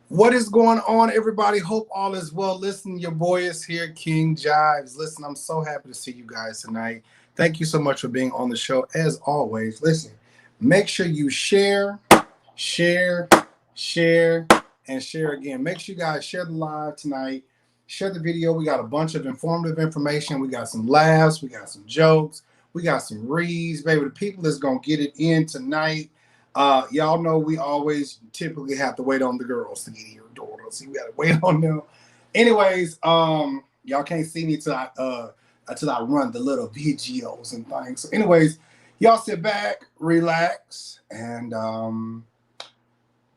What is going on, everybody? Hope all is well. Listen, your boy is here, KingJives. Listen, I'm so happy to see you guys tonight. Thank you so much for being on the show. As always, listen, make sure you share, share, and share again. Make sure you guys share the live tonight. Share the video. We got a bunch of informative information. We got some laughs. We got some jokes. We got some reads, baby. The people that's going to get it in tonight. Y'all know we always typically have to wait on the girls to get here. See, we gotta wait on them. Anyways, y'all can't see me till I run the little videos and things. So, anyways, y'all sit back, relax, and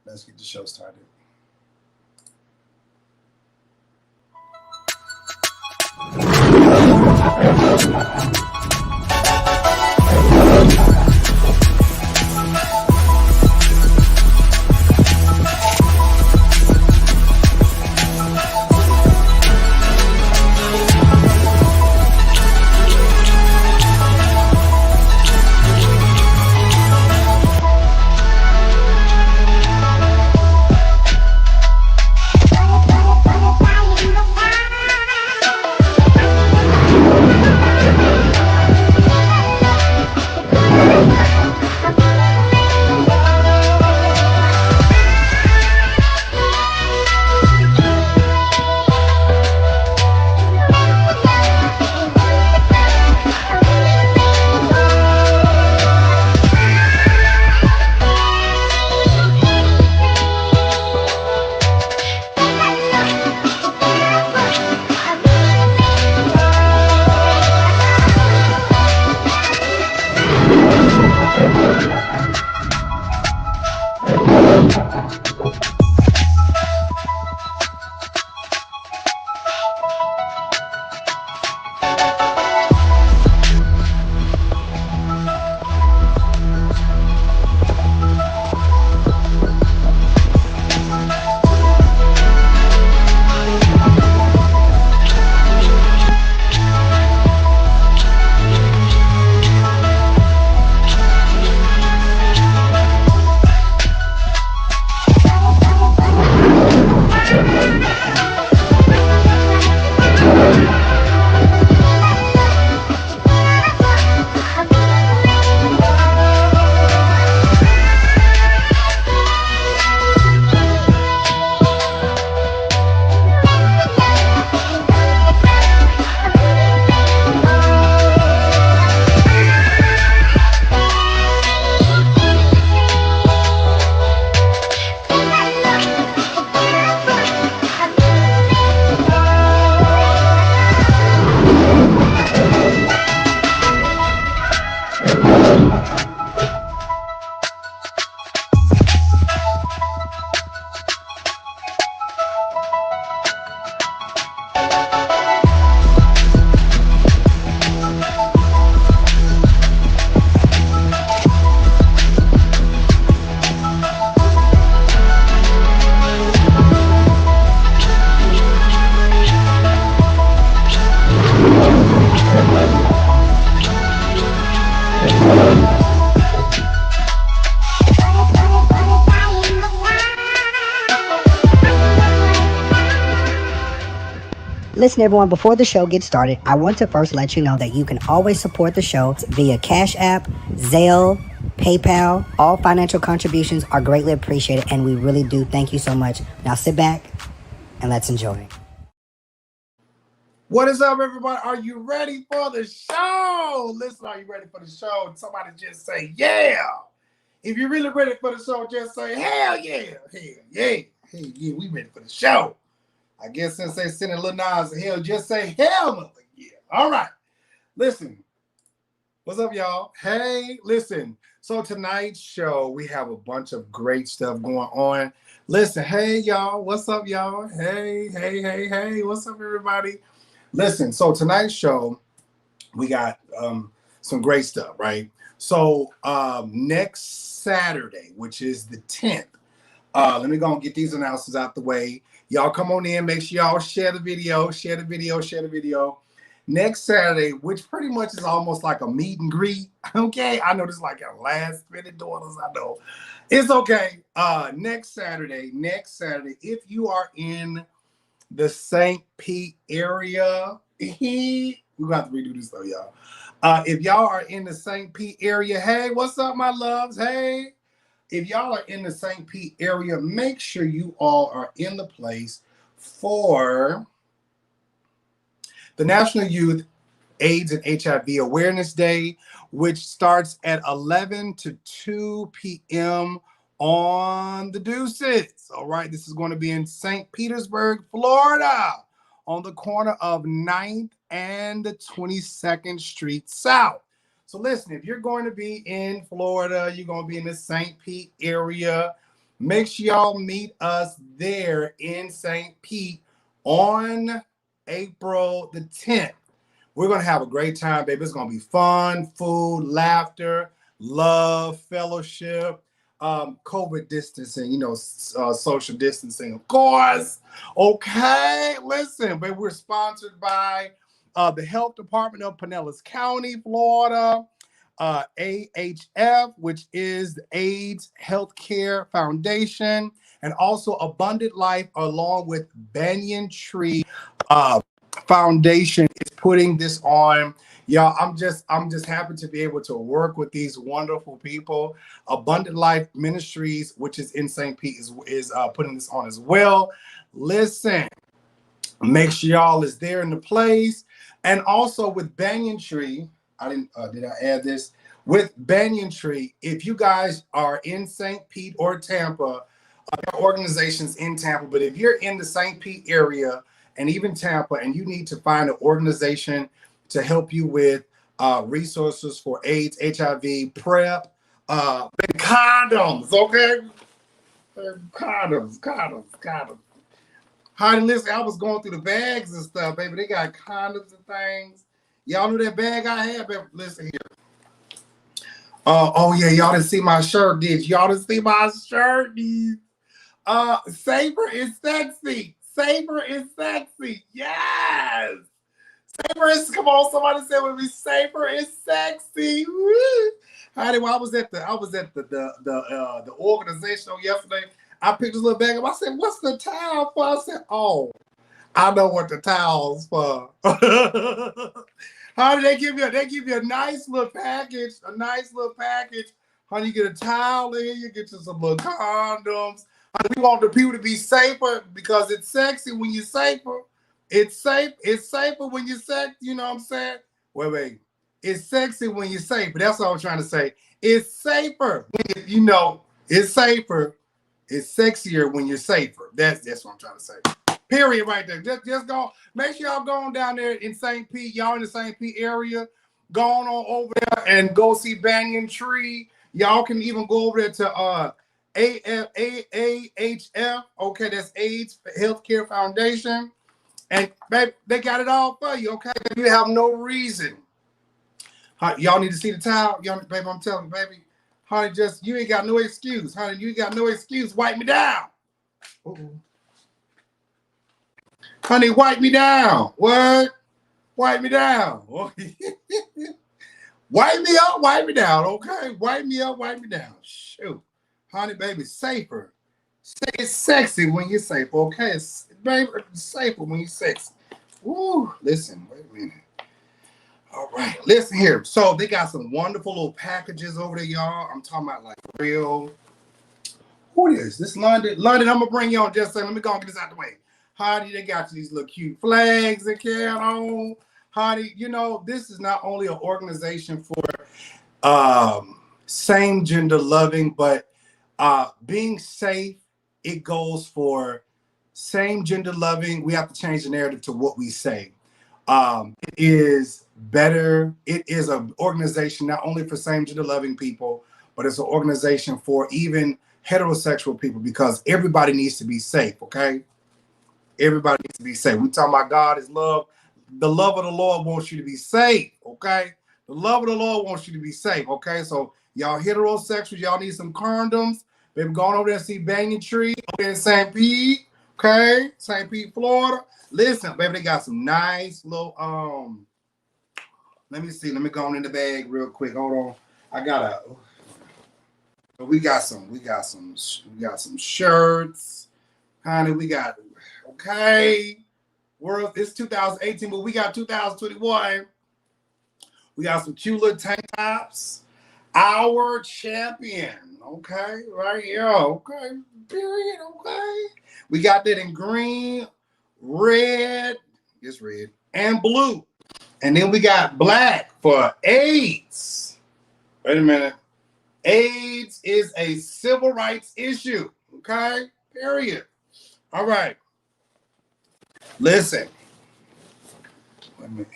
let's get the show started. Listen, everyone, before the show gets started, I want to first let you know that you can always support the show via Cash App, Zelle, PayPal. All financial contributions are greatly appreciated, and we really do thank you so much. Now sit back and let's enjoy. What is up, everybody? Are you ready for the show? Listen, are you ready for the show? Somebody just say, yeah. If you're really ready for the show, just say, hell yeah. Hell yeah, we ready for the show. I guess since they sending Lil Nas to hell, just say hell mother yeah. All right. Listen. What's up, y'all? Hey, listen. So tonight's show, we have a bunch of great stuff going on. Listen, hey, y'all. What's up, y'all? Hey. What's up, everybody? Listen, so tonight's show, we got some great stuff, right? So next Saturday, which is the 10th, let me go and get these announcements out the way. Y'all come on in. Make sure y'all share the video. Next Saturday, which pretty much is almost like a meet and greet. Okay, I know this is like a last minute doing this, I know. It's okay. Next Saturday, if you are in the St. Pete area, we got to redo this though, y'all. If y'all are in the St. Pete area, hey, what's up, my loves? Hey, if y'all are in the St. Pete area, make sure you all are in the place for the National Youth AIDS and HIV Awareness Day, which starts at 11 to 2 p.m. on the Deuces. All right, this is going to be in St. Petersburg, Florida, on the corner of 9th and 22nd Street South. So listen, if you're going to be in Florida, you're going to be in the St. Pete area, make sure y'all meet us there in St. Pete on April the 10th. We're going to have a great time, baby. It's going to be fun, food, laughter, love, fellowship, COVID distancing, social distancing, of course. Okay, listen, baby, we're sponsored by the Health Department of Pinellas County, Florida, AHF, which is the AIDS Healthcare Foundation, and also Abundant Life, along with Banyan Tree Foundation is putting this on. Y'all, I'm just happy to be able to work with these wonderful people. Abundant Life Ministries, which is in St. Pete, is putting this on as well. Listen, make sure y'all is there in the place. And also with Banyan Tree, did I add this? With Banyan Tree, if you guys are in St. Pete or Tampa, organizations in Tampa, but if you're in the St. Pete area and even Tampa, and you need to find an organization to help you with resources for AIDS, HIV, PrEP, condoms, okay? Condoms. Honey, listen, I was going through the bags and stuff, baby. They got condoms and things. Y'all know that bag I had, baby? Listen here. Oh, yeah, y'all didn't see my shirt, did you? Y'all didn't see my shirt, Safer is sexy. Safer is sexy. Yes. Safer is, come on, somebody said with me, safer is sexy. Woo. Honey, well, I was at the organization yesterday. I picked this little bag up. I said, what's the towel for? I said, oh, I know what the towel's for. Honey, they give you a nice little package. Honey, you get a towel in, you get you some little condoms. We want the people to be safer because it's sexy when you're safer. It's safer when you're sex. You know what I'm saying? Wait. It's sexy when you're safer. That's what I'm trying to say. It's safer when it's safer. It's sexier when you're safer. That's what I'm trying to say. Period right there. Just go. Make sure y'all going down there in St. Pete. Y'all in the St. Pete area. Going on over there and go see Banyan Tree. Y'all can even go over there to AHF, okay, that's AIDS Healthcare Foundation, and baby, they got it all for you, okay? You have no reason. Y'all need to see the towel, y'all, baby. I'm telling you, baby, honey, you ain't got no excuse, honey. You ain't got no excuse. Wipe me down, honey. Wipe me down. What? Wipe me down. Wipe me up. Wipe me down. Okay, wipe me up. Wipe me down. Shoot. Honey, baby, safer. It's sexy when you're safer, okay? It's safer when you're sexy. Woo, listen, wait a minute. All right, listen here. So they got some wonderful little packages over there, y'all. I'm talking about like real. Who is this? London, I'm gonna bring you on just a second. Let me go and get this out the way. Honey, they got you these little cute flags and carry on. Honey, this is not only an organization for same gender loving, but being safe. It goes for same gender loving. We have to change the narrative to what we say. It is better. It is an organization not only for same gender loving people, but it's an organization for even heterosexual people, because everybody needs to be safe, okay? Everybody needs to be safe. We talking about God is love. The love of the Lord wants you to be safe, okay? The love of the Lord wants you to be safe, okay? So y'all heterosexuals, y'all need some condoms. Baby, going over there and see Banyan Tree over there in St. Pete, okay? St. Pete, Florida. Listen, baby, they got some nice little, let me see. Let me go on in the bag real quick. Hold on. I got We got some shirts. Honey, we got World, it's 2018, but we got 2021. We got some cute little tank tops. Our champion, right here, period, We got that in green, red, it's red, and blue. And then we got black for AIDS. Wait a minute. AIDS is a civil rights issue, period. All right. Listen. Wait a minute.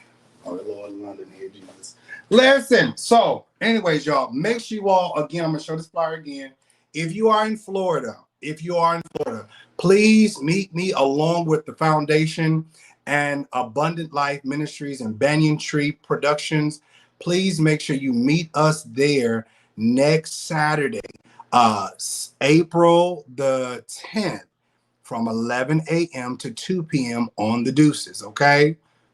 Oh, Lord, London here, Jesus. Listen. So, anyways, y'all, make sure you all, again, I'm going to show this flyer again. If you are in Florida, please meet me along with the foundation and Abundant Life Ministries and Banyan Tree Productions. Please make sure you meet us there next Saturday, April the 10th, from 11 a.m. to 2 p.m. on the Deuces,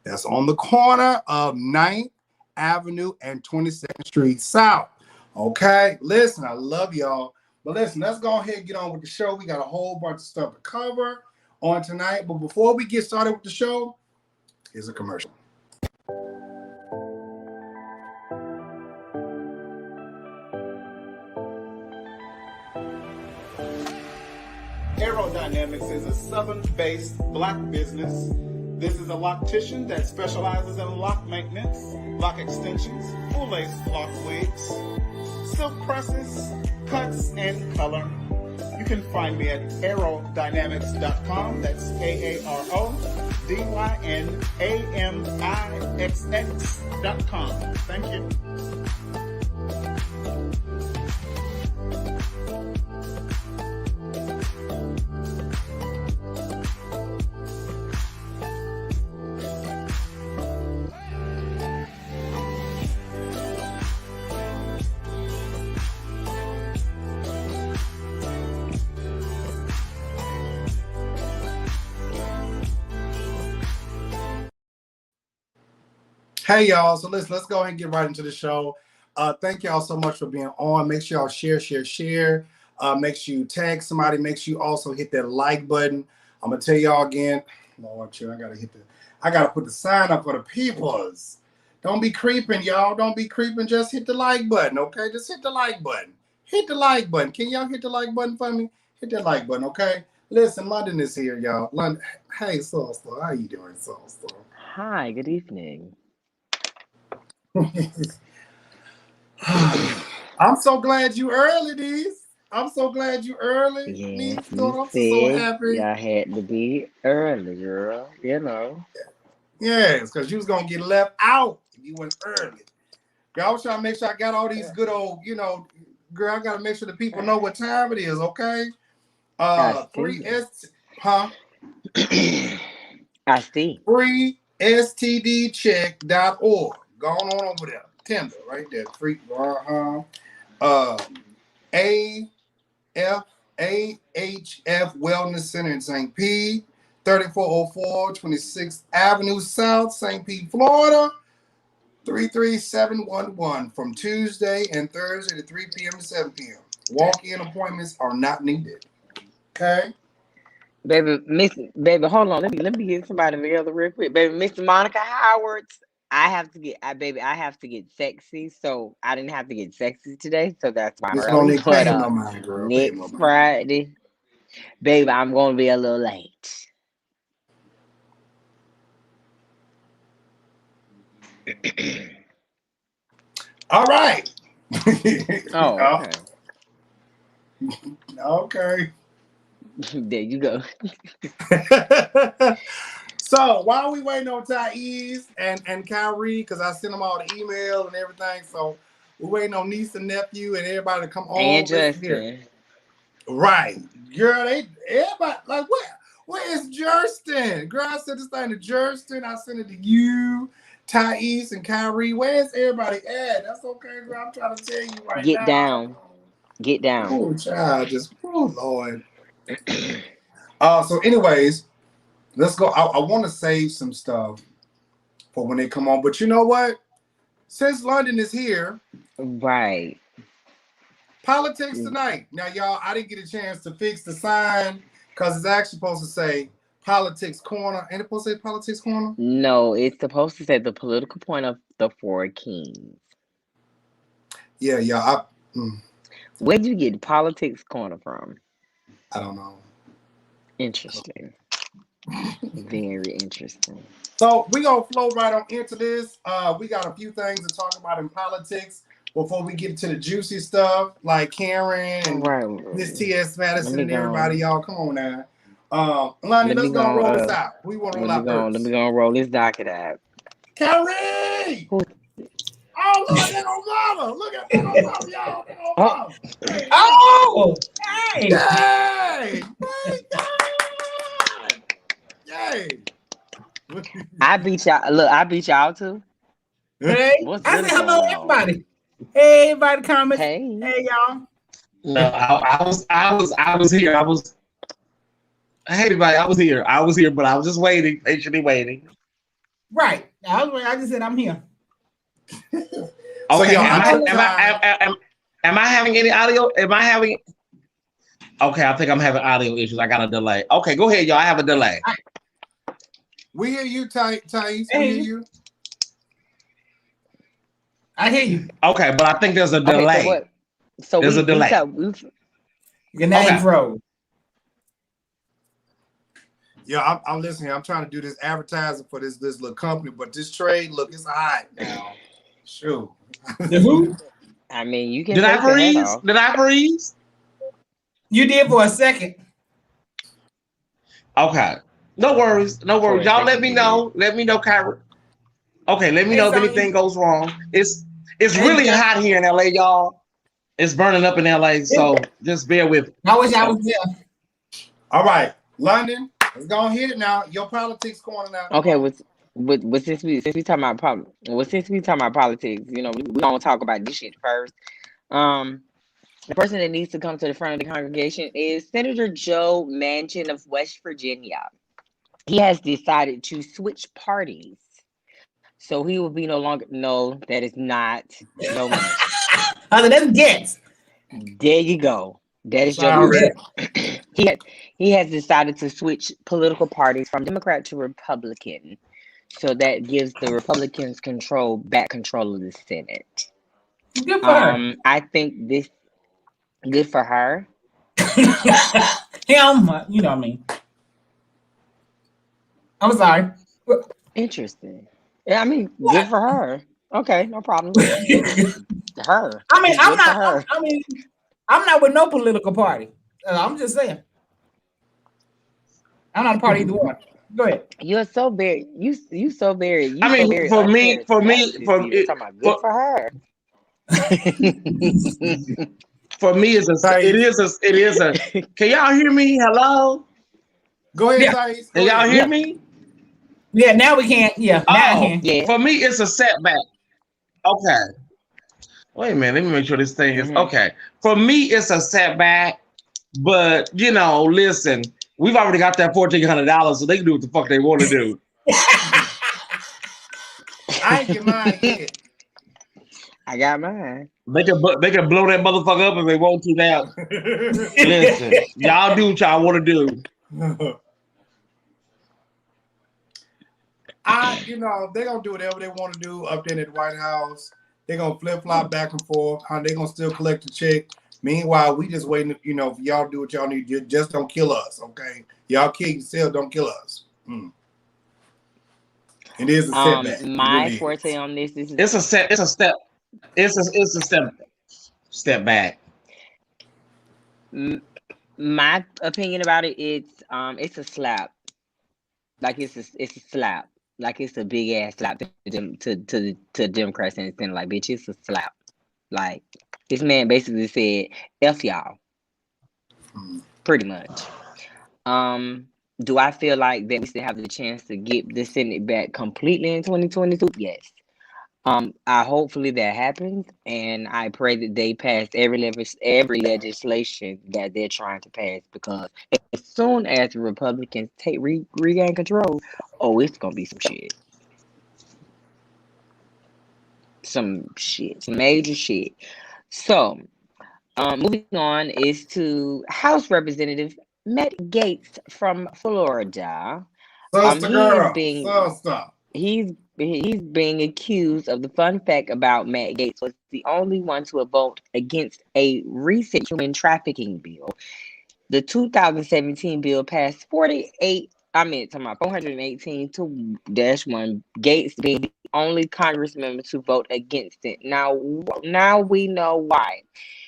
That's on the corner of 9th Avenue and 22nd Street South, Listen, I love y'all. But listen, let's go ahead and get on with the show. We got a whole bunch of stuff to cover on tonight. But before we get started with the show, here's a commercial. Aerodynamics is a Southern-based Black business. This is a loctician that specializes in lock maintenance, lock extensions, full-lace lock wigs, silk presses, cuts, and color. You can find me at aerodynamics.com. That's aerodynamixx.com. Thank you. Hey, y'all. So let's go ahead and get right into the show. Thank y'all so much for being on. Make sure y'all share. Make sure you tag somebody. Make sure you also hit that like button. I'm gonna tell y'all again. Lord, I gotta put the sign up for the peoples. Don't be creeping, y'all. Don't be creeping. Just hit the like button, okay? Just hit the like button. Hit the like button. Can y'all hit the like button for me? Hit that like button, okay? Listen, London is here, y'all. London. Hey, Sooooo, how you doing, Sooooo? Hi, good evening. I'm so glad you early, Deez. I'm so glad you early. Yes, I'm you so said happy. I had to be early, girl. Yes, because you was going to get left out if you went early. Girl, I was trying to make sure I got all these good old, girl, I got to make sure the people know what time it is, okay? 3S, huh? I see. freestdcheck.org. Go on over there. Tender, right there. Free, AHF Wellness Center in St. Pete, 3404 26th Avenue South, St. Pete, Florida, 33711 from Tuesday and Thursday to 3 p.m. to 7 p.m. Walk-in appointments are not needed. Okay? Baby, hold on. Let me get somebody together real quick. Baby, Miss Monica Howard's. I have to get sexy. So I didn't have to get sexy today. So that's why I'm early. But next Friday, baby, I'm gonna be a little late. All right. Oh, okay. Okay. There you go. So while we waiting on Thais and Kyrie, because I sent them all the email and everything, so we're waiting on niece and nephew and everybody to come on. And Justin. Right. Girl, everybody, like, where is Justin? Girl, I sent this thing to Justin. I sent it to you, Thais, and Kyrie. Where's everybody at? That's okay, girl. I'm trying to tell you right now. Get down. Oh, child, Lord. So anyways, let's go. I want to save some stuff for when they come on. But you know what? Since London is here. Right. Politics tonight. Now, y'all, I didn't get a chance to fix the sign because it's actually supposed to say Politics Corner. Ain't it supposed to say Politics Corner? No, it's supposed to say the political point of the four kings. Yeah, y'all. Where'd you get Politics Corner from? I don't know. Interesting. Very interesting. So we're going to flow right on into this. We got a few things to talk about in politics before we get to the juicy stuff like Karen and Miss T.S. Madison and everybody. Y'all, come on now. Lonnie, let's go roll this out. We want to roll out first. Let me go roll this docket out. Carrie! Oh, look at that Obama! Look at that Obama, y'all! Obama. Oh! Hey! Yay! Yay! I beat y'all. Look, I beat y'all too. Hey! I said hello, everybody. Hey, everybody, comments. Hey, y'all. No, I was here. Hey, everybody, I was here, but I was just waiting, patiently waiting. Right. I just said I'm here. Okay, am I having any audio? Okay, I think I'm having audio issues. I got a delay. Okay, go ahead, y'all. I have a delay. We hear you, Thais. We hear you. I hear you. Okay, but I think there's a delay. So there's a delay. Your name froze. Yeah, I'm listening. I'm trying to do this advertising for this little company, but this trade, look, it's hot now. Shoot. I mean, you can. Did I freeze? Did I freeze? You did for a second. Okay. No worries. No worries. Y'all let me know. Let me know, Kyra. Okay, let me know if anything goes wrong. It's really hot here in LA, y'all. It's burning up in LA, so just bear with me. I wish I was there. All right, London. Let's go and hit it now. Your politics corner now. Okay, since we talking about politics, you know, we gonna talk about this shit first. The person that needs to come to the front of the congregation is Senator Joe Manchin of West Virginia. He has decided to switch parties, so he will be no longer. No, that is not no Manchin. That's Gets. There you go. That is Joe. He has decided to switch political parties from Democrat to Republican. So that gives the Republicans control of the Senate. Good for her. I think this good for her. You know what I mean. I'm sorry. Interesting. Yeah, I mean, good for her. Okay, no problem. Her. I mean, I'm not with no political party. I'm just saying. I'm not a part of either one. Go ahead. You're so very. You so very. I mean, for me, good for her. For me, it is a. Can y'all hear me? Hello. Go ahead, Thais. Can y'all hear me? Yeah, now we can. Yeah, now I can. Yeah. For me, it's a setback. Okay. Wait a minute. Let me make sure this thing is okay. For me, it's a setback. But listen. We've already got that $1,400, so they can do what the fuck they want to do. I ain't get mine yet. I got mine. They can blow that motherfucker up if they want to now. Listen, y'all do what y'all want to do. They're going to do whatever they want to do up there at the White House. They're going to flip-flop back and forth. They're going to still collect the check. Meanwhile, we just waiting, for y'all do what y'all need to do. Just don't kill us, okay? Y'all kill yourself, don't kill us. It is a setback. My forte on this is it's a step back. My opinion about it, it's a slap. Like it's a slap. Like it's a big ass slap to Democrats and Senate. Like, bitch, it's a slap. Like, this man basically said, F y'all. Pretty much. Do I feel like that we still have the chance to get the Senate back completely in 2022? Yes. Hopefully that happens, and I pray that they pass every legislation that they're trying to pass, because as soon as the Republicans regain control, it's gonna be some shit. Some major shit. So, Moving on is to House Representative Matt Gaetz from Florida. He's being accused of the fun fact about Matt Gaetz was the only one to vote against a recent human trafficking bill. The 2017 bill passed 418 to -1. Gaetz being the only congressman to vote against it. Now we know why.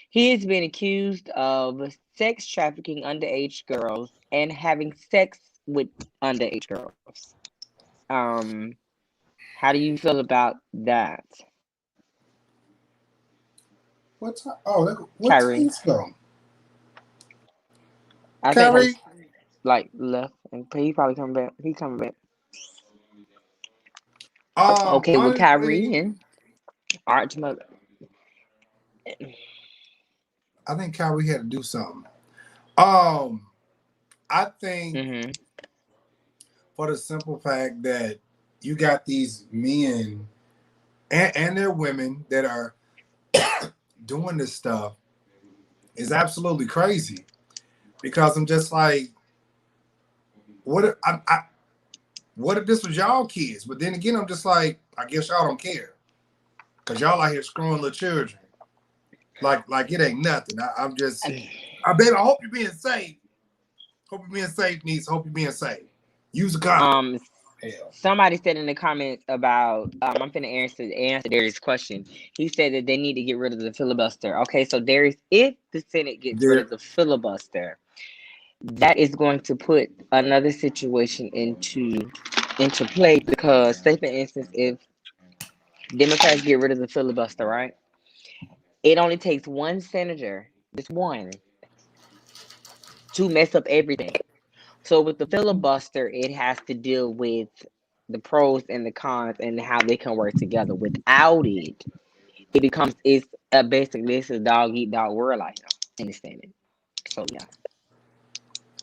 He has been accused of sex trafficking underage girls and having sex with underage girls. How do you feel about that? What's Kyrie? I Kyrie? think like left, and he probably coming back. He coming back. Okay, with Kyrie and Arch Mother. I think Kyrie had to do something. I think for the simple fact that you got these men and their women that are doing this stuff is absolutely crazy. Because I'm just like, what if this was y'all kids? But then again, I'm just like, I guess y'all don't care. Because y'all out here screwing little children. Like it ain't nothing. I'm just, baby, I hope you're being safe. Hope you're being safe, niece. Hope you're being safe. Use a condom. Somebody said in the comments about, I'm finna answer Darius' question. He said that they need to get rid of the filibuster. Okay, so Darius, if the Senate gets rid of the filibuster, that is going to put another situation into play, because say for instance, if Democrats get rid of the filibuster, right? It only takes one senator, just one, to mess up everything. So with the filibuster, it has to deal with the pros and the cons and how they can work together. Without it, it's basically a dog eat dog world right now in the Senate. So yeah.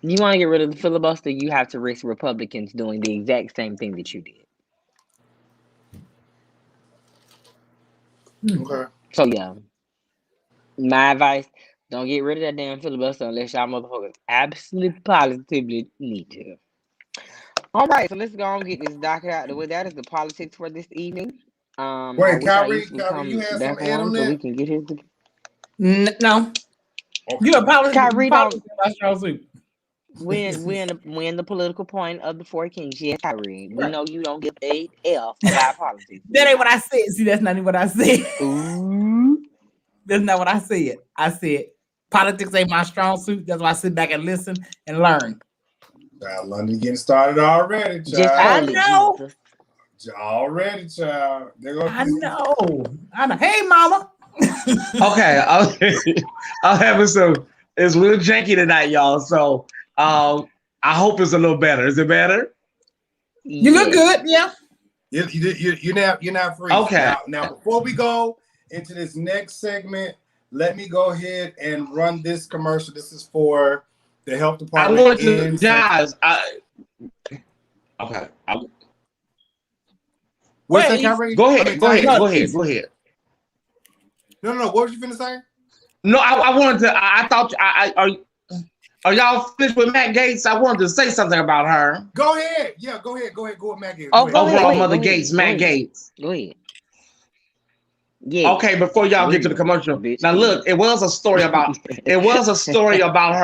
You want to get rid of the filibuster, you have to risk Republicans doing the exact same thing that you did. Okay. So yeah. My advice, don't get rid of that damn filibuster unless y'all motherfuckers absolutely positively need to. All right, so let's go and get this docket out of the way. That is the politics for this evening. Wait, Kyrie, you had some add on that? So we can get his. No. Okay. You apologize. Kyrie, don't. We're in the political point of the Four Kings. Yes, Kyrie. We know you don't give a F about politics. That ain't what I said. See, that's not even what I said. Ooh. That's not what I said. I said politics ain't my strong suit. That's why I sit back and listen and learn. London getting started already, child. I know. Already, child. I know. Hey, mama. Okay, I'm having it's real janky tonight, y'all. So I hope it's a little better. Is it better? You look good, yeah. You're not free. Okay. Now before we go into this next segment, let me go ahead and run this commercial. This is for the health department. I want to Jives. Okay. What's that, Kyrie? Go ahead. Go ahead. No. What was you finna say? No, I wanted to. I thought. Are y'all finished with Matt Gaetz? I wanted to say something about her. Go ahead. Yeah, go ahead. Go with Matt Gaetz. Overall, Mother Gaetz, Matt Gaetz. Go ahead. Yeah. Okay, before y'all get to the commercial. Now look, it was a story about her. It was a story about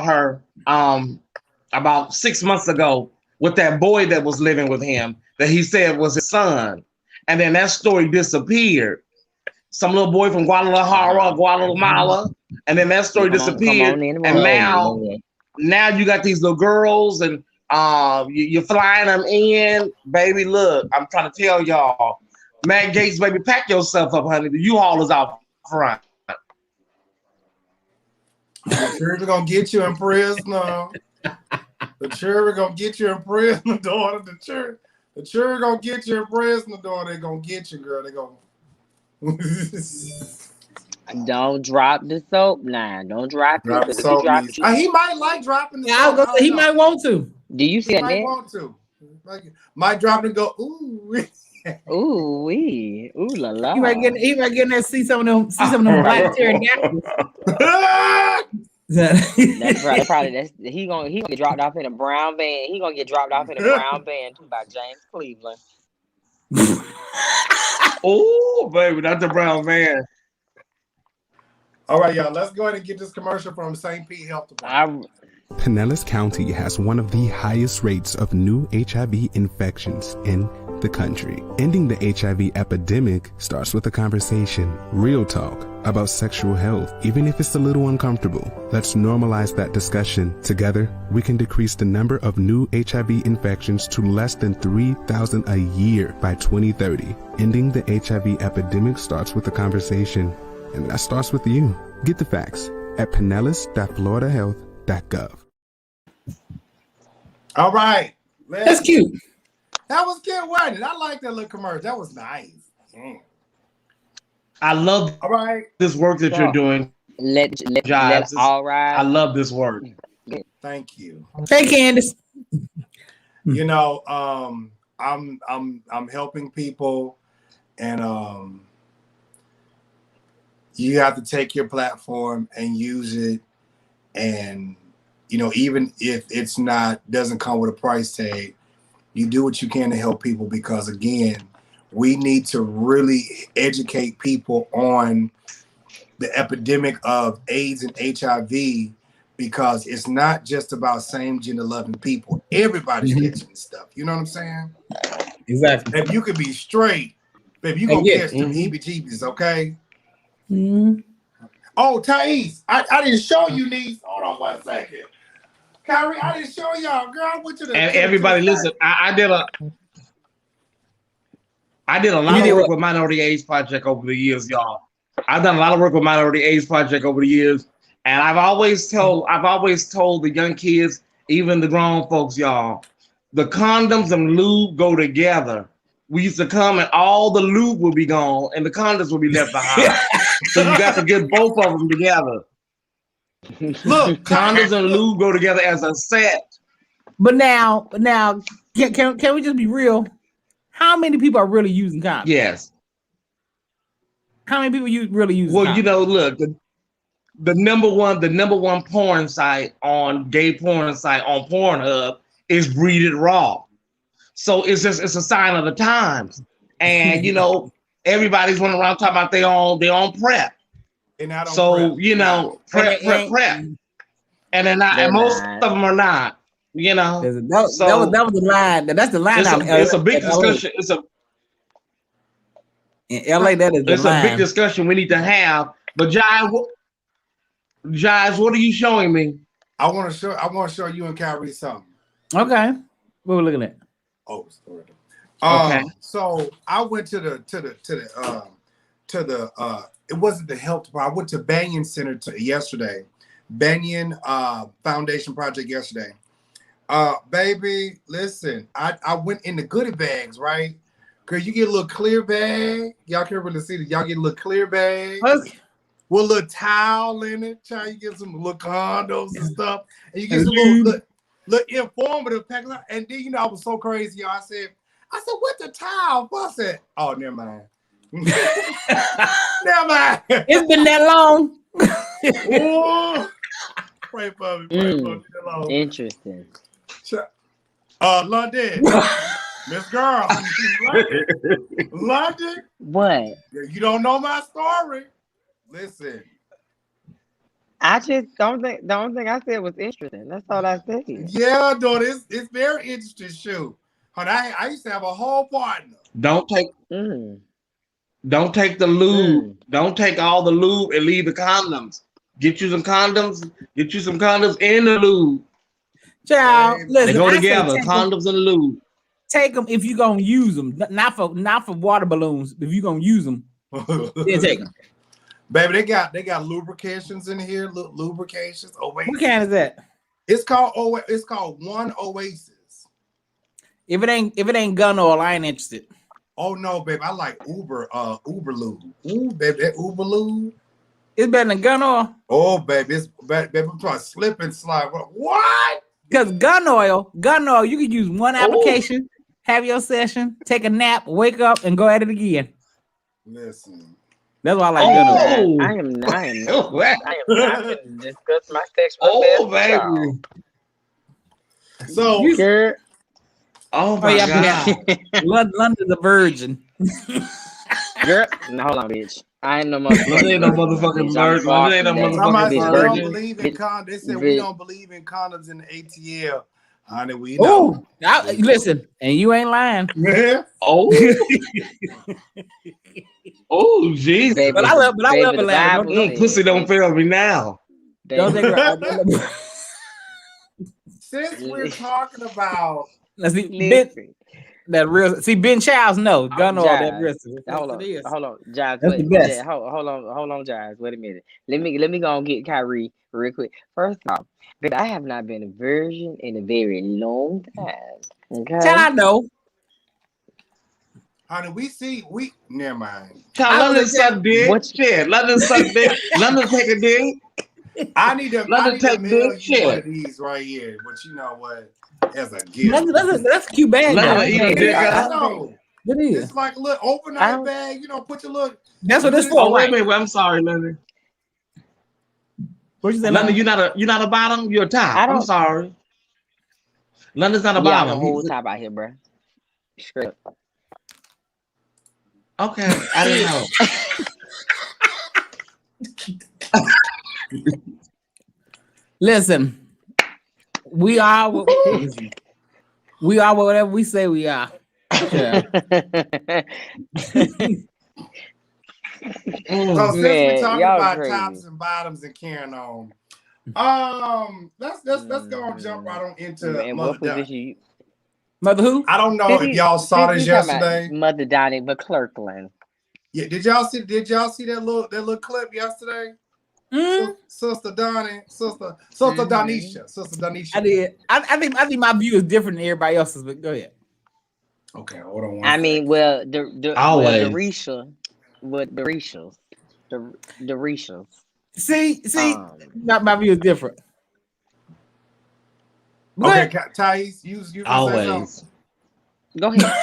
her about 6 months ago with that boy that was living with him that he said was his son. And then that story disappeared. Some little boy from Guadalajara, and then that story disappeared. And now you got these little girls and you're flying them in. Baby, look, I'm trying to tell y'all, Matt Gaetz, baby, pack yourself up, honey. The U-Haul is out front. The jury gonna get you in prison. The jury gonna get you in prison, daughter. The jury gonna get you in prison, daughter. They gonna get you, girl. They gonna. Don't drop the soap now. Don't drop it. He might like dropping the soap. I was gonna say he might want to. Do you see that? Might want to. Might drop it and go, ooh. Ooh wee. Ooh la la. He might get in there, see some of them black pterodactyls. That's right. Probably he gonna get dropped off in a brown van. He gonna get dropped off in a brown van too by James Cleveland. Oh, baby, that's the brown man. All right, y'all. Let's go ahead and get this commercial from St. Pete Health Department. Pinellas County has one of the highest rates of new HIV infections in the country. Ending the HIV epidemic starts with a conversation, real talk about sexual health, even if it's a little uncomfortable. Let's normalize that discussion. Together, we can decrease the number of new HIV infections to less than 3,000 a year by 2030. Ending the HIV epidemic starts with a conversation, and that starts with you. Get the facts at pinellas.floridahealth.gov. All right. That's cute. That was cute, wasn't it? I like that little commercial. That was nice. I love All right. this work that you're doing. Let's Jives. all right. I love this work. Thank you. Hey, Candace. You know, I'm helping people, and you have to take your platform and use it, and you know, even if it's doesn't come with a price tag, you do what you can to help people, because again, we need to really educate people on the epidemic of AIDS and HIV, because it's not just about same gender loving people. Everybody's catching stuff. You know what I'm saying? Exactly. If you could be straight, baby, you gonna catch them heebie-jeebies, okay? Oh, Thais, I didn't show you these. Hold on 1 second. Kyrie, I didn't show y'all, girl. I went to the. And everybody, listen. I did a lot of work with Minority AIDS Project over the years, y'all. I've done a lot of work with Minority AIDS Project over the years, and I've always told the young kids, even the grown folks, y'all, the condoms and lube go together. We used to come and all the lube will be gone and the condoms will be left behind. So you got to get both of them together. Look, condoms and lube go together as a set. But now, can we just be real? How many people are really using condoms? Yes. How many people really use? Well, condoms? you know, look, the number one porn site on gay porn site on Pornhub is Breed It Raw. So it's a sign of the times. And you know, everybody's running around talking about their own PrEP. And I don't so prep. You know, prep. And they're not, and most of them are not. You know, that was the line. That's the line. It's a big discussion. In LA, that is the line. A big discussion we need to have. But Jives, what are you showing me? I want to show you and Kyrie something. Okay, what we're looking at? Oh, story. Okay. So I went to the it wasn't the health department. I went to Banyan Center yesterday. Banyan Foundation Project yesterday. Baby, listen, I went in the goodie bags, right? Cause you get a little clear bag. Y'all can't really see it. Y'all get a little clear bag with a little towel in it. Child, you get some little condoms and stuff, and you get some little informative pack. And then, you know, I was so crazy, y'all. I said, what the towel? I said, oh, never mind. Never mind. It's been that long. Ooh. Pray for me. Pray for me. Interesting. London. Miss Girl. London. What? You don't know my story. Listen. I just don't think the only thing I said was interesting. That's all I said. Yeah, dude, it's very interesting. Shoot. I used to have a whole partner. Don't take the lube. Don't take all the lube and leave the condoms. Get you some condoms in the lube. Child, listen, they go together. Condoms and lube. Take them if you're gonna use them. Not for water balloons. If you're gonna use them, then take them. Baby, they got lubrications in here. Lubrications. Oasis. What kind is that? It's called One Oasis. If it ain't gun oil, I ain't interested. Oh no, baby, I like Uber lube. Ooh, baby, that Uber lube. It's better than gun oil. Oh, baby, baby, I'm trying to slip and slide. What? Because gun oil, you can use one application have your session, take a nap, wake up, and go at it again. Listen. That's why I like gun oil. I am not going to discuss my sexual Oh, affairs with baby. So, y'all. Oh my God. London's a virgin. Girl, no, hold on, bitch. I ain't no motherfucking London ain't no motherfucking virgin. London ain't no motherfucking somebody said we virgin. don't believe in condoms. They said we don't believe in condoms in the ATL. Honey, we Oh, know. listen, and you ain't lying. Oh, oh, Jesus. Baby, But I love baby, Atlanta. the Pussy don't fail me now. Don't think Since we're talking about that real Ben Childs no gun oil that real. Hold on, Jives. That's the best. Hold on, Jives. Wait a minute. Let me go and get Kyrie real quick. First off, but I have not been a virgin in a very long time. Okay. I know. Honey, never mind. London suck dick. Shit. London suck dick. London take a dick. I need to London take mail dick. you one of these right here, but you know what? As a gift. That's a cute bag. London eat a dick. I know. It is. It's like a little overnight bag. You know, put your little. That's what it's for. Oh, wait a minute. I'm sorry, London. What you saying? London, you're not a bottom. You're a top. I'm sorry. London's not a bottom. I'm a whole top out here, bro. Straight up. Okay, I didn't know. Listen, we are whatever we say we are. Yeah. So since we're talking about tops and bottoms and carrying on, let's go and jump right on into Mother who? I don't know if y'all saw this yesterday. Mother Donnie McClurkin. Yeah, did y'all see that little clip yesterday? Sister Donnie, Sister Donisha. I did. I think my view is different than everybody else's, but go ahead. Okay, hold on. I mean, well, the Rishas. See, my view is different. Okay, Thais, you always. Go ahead.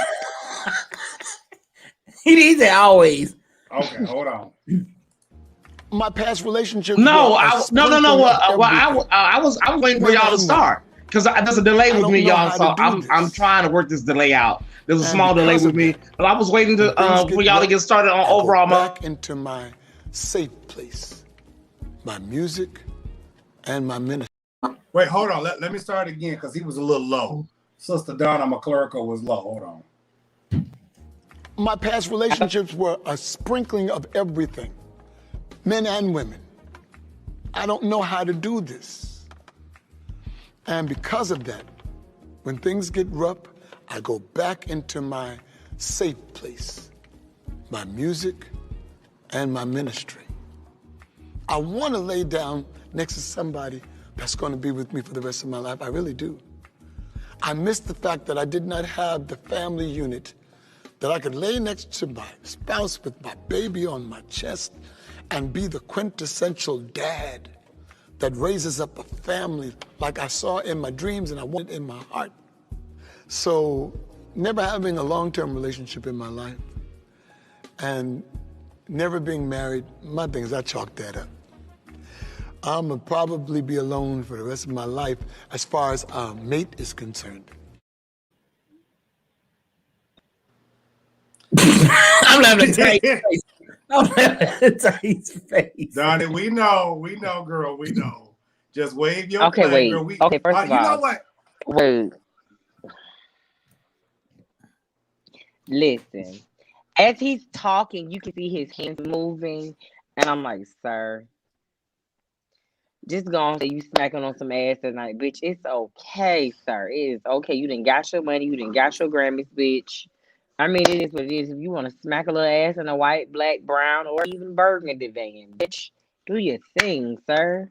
He said always. Okay, hold on. My past relationship. No. I was waiting for y'all to start because there's a delay with me, y'all. So I'm trying to work this delay out. There's a small delay with me, but I was waiting for y'all to get started on overall. Back into my safe place, my music, and my ministry. Wait, hold on. Let me start again because he was a little low. Sister Donna McClurkin was low. Hold on. My past relationships were a sprinkling of everything, men and women. I don't know how to do this. And because of that, when things get rough, I go back into my safe place, my music and my ministry. I want to lay down next to somebody that's going to be with me for the rest of my life. I really do. I miss the fact that I did not have the family unit that I could lay next to my spouse with my baby on my chest and be the quintessential dad that raises up a family like I saw in my dreams and I wanted in my heart. So never having a long-term relationship in my life and never being married, my things, I chalked that up. I'm gonna probably be alone for the rest of my life as far as a mate is concerned. I'm laughing at Tate's face. I'm laughing at Tate's face. Donnie, we know, girl, we know. Just wave your flag, wait. Girl. Okay, first of all, you know what? Wait. Listen, as he's talking, you can see his hands moving, and I'm like, sir, just go on, say you smacking on some ass tonight, bitch. It's okay, sir. It is okay. You done got your money. You done got your Grammys, bitch. I mean, it is what it is. If you want to smack a little ass in a white, black, brown, or even burgundy van, bitch, do your thing, sir.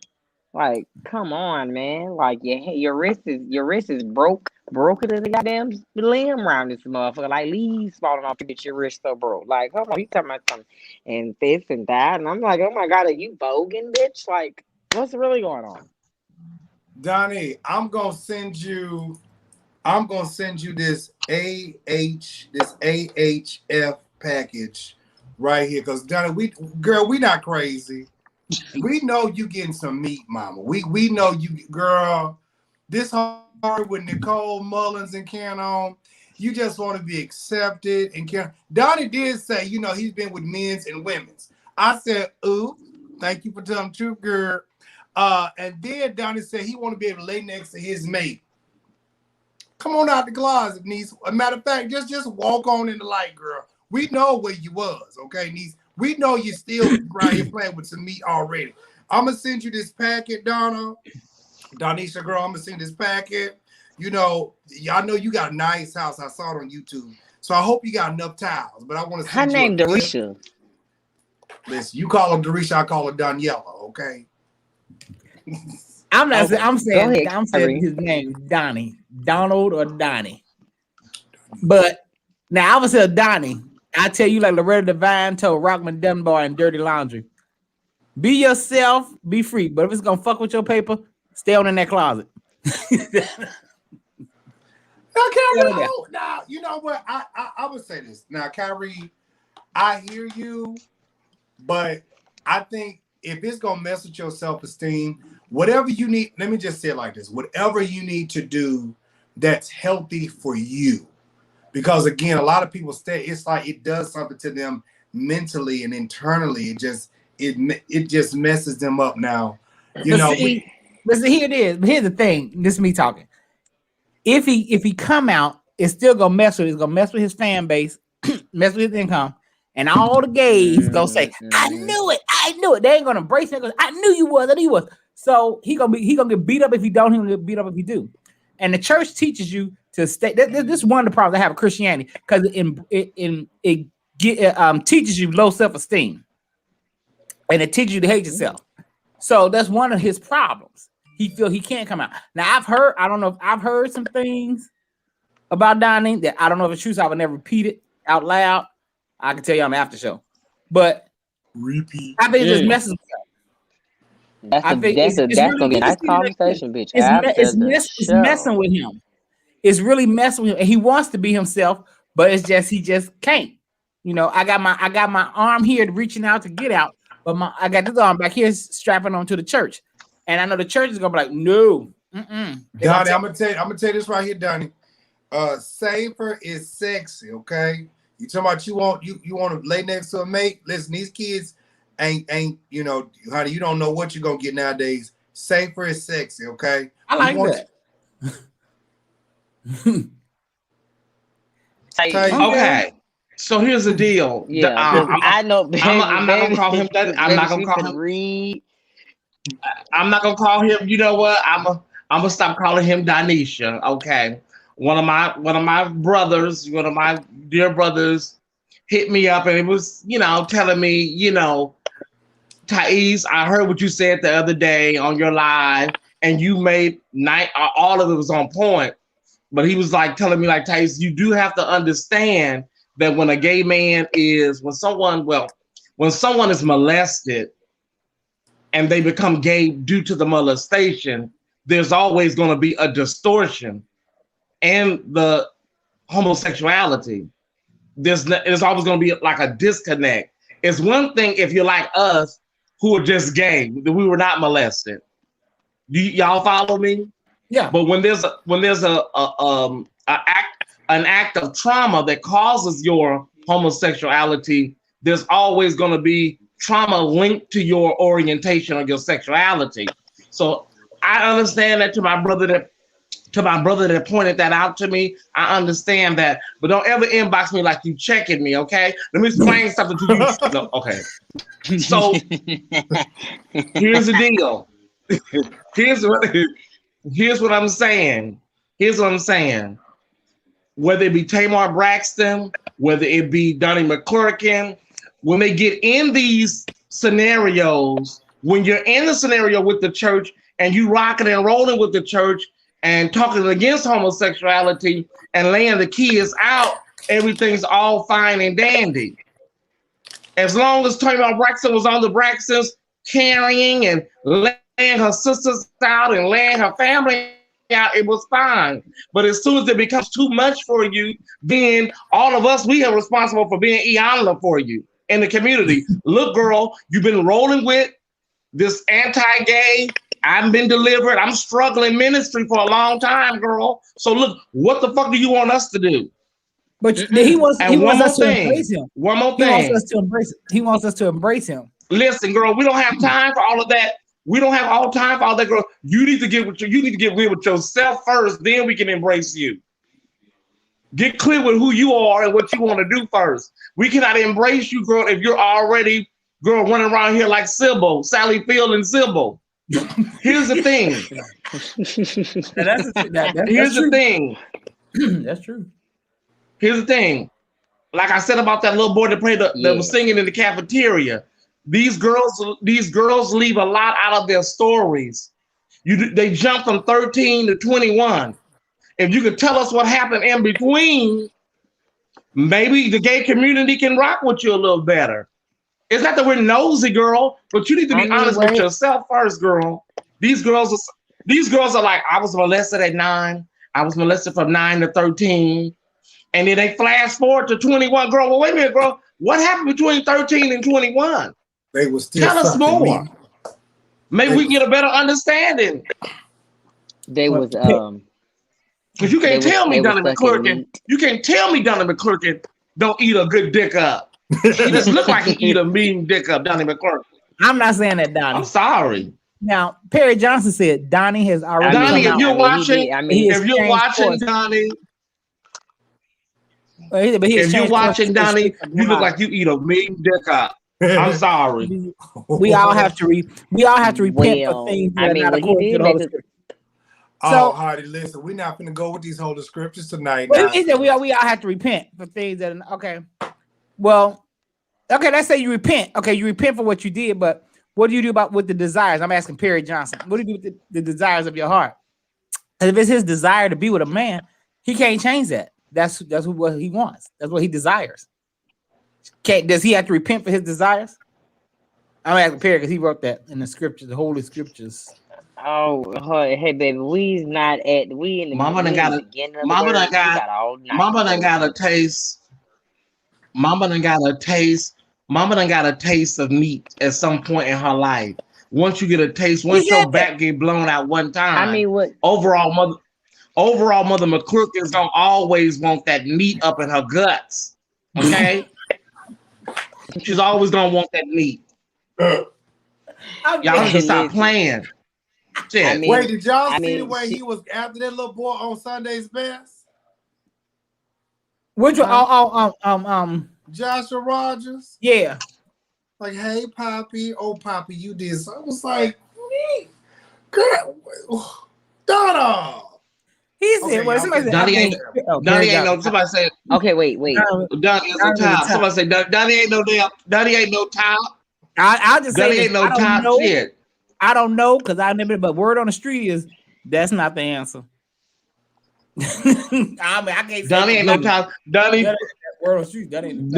Like, come on, man. Like, your wrist is broken to the goddamn limb around this motherfucker. Like, leaves falling off, bitch. Your wrist so broke. Like, hold on, you talking about something and this and that, and I'm like, oh my god, are you bogan, bitch? Like, what's really going on? Donnie, I'm gonna send you I'm gonna send you this AHF package right here, because Donnie, we not crazy. We know you getting some meat, mama. We know you, girl. This hard with Nicole Mullins and Karen on. You just want to be accepted and Karen. Donnie did say, you know, he's been with men's and women's. I said, ooh, thank you for telling the truth, girl. And then Donnie said he want to be able to lay next to his mate. Come on out the closet, niece. A matter of fact, just walk on in the light, girl. We know where you was, okay, niece. We know you still right here playing with some meat already. I'm gonna send you this packet, Donna. Donisha, girl, I'm gonna send this packet. You know, y'all know you got a nice house. I saw it on YouTube. So I hope you got enough towels. But I want to send her name Darisha. Listen, you call her Darisha, I call her Daniela, okay? I'm not Okay. I'm saying his name, Donnie. Donald or Donnie. But now I would say Donnie. I tell you, like Loretta Devine told Rockman Dunbar in Dirty Laundry. Be yourself, be free. But if it's gonna fuck with your paper, stay on in that closet. Now, Kyrie, now, you know what? I would say this. Now, Kyrie, I hear you, but I think if it's gonna mess with your self-esteem, whatever you need, let me just say it like this: whatever you need to do that's healthy for you. Because again, a lot of people say it's like it does something to them mentally and internally. It just messes them up now. You know. But see, here it is. But here's the thing. This is me talking. If he come out, it's still gonna mess with. It's gonna mess with his fan base, mess with his income, and all the gays gonna say, "I knew it. I knew it." They ain't gonna embrace it. I knew you was. I knew you was. So he gonna get beat up if he don't. He gonna get beat up if he do. And the church teaches you to stay. This is one of the problems I have with Christianity, because it teaches you low self-esteem, and it teaches you to hate yourself. So that's one of his problems. He feel he can't come out. Now I don't know if I've heard some things about Donnie that I don't know if it's true, so I would never repeat it out loud. I can tell you on the after show, but repeat. I think it just messes with That's gonna be a nice conversation, bitch. It's messing with him. It's really messing with him, and he wants to be himself, but he just can't. You know, I got my arm here reaching out to get out, but I got this arm back here strapping onto the church, and I know the church is gonna be like, no, Donnie, I'm gonna tell you this right here, Donnie. Safer is sexy, okay? You talking about you want to lay next to a mate? Listen, these kids ain't you know, honey, you don't know what you're gonna get nowadays. Safer is sexy, okay? I like that. Okay, so here's the deal. Yeah, I know. Baby, I'm not gonna call him that. I'm not gonna call him. I'm not gonna call him. You know what? I'm gonna stop calling him Donisha. Okay, one of my brothers, one of my dear brothers, hit me up and it was, you know, telling me, you know, Thais, I heard what you said the other day on your live, and you made all of it was on point. But he was like telling me, like, Thais, you do have to understand that when a gay man when someone is molested and they become gay due to the molestation, there's always going to be a distortion and the homosexuality. There's always going to be like a disconnect. It's one thing if you're like us who are just gay, we were not molested. Y'all follow me? Yeah. But when there's an act of trauma that causes your homosexuality, there's always going to be trauma linked to your orientation or your sexuality. So I understand that to my brother that pointed that out to me. I understand that, but don't ever inbox me like you checking me, okay? Let me explain something to you. No, okay. So here's the deal. Here's what I'm saying. Whether it be Tamar Braxton, whether it be Donnie McClurkin, when they get in these scenarios, when you're in the scenario with the church and you rocking and rolling with the church and talking against homosexuality and laying the kids out, everything's all fine and dandy. As long as Tamar Braxton was on the Braxtons carrying and laying her sisters out and laying her family out, it was fine. But as soon as it becomes too much for you, then all of us, we are responsible for being Iyanla for you in the community. Look, girl, you've been rolling with this anti-gay. I've been delivered. I'm struggling ministry for a long time, girl. So look, what the fuck do you want us to do? But he wants us to embrace him. One more thing. He wants us to embrace him. Listen, girl, we don't have time for all of that. We don't have all time for all that, girl. You need to get real with yourself first, then we can embrace you. Get clear with who you are and what you want to do first. We cannot embrace you, girl, if you're already, girl, running around here like Sybil, Sally Field and Sybil. Here's the thing. Here's the thing. That's true. Here's the thing. Like I said about that little boy that was singing in the cafeteria. These girls leave a lot out of their stories. They jump from 13 to 21. If you could tell us what happened in between, maybe the gay community can rock with you a little better. It's not that we're nosy, girl, but you need to be honest with yourself first, girl. These girls are like, I was molested at 9. I was molested from 9 to 13. And then they flash forward to 21. Girl, well, wait a minute, girl. What happened between 13 and 21? They were still tell us more. Maybe we get a better understanding. They was because you can't tell me Donnie McClurkin. You can't tell me Donnie McClurkin don't eat a good dick up. He just look like he eat a mean dick up, Donnie McClurkin. I'm not saying that, Donnie. I'm sorry. Now, Perry Johnson said Donnie has already. Donnie, if you're watching, Donnie. If you're watching, Donnie, you look like you eat a mean dick up. I'm sorry. We all have to repent for things that are not according to the Holy Scripture. So, Hardy, listen, we're not going to go with these Holy Scriptures tonight. Well, he said we all have to repent for things that are okay. Well, okay, let's say you repent. Okay, you repent for what you did, but what do you do with the desires? I'm asking Perry Johnson. What do you do with the desires of your heart? And if it's his desire to be with a man, he can't change that. That's what he wants. That's what he desires. Does he have to repent for his desires? I'm asking Perry because he wrote that in the scriptures, the Holy Scriptures. Oh, hey, baby, we in the Mama done got a taste. Mama done got a taste of meat at some point in her life. Once you get a taste, once your back get blown out one time. I mean, what? Overall, Mother McClurkin is gonna always want that meat up in her guts. Okay, she's always gonna want that meat. Y'all need to stop playing. Wait, did y'all see the way he was after that little boy on Sunday's Best? Which one? Joshua Rogers. Yeah. Like, hey, Poppy, Poppy, you did. So I was like, girl, Donna. He said, well, somebody said, Donnie ain't no. Somebody said, okay, wait. Donnie is no top. Somebody said, Donnie ain't no top. I just say, Donnie ain't no top shit. I don't know because I never. But word on the street is that's not the answer. I mean, I can't say Donnie ain't no top. Donnie. Word on the street. That ain't.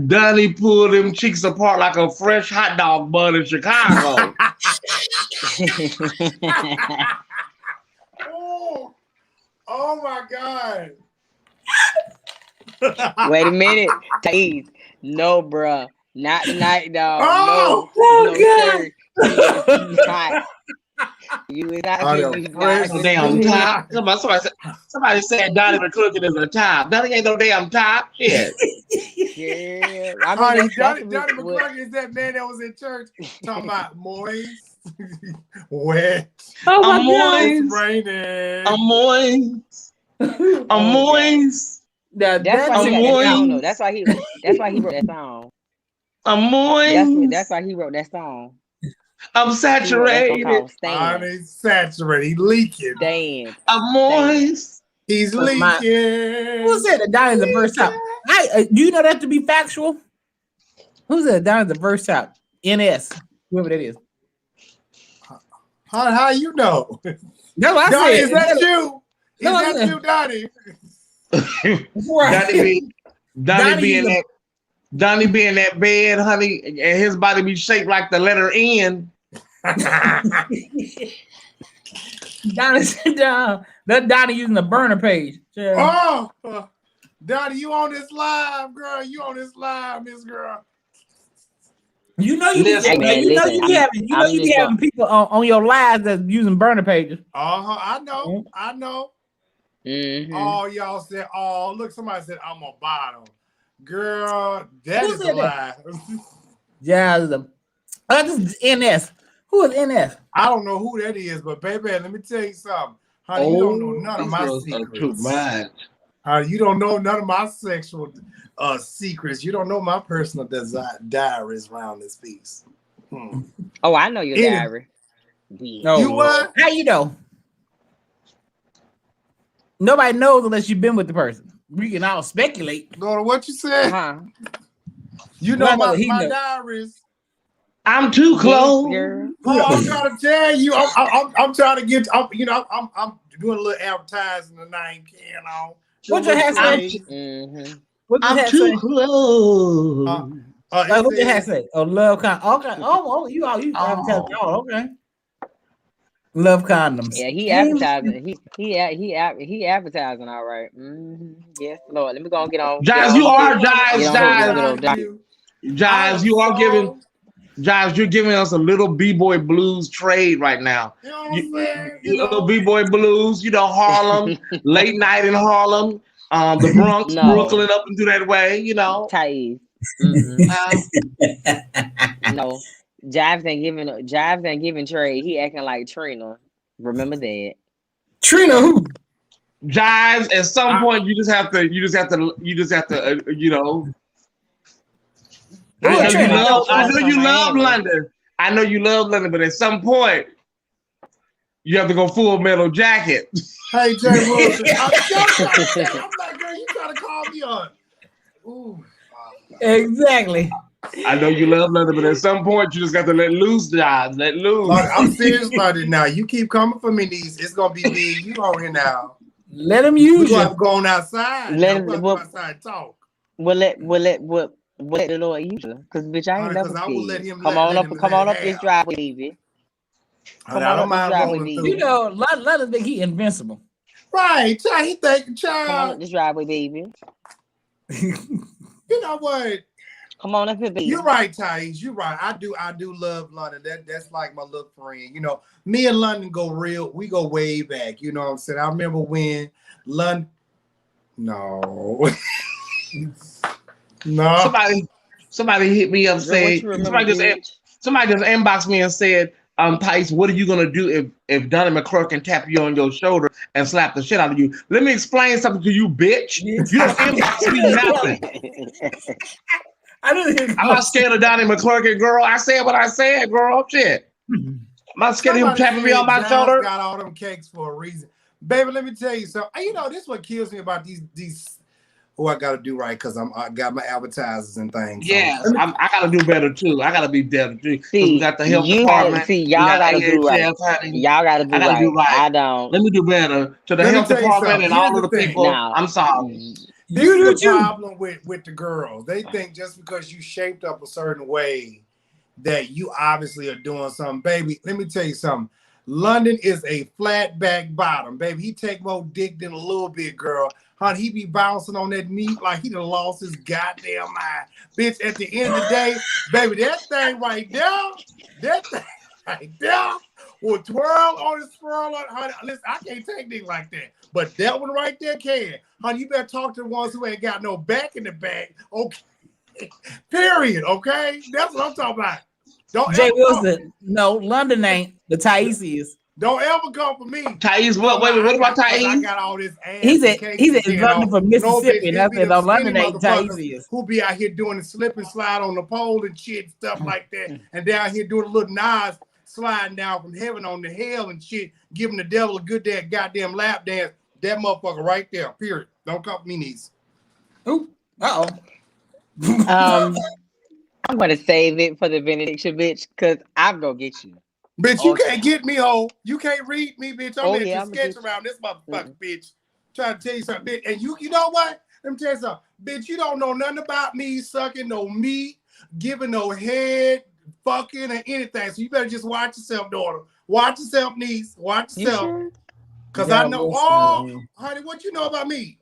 Donnie pulled them cheeks apart like a fresh hot dog bun in Chicago. Oh my God. Wait a minute. Jeez. No, bruh. Not dog. Oh, no, God. Sir. You is not damn top. Somebody said Donnie McClurkin is a top. Donnie ain't no damn top. Shit. Yeah. Donnie McClurkin is that man that was in church talking about moist, wet. Oh my moist. Raining. I'm moist. That's why he wrote that song. I'm moist. That's why he wrote that song. I'm saturated. I'm saturated. He's leaking. Damn. I'm moist. He's leaking. Who said that Donnie's a verse out? Do you know that to be factual? Who said Donnie's a verse out? NS, whoever that is. How you know? No, I Donnie, said. is that you? Is that you, Donnie? Donnie be in that bed, honey, and his body be shaped like the letter N. Donnie sit down. Let Donnie using the burner page. Oh, Donnie, you on this live, girl? You on this live, Miss Girl? You know you Listen, be having people on your lives that's using burner pages. I know. Mm-hmm. Oh, y'all said, oh, look, somebody said I'm a bottom. Girl, that is a lie. Yeah, this is NS. Who is NS? I don't know who that is, but baby, let me tell you something. Honey, you don't know none of my secrets. Too much. You don't know none of my sexual secrets. You don't know my personal diaries around this piece. Oh, I know your diary. No, you what? How you know? Nobody knows unless you've been with the person. We can all speculate. Daughter, what you said? Uh-huh. You know my diaries. I'm too close. I'm trying to tell you. I'm trying to get. I'm doing a little advertising tonight. You know. What your hat say? I'm too close. What your hat say? Oh, love condom. Okay. Oh, you advertising. Oh, okay. Love condoms. Yeah, he advertising. He advertising. All right. Yes, Lord. Let me go and get on. Jives, you are Jives. You are giving. Jives, you're giving us a little B-boy blues trade right now. You know what I'm saying? Little B-boy blues, Harlem, late night in Harlem, the Bronx, Brooklyn, up and through that way, Thais. No, Jives ain't giving trade. He acting like Trina. Remember that. Trina who? Jives. At some point, you just have to. I know you love London. I know you love London, but at some point, you have to go Full Metal Jacket. Hey, Jay Wilson. I'm like, girl, you trying to call me on? Ooh. Exactly. I know you love London, but at some point, you just got to let loose, Jives. Let loose. Like, I'm serious about it now. You keep coming for me, niece. It's gonna be me and you on here now. Let him use you. I'm going outside. Let him go outside and talk. We'll let the Lord use you, because bitch, I ain't never scared. Come on up this driveway, baby. Come on up this driveway, baby. London think he invincible. Right, child. He think, child. Come on up this driveway, baby. You know what? Come on up here, baby. You're right, Thais. You're right. I do love London. That's like my little friend. Me and London we go way back. You know what I'm saying? I remember when London. No. No. Somebody hit me up saying somebody just inboxed me and said, Thais, what are you gonna do if Donnie McClurkin tap you on your shoulder and slap the shit out of you? Let me explain something to you, bitch. You don't inbox me nothing. I'm not scared of Donnie McClurkin, girl. I said what I said, girl. Shit. I'm not scared of him tapping me on my shoulder. Got all them cakes for a reason. Baby, let me tell you something. This is what kills me about these I got to do right, because I got my advertisers and things. Yeah, so I got to do better too. I got to be better too. See, we got the health department. Y'all got to do right. Y'all got to do right. I don't. Let me do better to the health department and all of the people. I'm sorry. This is the problem with the girls. They think just because you shaped up a certain way that you obviously are doing something. Baby, let me tell you something. London is a flat back bottom, baby. He take more dick than a little bit, girl. Honey, he be bouncing on that meat like he done lost his goddamn mind. Bitch, at the end of the day, baby, that thing right there will twirl on his swirl. Honey, listen, I can't take things like that. But that one right there can. Honey, you better talk to the ones who ain't got no back in the back. Okay. Period. Okay? That's what I'm talking about. Don't Jay Wilson, no, London ain't. The Thais is. Don't ever come for me. Thais, what about Thais? I got all this ass. He's in London from Mississippi. That's it. London ain't Thais is. Who be out here doing the slip and slide on the pole and shit, stuff like that. And they out here doing a little Nas sliding down from heaven on the hell and shit, giving the devil a good goddamn lap dance. That motherfucker right there, period. Don't come for me, niece. Ooh, uh-oh. I'm going to save it for the benediction, bitch, because I'm going to get you. Bitch, you can't get me, ho. You can't read me, bitch. I'm here to sketch around this motherfucker, bitch. Trying to tell you something, bitch. And you know what? Let me tell you something. Bitch, you don't know nothing about me sucking no meat, giving no head, fucking, or anything. So you better just watch yourself, daughter. Watch yourself, niece. Watch yourself. Cause I know. Oh, honey, what you know about me?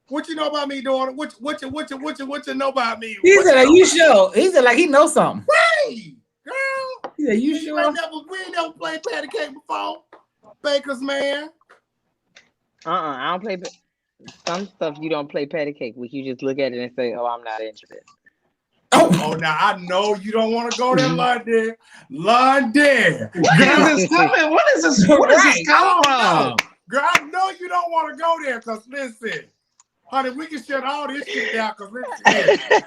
What you know about me, daughter? What you know about me? He said, "Are you sure?" He said, "Like he knows something." Hey, girl. He said, "You sure?" We ain't never played patty cake before, Baker's man. I don't play some stuff. You don't play patty cake with. You just look at it and say, "Oh, I'm not interested." Oh, now I know you don't want to go there, London. London. What is this coming? What is this? What is this coming from? Girl, I know you don't want to go there, because listen, honey, we can shut all this shit down, because listen,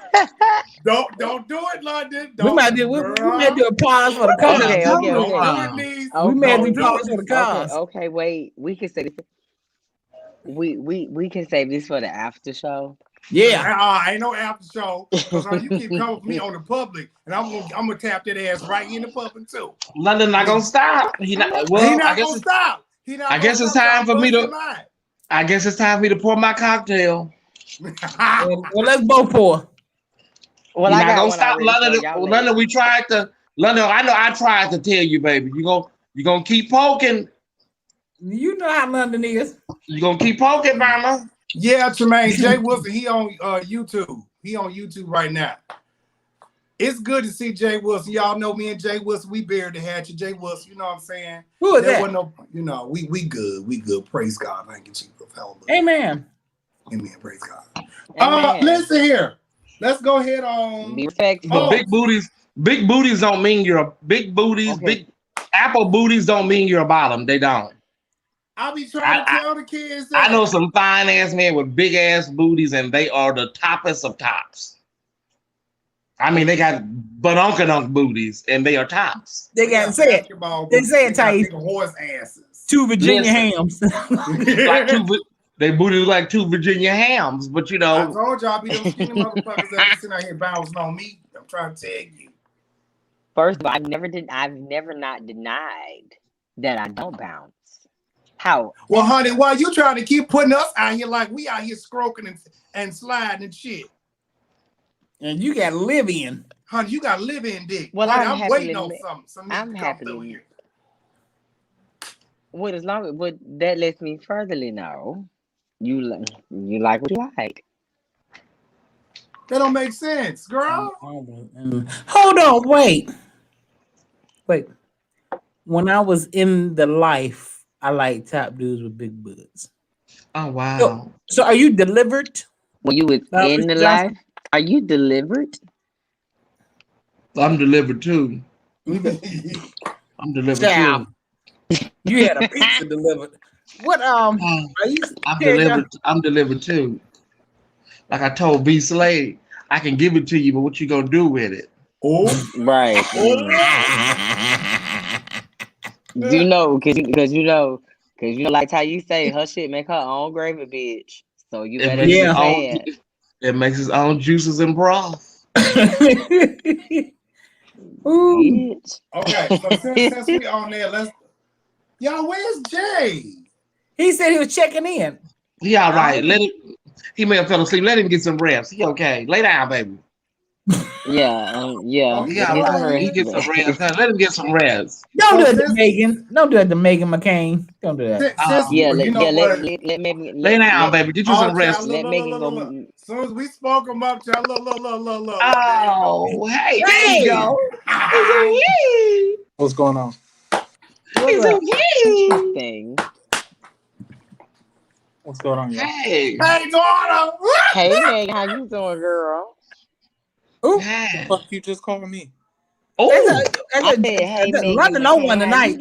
don't do it, London. We might do a pause for the cause. Okay. We may do pause for the cause. Okay, wait. We can say this. We can save this for the after show. Yeah. Ain't no after show, because you keep coming with me on the public, and I'm gonna tap that ass right in the public too. London not gonna stop. He not gonna stop. I guess it's time for me to. I guess it's time for me to pour my cocktail. Well, let's both pour. Well, You're not gonna stop, London. London, we tried to. London, I know I tried to tell you, baby. You gonna keep poking. You know how London is. You gonna keep poking, mama. Yeah, Tremaine. Jay Wilson, he on YouTube. He on YouTube right now. It's good to see Jay Wilson. Y'all know me and Jay Wilson. We buried the hatchet. Jay Wilson, you know what I'm saying? Who is that? Wasn't no, you know, we good. We good. Praise God. Thank you, Jesus. Hallelujah. Amen. Amen. Praise God. Listen here. Let's go ahead on. Be respectful. Big booties don't mean you're a big booties. Okay. Big apple booties don't mean you're a bottom. They don't. I'll be trying to tell the kids that. I know some fine ass men with big ass booties, and they are the toppest of tops. I mean, they got badonka-dunk booties, and they are tops. They got say it. They say it, Ty. Horse asses. 2 Virginia hams. They booty look like 2 Virginia hams, but you know. I told y'all, be those skinny motherfuckers that be sitting out here bouncing on me. I'm trying to tell you. First of all, I've never not denied that I don't bounce. How? Well, honey, why you trying to keep putting us out here like we out here scroking and sliding and shit? And you got to live in. Honey, you got to live in dick. Well, honey, I'm waiting on something. I'm happy. Well, as long as that lets me furtherly know you like what you like. That don't make sense, girl. Hold on, wait. When I was in the life, I like top dudes with big butts. Oh wow! So are you delivered? When you was in the life, are you delivered? I'm delivered too. I'm delivered too. You had a pizza delivered. What are you? I'm delivered too. Like I told B Slade, I can give it to you, but what you gonna do with it? Oh, right. You know, because you know, like how you say, her shit make her own gravy, bitch. So you better it makes its own juices and broth. Okay, so since we on there, y'all, where's Jay? He said he was checking in. He all right. He may have fell asleep. Let him get some rest. He okay. Lay down, baby. Yeah. He get some rest. Let him get some rest. Don't do it to Megan. Don't do it to Megan McCain. Don't do that. Lay down, baby. Get you some rest. Let Megan go. As soon as we spoke him up, y'all, look. Oh, hey, there you go. What's going on? He's a thing. What's going on, y'all? Hey, daughter. Hey, Megan, how you doing, girl? Ooh, the fuck you just calling me? Oh, London no one tonight.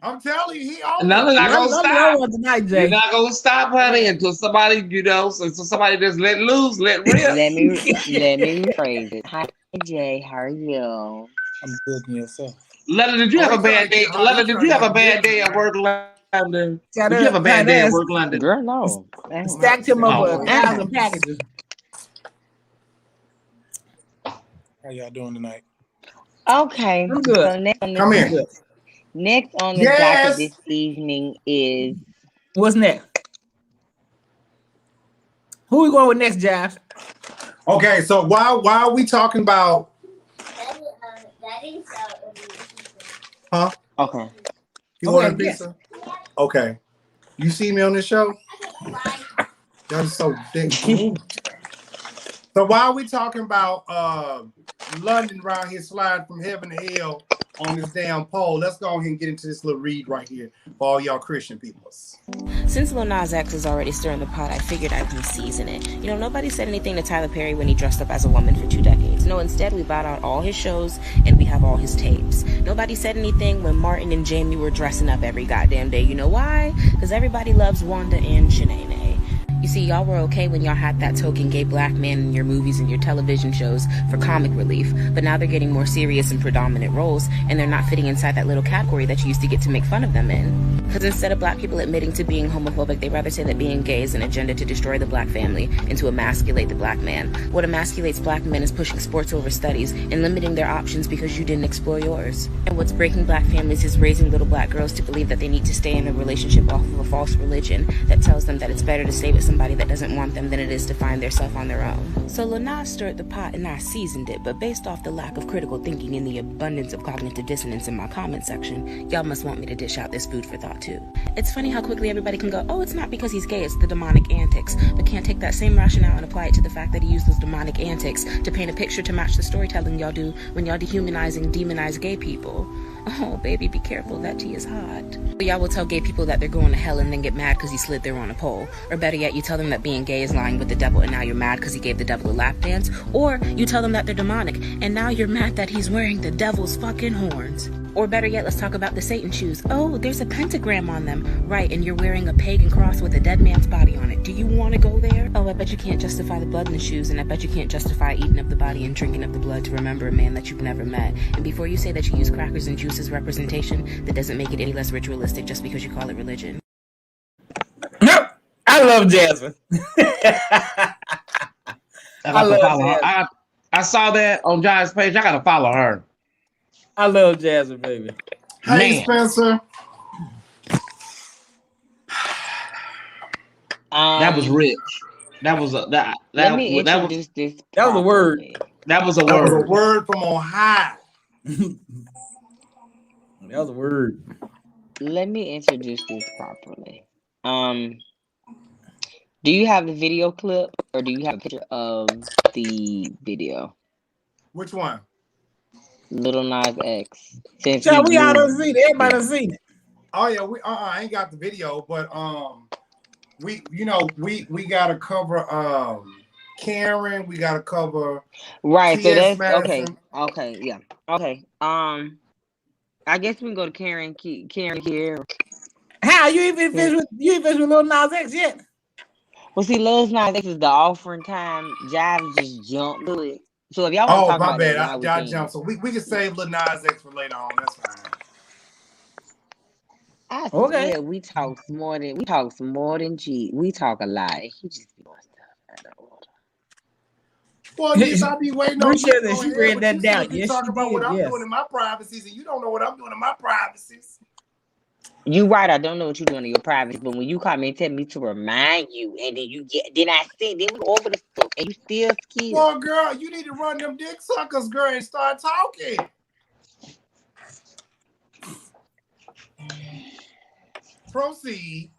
I'm telling you, he always. London not gonna stop tonight, Jay. You're not gonna stop, honey, until somebody, so somebody just let loose, let rip. Let me rephrase it. Hi, Jay. How are you? I'm good in yourself. London, did you have a bad day? London, did you have a bad day at work, London? Did you have a bad day at work, London? Girl, no. Stacked him up with 1,000 packages. How y'all doing tonight? Okay. I'm good. So next on the docket this evening is what's next? Who we going with next, Jives? Okay, so while are we talking about? Huh? Okay. You want a pizza? Okay. You see me on this show? That is so dick. So while we talking about London around here sliding from heaven to hell on this damn pole, let's go ahead and get into this little read right here for all y'all Christian peoples. Since Lil Nas X is already stirring the pot, I figured I can season it. You know, nobody said anything to Tyler Perry when he dressed up as a woman for 2 decades. No, instead we bought out all his shows and we have all his tapes. Nobody said anything when Martin and Jamie were dressing up every goddamn day. You know why? Because everybody loves Wanda and Shanae. You see, y'all were okay when y'all had that token gay black man in your movies and your television shows for comic relief, but now they're getting more serious and predominant roles, and they're not fitting inside that little category that you used to get to make fun of them in. Because instead of black people admitting to being homophobic, they rather say that being gay is an agenda to destroy the black family and to emasculate the black man. What emasculates black men is pushing sports over studies and limiting their options because you didn't explore yours. And what's breaking black families is raising little black girls to believe that they need to stay in a relationship off of a false religion that tells them that it's better to stay with somebody that doesn't want them than it is to find their self on their own. So Lil Nas stirred the pot and I seasoned it, but based off the lack of critical thinking and the abundance of cognitive dissonance in my comment section, y'all must want me to dish out this food for thought too. It's funny how quickly everybody can go, oh, it's not because he's gay, it's the demonic antics, but can't take that same rationale and apply it to the fact that he used those demonic antics to paint a picture to match the storytelling y'all do when y'all dehumanize and demonize gay people. Oh, baby, be careful, that tea is hot. But y'all will tell gay people that they're going to hell and then get mad because he slid there on a pole. Or better yet, you tell them that being gay is lying with the devil and now you're mad because he gave the devil a lap dance. Or you tell them that they're demonic and now you're mad that he's wearing the devil's fucking horns. Or better yet, let's talk about the Satan shoes. Oh, there's a pentagram on them. Right, and you're wearing a pagan cross with a dead man's body on it. Do you want to go there? Oh, I bet you can't justify the blood in the shoes, and I bet you can't justify eating of the body and drinking of the blood to remember a man that you've never met. And before you say that you use crackers and juice as representation, that doesn't make it any less ritualistic just because you call it religion. Nope. I love Jasmine. I love her. I saw that on Jives' page. I gotta follow her. I love Jasmine, baby. Hey, Spencer. That was rich. That was a that Let me was introduce this. That was a word. That was a That was word. a word from on high. That was a word. Let me introduce this properly. Do you have the video clip or do you have a picture of the video? Which one? Little Nas X. Since Child, we all done seen it. Everybody done seen it. Oh yeah, we I ain't got the video, but we gotta cover Karen, we gotta cover right. So that's Madison. okay, yeah. Okay. I guess we can go to Karen here. How you even finished with Lil Nas X yet? Well, see, Lil Nas X is the offering time. Jives just jumped to it. So if y'all want to talk about bad. that, I jumped. So we can save Lil Nas X for later on. That's fine. I swear we talk more than G. We talk a lot. He just be doing stuff out of order. Well, yes, I be waiting on you. That she read that down. Yes, talk she about did, what I'm yes. doing in my privacies, and you don't know what I'm doing in my privacies. You right, I don't know what you're doing in your privacy, but when you call me and tell me to remind you, and then we go over the stuff, and you still scared. Well, girl, you need to run them dick suckers, girl, and start talking. Proceed.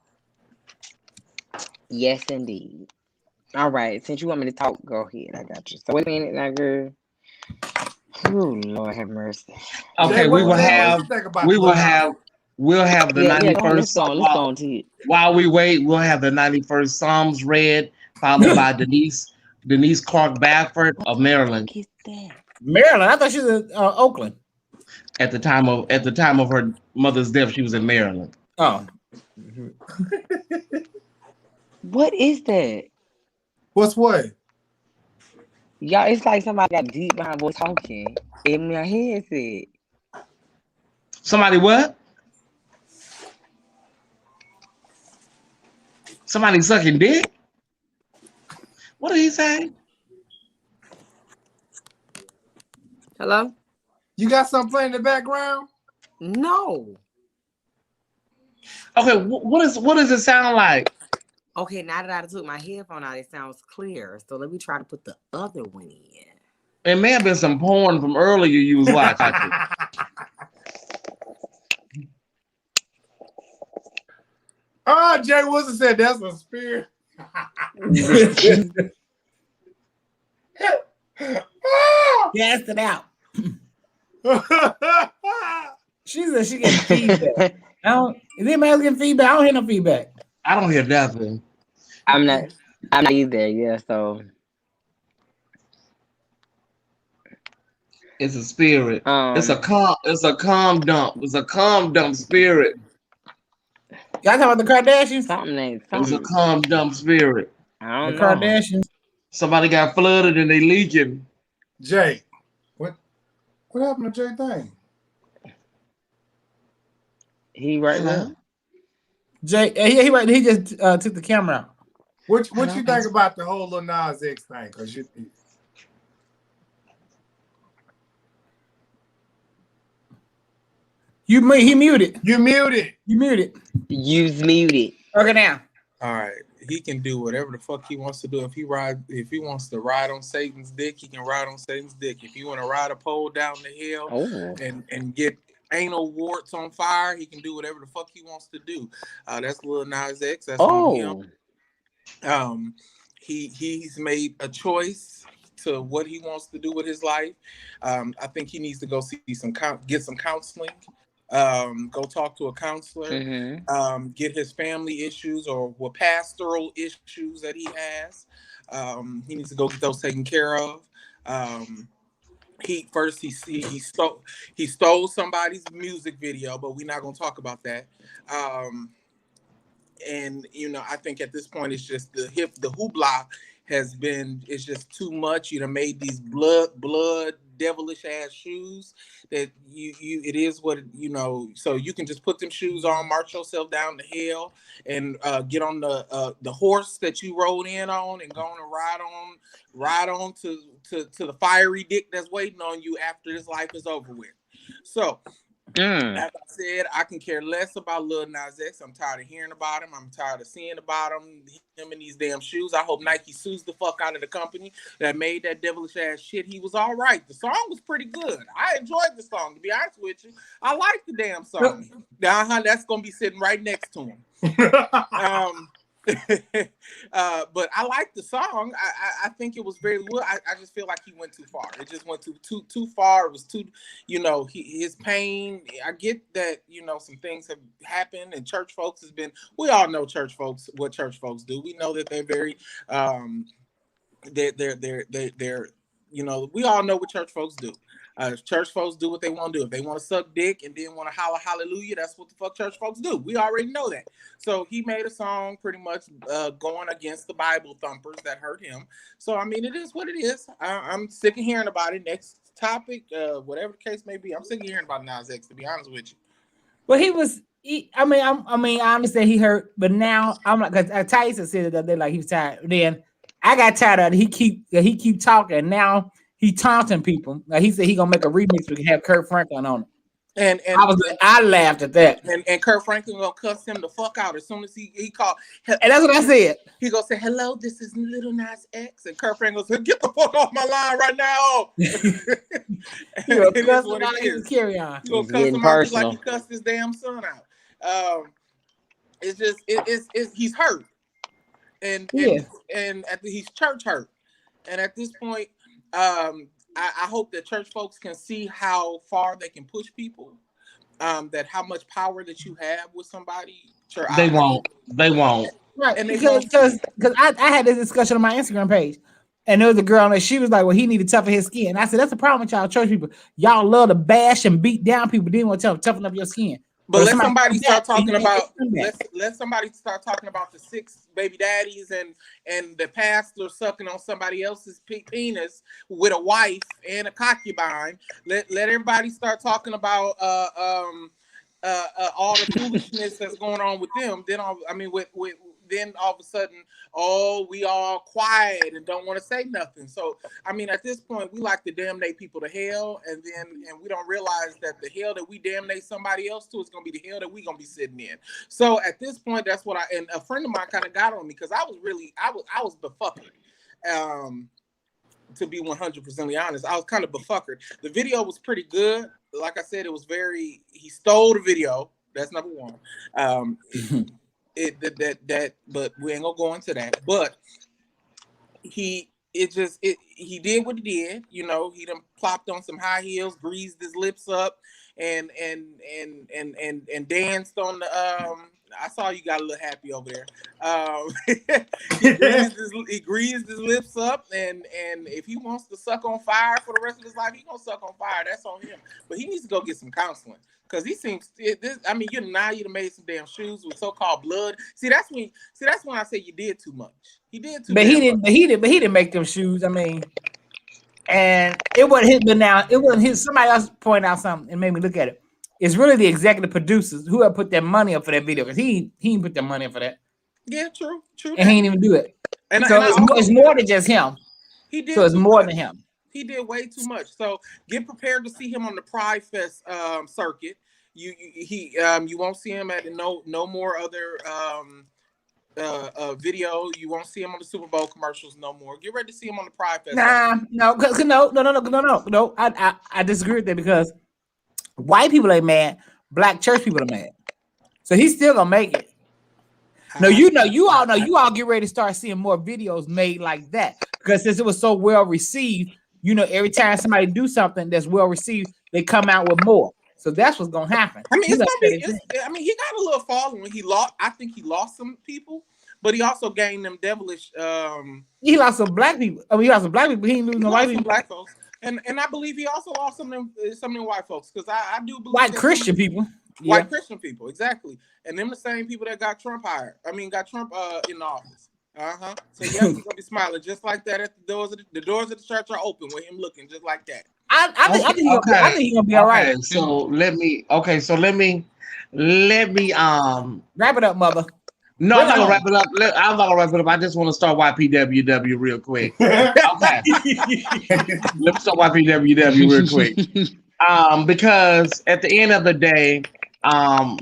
Yes, indeed. All right, since you want me to talk, go ahead. I got you. So wait a minute now, girl. Oh, Lord have mercy. Okay, we'll have the 91st. Let's go on to it. While we wait, we'll have the 91st Psalms read, followed by Denise Clark Bafford of Maryland. What is that? Maryland? I thought she was in Oakland. At the time of her mother's death, she was in Maryland. Oh. What is that? What's what? Y'all, it's like somebody got deep behind voice talking. In my head said. Somebody what? Somebody sucking dick? What did he say? Hello? You got something playing in the background? No. Okay, what does it sound like? Okay, now that I took my headphone out, it sounds clear. So let me try to put the other one in. It may have been some porn from earlier you was watching. Oh, Jay Wilson said that's a spirit. Cast it out. She said she getting feedback. Is anybody else getting feedback? I don't hear no feedback. I don't hear nothing. I'm not either. Yeah, so it's a spirit. It's a calm dump. It's a calm dump spirit. Y'all talking about the Kardashians? It's a calm dump spirit. I don't know. Kardashians. Somebody got flooded and they leaking. Jay, what happened to Jay thing? He right now. Jay, he right. He just took the camera out. What you think about the whole Lil Nas X thing? Cause he muted. You muted. You muted. You's muted. Okay, now. All right, he can do whatever the fuck he wants to do. If he wants to ride on Satan's dick, he can ride on Satan's dick. If you want to ride a pole down the hill and get anal warts on fire, he can do whatever the fuck he wants to do. That's Lil Nas X. That's on him. He's made a choice to what he wants to do with his life. I think he needs to go get some counseling. Go talk to a counselor, get his family issues or pastoral issues that he has. He needs to go get those taken care of. He stole somebody's music video, but we're not gonna talk about that. And I think at this point it's just the hoopla it's just too much. Made these blood devilish ass shoes that it is what so you can just put them shoes on, march yourself down the hill and get on the horse that you rode in on and go on and ride on to the fiery dick that's waiting on you after this life is over with. So as I said, I can care less about Lil Nas X. I'm tired of hearing about him. I'm tired of seeing about him in these damn shoes. I hope Nike sues the fuck out of the company that made that devilish ass shit. He was all right. The song was pretty good. I enjoyed the song, to be honest with you. I like the damn song. That's gonna be sitting right next to him. But I like the song. I think it was very good. I just feel like he went too far. It just went too far. It was too, his pain. I get that, some things have happened and church folks we all know what church folks do. We know that they're very, they're we all know what church folks do. Church folks do what they want to do. If they want to suck dick and then want to holler hallelujah, that's what the fuck church folks do. We already know that. So he made a song pretty much going against the Bible thumpers that hurt him. So, it is what it is. I'm sick of hearing about it. Next topic, whatever the case may be, I'm sick of hearing about Nas X, to be honest with you. Well, I understand he hurt, but now I'm like, because Tyson said that he was tired. Then I got tired of it. He keep talking. Now he taunting people. Like he said he gonna make a remix we can have Kurt Franklin on it. And I laughed at that. And Kurt Franklin gonna cuss him the fuck out as soon as he called. And that's what I said. He gonna say, "Hello, this is Little Nas X," and Kurt Franklin gonna say, "Get the fuck off my line right now." He gonna cuss him out. He carry on. He gonna cuss him out just like he cussed his damn son out. It's just he's hurt, and he's church hurt, and at this point. I hope that church folks can see how far they can push people, that how much power that you have with somebody. They won't. Right, and because I had this discussion on my Instagram page, and there was a girl and she was like, "Well, he needed to toughen his skin." I said, "That's the problem with y'all church people. Y'all love to bash and beat down people. Didn't want to toughen up your skin." But let somebody start talking about the 6 baby daddies and the pastor sucking on somebody else's penis with a wife and a concubine. Let everybody start talking about all the foolishness that's going on with them. Then then all of a sudden, we all quiet and don't want to say nothing. So, at this point, we like to damnate people to hell, and we don't realize that the hell that we damnate somebody else to is going to be the hell that we going to be sitting in. So, at this point, that's what and a friend of mine kind of got on me because I was befuckered. To be 100% honest, I was kind of befuckered. The video was pretty good. Like I said, he stole the video. That's number one. but we ain't gonna go into that. But he did what he did. You know, he done plopped on some high heels, greased his lips up, and danced on the. I saw you got a little happy over there. He greased his lips up, and if he wants to suck on fire for the rest of his life, he gonna suck on fire. That's on him. But he needs to go get some counseling. Because he seems, I mean, you'd have made some damn shoes with so-called blood. See, that's when I say you did too much. He did too much. But he didn't make them shoes. I mean, and it wasn't his. But now it wasn't his. Somebody else pointed out something and made me look at it. It's really the executive producers who have put their money up for that video, because he didn't put their money up for that. Yeah, true. And he didn't even do it. And so it's more than just him. He did. So it's more than him. He did way too much. So get prepared to see him on the Pride Fest circuit. You won't see him at no more other video. You won't see him on the Super Bowl commercials no more. Get ready to see him on the Pride Fest. No. I disagree with that, because white people ain't mad, black church people are mad. So he's still gonna make it. No, you all get ready to start seeing more videos made like that, because since it was so well received, you know, every time somebody do something that's well received, they come out with more. So that's what's gonna happen. I mean, he got a little following. I think he lost some people, but he also gained them devilish. He lost some black people. I mean, he lost some black people. He didn't lose no white people. Black folks, and I believe he also lost some of them white folks, because I do believe white Christian people. White Christian people, exactly, and them the same people that got Trump in the office. So yeah, he's gonna be smiling just like that at the doors of the the church are open with him looking just like that. I think he's gonna be all right. So let me wrap it up, mother. No, I'm not gonna wrap it up. I'm not gonna wrap it up. I just want to start YPWW real quick. Okay. Let's start YPWW real quick. Because at the end of the day,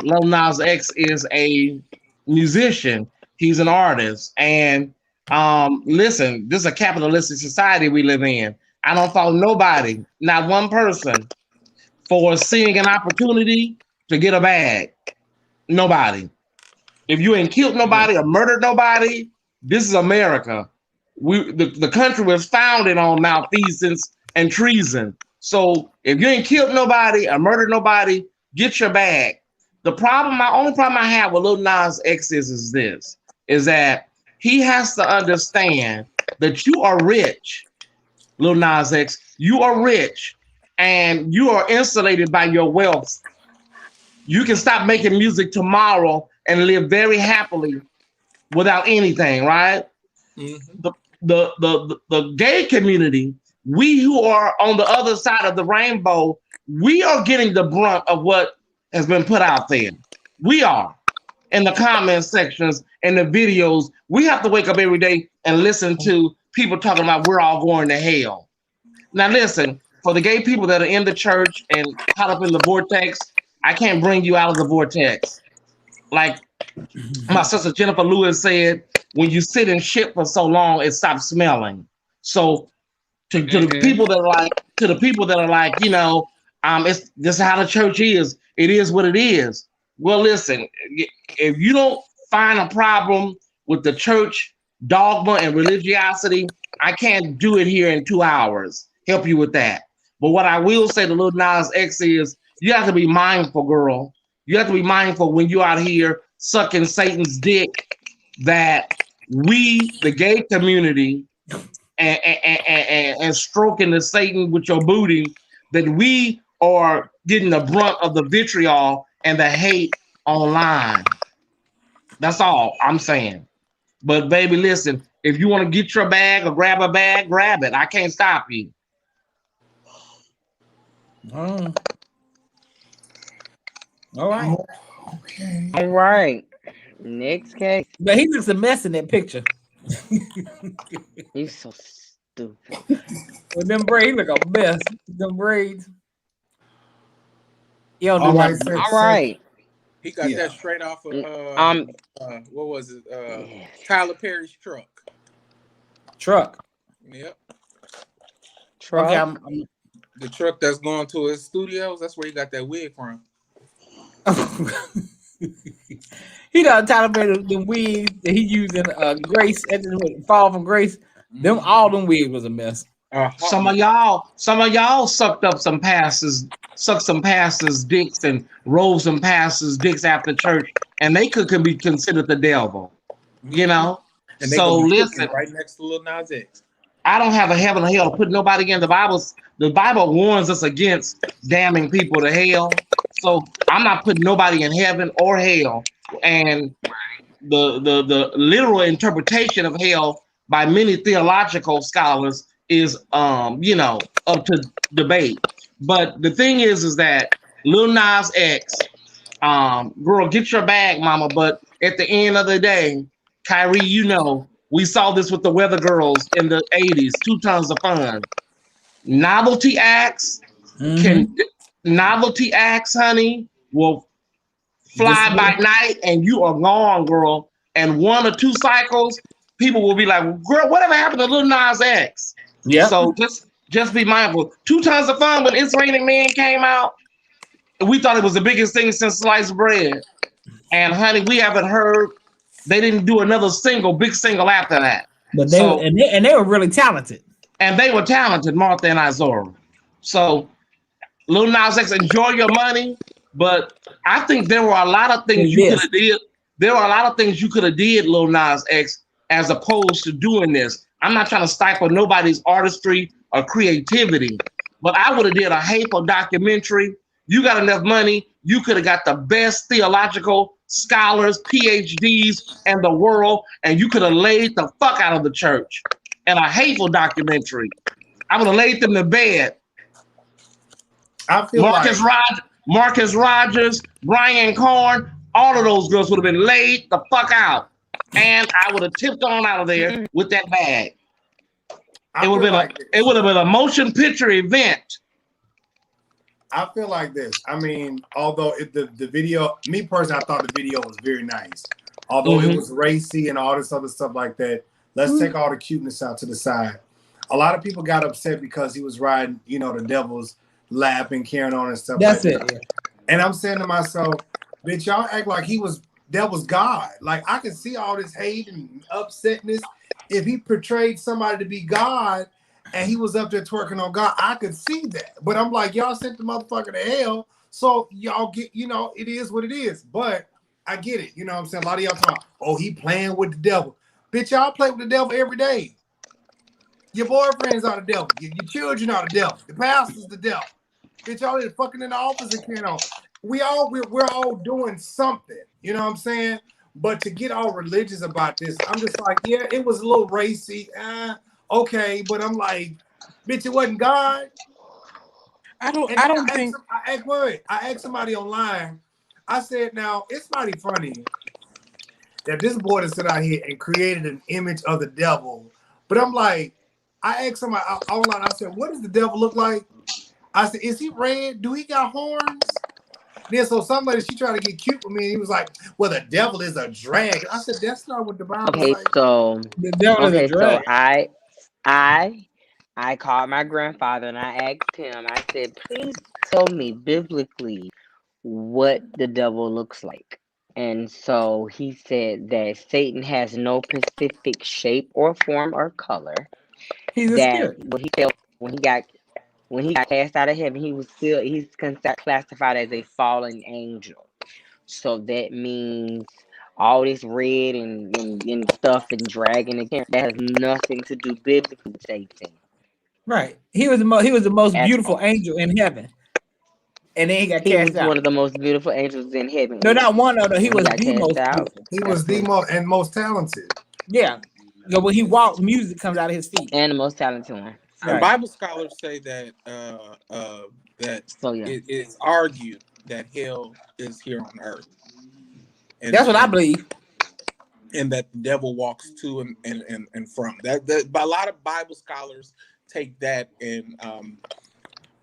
Lil Nas X is a musician. He's an artist. And listen, this is a capitalistic society we live in. I don't fault nobody, not one person, for seeing an opportunity to get a bag. Nobody. If you ain't killed nobody or murdered nobody, this is America. The country was founded on malfeasance and treason. So if you ain't killed nobody or murdered nobody, get your bag. My only problem I have with Lil Nas X is that he has to understand that you are rich. Lil Nas X, you are rich and you are insulated by your wealth. You can stop making music tomorrow and live very happily without anything, right? Mm-hmm. The gay community, we who are on the other side of the rainbow, we are getting the brunt of what has been put out there. We are. In the comment sections and the videos, we have to wake up every day and listen to people talking about we're all going to hell. Now listen, for the gay people that are in the church and caught up in the vortex, I can't bring you out of the vortex. Like my sister Jennifer Lewis said, when you sit in shit for so long, it stops smelling. So to the people that are like, you know, this is how the church is. It is what it is. Well, listen, if you don't find a problem with the church dogma and religiosity, I can't do it here in 2 hours. Help you with that. But what I will say to Lil Nas X is, you have to be mindful, girl. You have to be mindful when you're out here sucking Satan's dick, that we, the gay community, and stroking the Satan with your booty, that we are getting the brunt of the vitriol and the hate online. That's all I'm saying. But baby, listen, if you want to get your bag or grab a bag, grab it. I can't stop you. All right. Okay. All right. Next case. But he looks a mess in that picture. He's so stupid. With them braids, look a mess. Them braids. All right. He got that straight off of what was it? Tyler Perry's truck. Yep. Truck. Okay, the truck that's going to his studios. That's where he got that wig from. He done Tyler Perry the wigs that he used in Grace at the Fall from Grace. Them all them wigs was a mess. Some of y'all sucked some pastors dicks and rolled some pastors dicks after church, and they could be considered the devil, you know. And they so listen, right next to Lil Nas X. I don't have a heaven or hell to put nobody in. The Bible warns us against damning people to hell. So I'm not putting nobody in heaven or hell. And the literal interpretation of hell by many theological scholars is up to debate. But the thing is that Lil Nas X, girl, get your bag, mama. But at the end of the day, Kyrie, we saw this with the Weather Girls in the 80s, 2 tons of fun. Novelty acts honey, will fly by night and you are gone, girl. And 1 or 2 cycles, people will be like, girl, whatever happened to Lil Nas X? Yeah. So just be mindful. 2 tons of fun when It's Raining Men came out, we thought it was the biggest thing since sliced bread. And honey, we haven't heard. They didn't do another big single after that. But they were really talented. And they were talented, Martha and Izora. So Lil Nas X, enjoy your money. But I think there were a lot of things you could have did. There are a lot of things you could have did, Lil Nas X, as opposed to doing this. I'm not trying to stifle nobody's artistry or creativity, but I would have did a hateful documentary. You got enough money, you could have got the best theological scholars, PhDs in the world, and you could have laid the fuck out of the church in a hateful documentary. I would have laid them to bed. I feel Marcus Rogers, Brian Korn, all of those girls would have been laid the fuck out. And I would have tipped on out of there with that bag. It would have been a motion picture event. I feel like this. I mean, although the video, me personally, I thought the video was very nice. Although it was racy and all this other stuff like that, let's take all the cuteness out to the side. A lot of people got upset because he was riding, the devil's lap and carrying on and stuff like that. That's it. And I'm saying to myself, bitch, y'all act like that was God. Like, I can see all this hate and upsetness. If he portrayed somebody to be God and he was up there twerking on God, I could see that. But I'm like, y'all sent the motherfucker to hell, so y'all get, it is what it is. But I get it. You know what I'm saying? A lot of y'all talking, oh, he playing with the devil. Bitch, y'all play with the devil every day. Your boyfriends are the devil. Your children are the devil. The pastor's the devil. Bitch, y'all is fucking in the office and carrying on. We're all doing something. You know what I'm saying? But to get all religious about this, I'm just like, yeah, it was a little racy. Okay, but I'm like, bitch, it wasn't God. I asked somebody online. I said, now it's mighty funny that this boy has sit out here and created an image of the devil. But I'm like, I asked somebody online. I said, what does the devil look like? I said, is he red? Do he got horns? Then so somebody, she tried to get cute with me, and he was like, well, the devil is a dragon. I said, that's not what the Bible is. Like. So the devil is a dragon. So I called my grandfather and I asked him, I said, please tell me biblically what the devil looks like. And so he said that Satan has no specific shape or form or color. He's a spirit. When he got cast out of heaven, he's classified as a fallen angel. So that means all this red and stuff and dragon and that has nothing to do biblically with Satan. Right. He was the most beautiful angel in heaven. And then he got cast out. One of the most beautiful angels in heaven. No, not one of them. He was the most beautiful. He was the most and most talented. Yeah. When he walked, music comes out of his feet. And the most talented one. Right. Bible scholars say that it's argued that hell is here on earth. And that's what I believe. And that the devil walks to and from. But a lot of Bible scholars take that and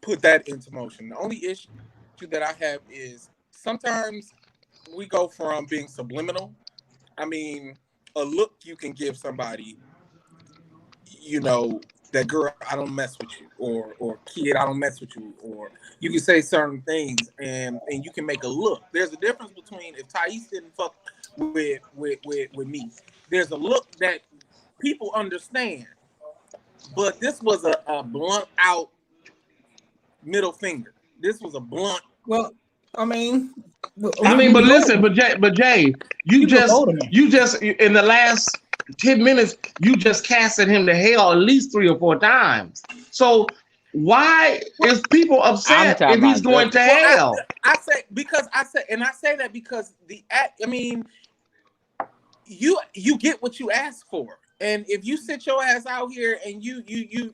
put that into motion. The only issue that I have is sometimes we go from being subliminal. I mean, a look you can give somebody, that girl, I don't mess with you, or kid, I don't mess with you, or you can say certain things and you can make a look. There's a difference between if Thais didn't fuck with me. There's a look that people understand, but this was a blunt out middle finger. This was a blunt. Well, I mean, but listen, but Jay, you just in the last 10 minutes, you just casted him to hell at least 3 or 4 times. So why is people upset if he's going to hell? I say that because you get what you ask for. And if you sit your ass out here and you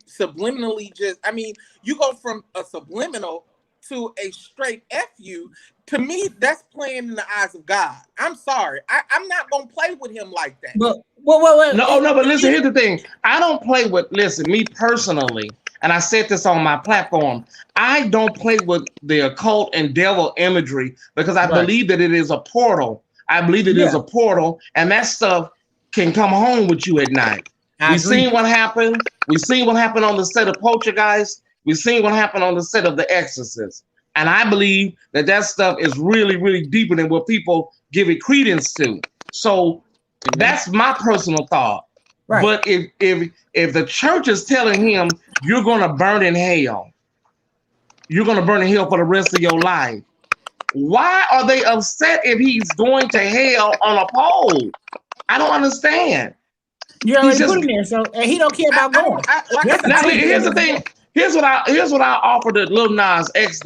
subliminally you go from a subliminal to a straight F you, to me, that's playing in the eyes of God. I'm sorry. I'm not going to play with him like that. But listen, here's the thing. I don't play with, me personally, and I said this on my platform, I don't play with the occult and devil imagery because I believe that it is a portal. I believe it is a portal, and that stuff can come home with you at night. We've seen what happened. We've seen what happened on the set of Poltergeist. We've seen what happened on the set of The Exorcist. And I believe that stuff is really, really deeper than what people give it credence to. So that's my personal thought. Right. But if the church is telling him you're going to burn in hell, you're going to burn in hell for the rest of your life, why are they upset if he's going to hell on a pole? I don't understand. You already put him there, so and he don't care about going. Here's the thing. Here's what I offer to Lil Nas X,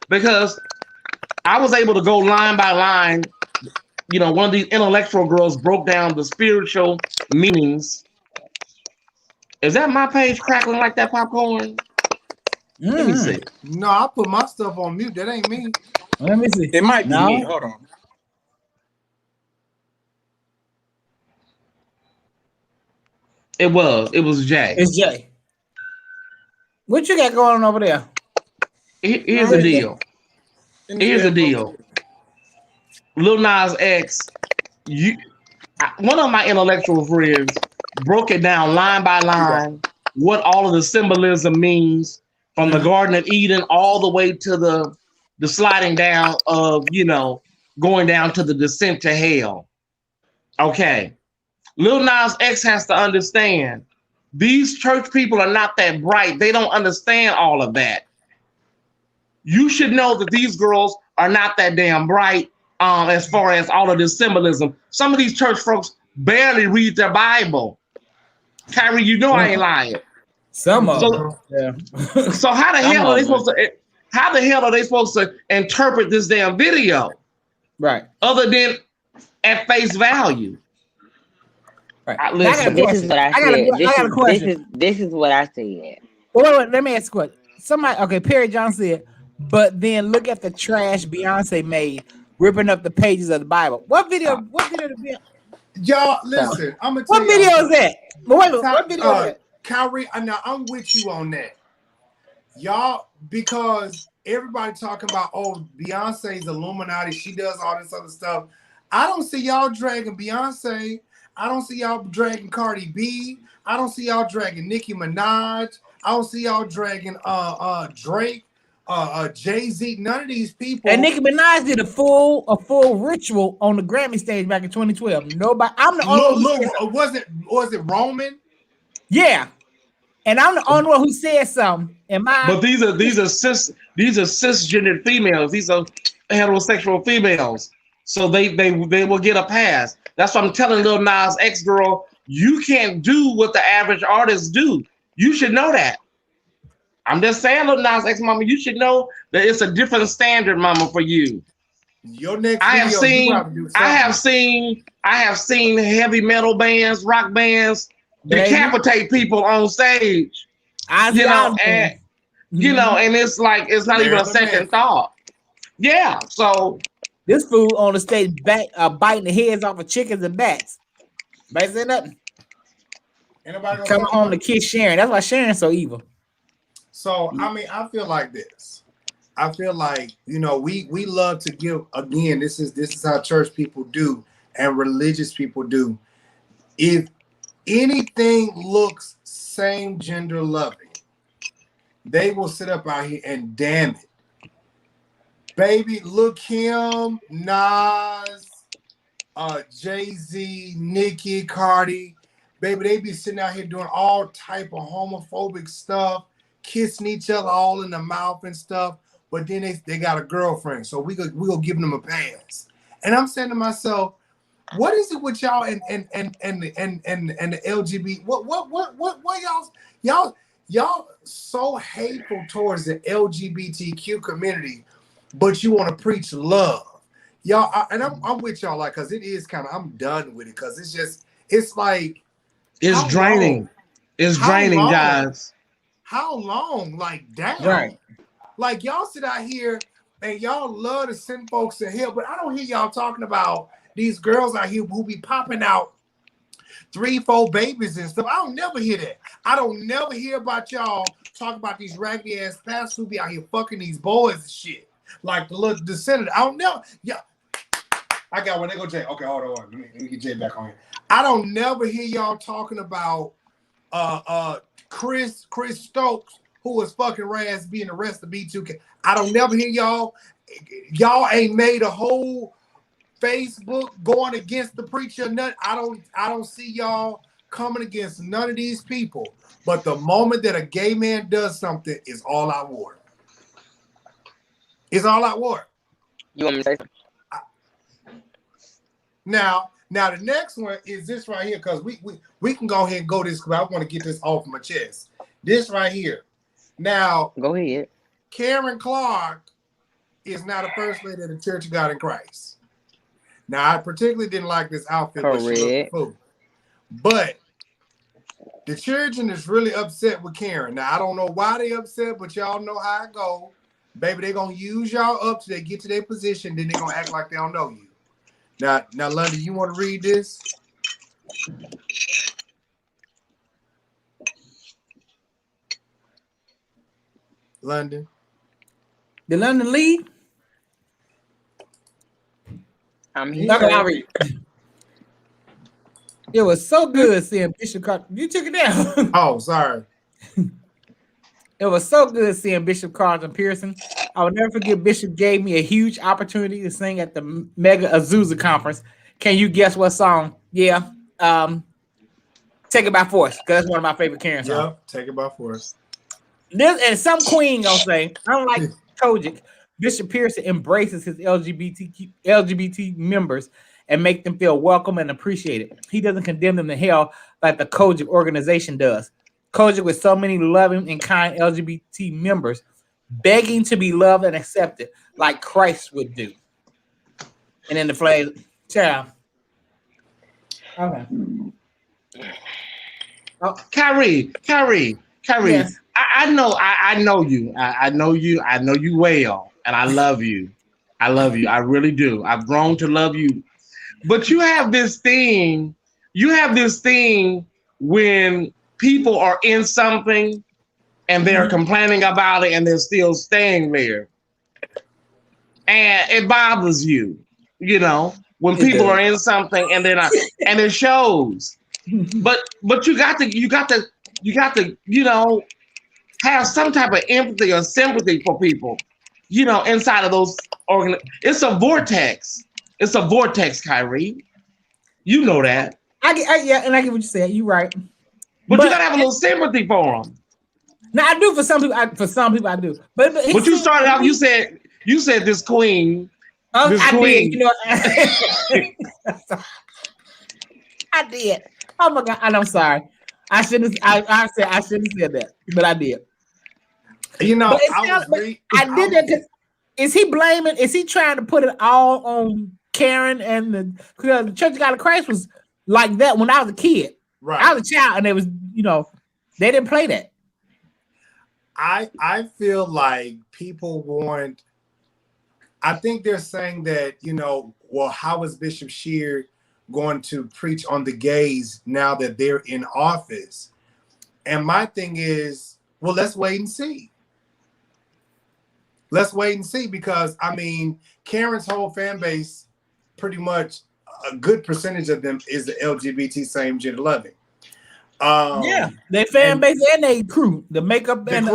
because I was able to go line by line. One of these intellectual girls broke down the spiritual meanings. Is that my page crackling like that popcorn? Let me see. No, I put my stuff on mute. That ain't me. Let me see. It might be me. Hold on. It was Jay. It's Jay. What you got going on over there? Here's the deal. Here's the deal. Lil Nas X, one of my intellectual friends broke it down line by line, what all of the symbolism means from the Garden of Eden all the way to the sliding down of, going down to the descent to hell. Okay. Lil Nas X has to understand these church people are not that bright. They don't understand all of that. You should know that these girls are not that damn bright as far as all of this symbolism. Some of these church folks barely read their Bible. Kyrie, I ain't lying. Some of them. Yeah. So how the hell are they supposed to interpret this damn video? Right. Other than at face value. Right. This is what I said. This is what I said. Wait, let me ask a question. Somebody, Perry John said, but then look at the trash Beyonce made, ripping up the pages of the Bible. What video? Y'all, listen. I'm gonna tell what video is that? What video is that? Kyrie, I'm with you on that. Y'all, because everybody talking about, Beyonce's Illuminati, she does all this other stuff. I don't see y'all dragging Beyonce. I don't see y'all dragging Cardi B. I don't see y'all dragging Nicki Minaj. I don't see y'all dragging Drake, Jay-Z. None of these people. And Nicki Minaj did a full ritual on the Grammy stage back in 2012. Nobody. I'm the only one. Was it Roman? Yeah. And I'm the only one who said something. But these are cisgendered females. These are heterosexual females. So they will get a pass. That's what I'm telling Lil Nas X girl. You can't do what the average artists do. You should know that. I'm just saying, Lil Nas X mama, you should know that it's a different standard, mama, for you. Your next I have seen heavy metal bands, rock bands decapitate people on stage. And it's like it's not even a second thought. Yeah, so this fool on the stage biting the heads off of chickens and bats. Nobody say nothing. Come home to kiss Sharon. That's why Sharon's so evil. So I feel like this. I feel like we love to give. Again, this is how church people do and religious people do. If anything looks same gender loving, they will sit up out here and damn it. Baby, look him, Nas, Jay-Z, Nicki, Cardi. Baby, they be sitting out here doing all type of homophobic stuff, kissing each other all in the mouth and stuff. But then they got a girlfriend, so we go give them a pass. And I'm saying to myself, what is it with y'all and the LGBT? What y'all so hateful towards the LGBTQ community, but you want to preach love, y'all? I'm with y'all, like, cause it is kind of, I'm done with it, cause it's like it's draining. It's draining, guys. How long? Like, damn. Right. Like, y'all sit out here and y'all love to send folks to hell, but I don't hear y'all talking about these girls out here who be popping out 3-4 babies and stuff. I don't never hear that. I don't never hear about y'all talk about these raggedy ass pastors who be out here fucking these boys and shit. Like the senator. I don't know. Yeah. I got one. They go Jay. Okay, hold on. Let me get Jay back on here. I don't never hear y'all talking about Chris Stokes, who was fucking Raz being arrested B2K. I don't never hear y'all. Y'all ain't made a whole Facebook going against the preacher. None. I don't see y'all coming against none of these people. But the moment that a gay man does something, is all out war. It's all out war. You want me to say something? Now the next one is this right here, because we can go ahead and go this, because I want to get this off my chest. This right here. Now, go ahead. Karen Clark is now the first lady of the Church of God in Christ. Now, I particularly didn't like this outfit. Correct. But the children is really upset with Karen. Now, I don't know why they upset, but y'all know how it go. Baby, they going to use y'all up till they get to their position, then they going to act like they don't know you. Now, London, you want to read this? London. Did London leave? I'm here. Okay, I'll read. It was so good seeing Bishop Carlton. You took it down. Oh, sorry. It was so good seeing Bishop Carlton Pearson. I will never forget Bishop gave me a huge opportunity to sing at the Mega Azusa conference. Can you guess what song? Yeah. Take It By Force, because that's one of my favorite Karen songs. Yep, Take It By Force. This, and some queen gonna say, unlike Kojic, Bishop Pearson embraces his LGBT members and make them feel welcome and appreciated. He doesn't condemn them to hell like the Kojic organization does. Kojic, with so many loving and kind LGBT members, begging to be loved and accepted like Christ would do. And then the flag, child. Okay. Oh, Kyrie. Yes. I know you. I know you well, and I love you. I really do. I've grown to love you. But you have this thing. When people are in something and they're complaining about it and they're still staying there, and it bothers you. You know, when people are in something and they're not, and it shows. But you got to, you know, have some type of empathy or sympathy for people, you know, inside of those it's a vortex. It's a vortex, Kyrie. You know that. I get what you said. You're right. But you gotta have a little sympathy for them. Now I do for some people. I do. But you started out. You said this queen. Oh, I did. You know. I did. Oh my God! And I'm sorry. I shouldn't. I shouldn't have said that, but I did. You know, I did that because is he blaming? Is he trying to put it all on Karen and the Church of God of Christ was like that when I was a kid. Right. I was a child, and they was, you know, they didn't play that. I feel like people want. I think they're saying that, you know, well, how is Bishop Sheard going to preach on the gays now that they're in office? And my thing is, well, let's wait and see. Let's wait and see, because I mean, Karen's whole fan base, pretty much a good percentage of them is the LGBT same gender loving. Yeah, their fan base and they crew, the makeup and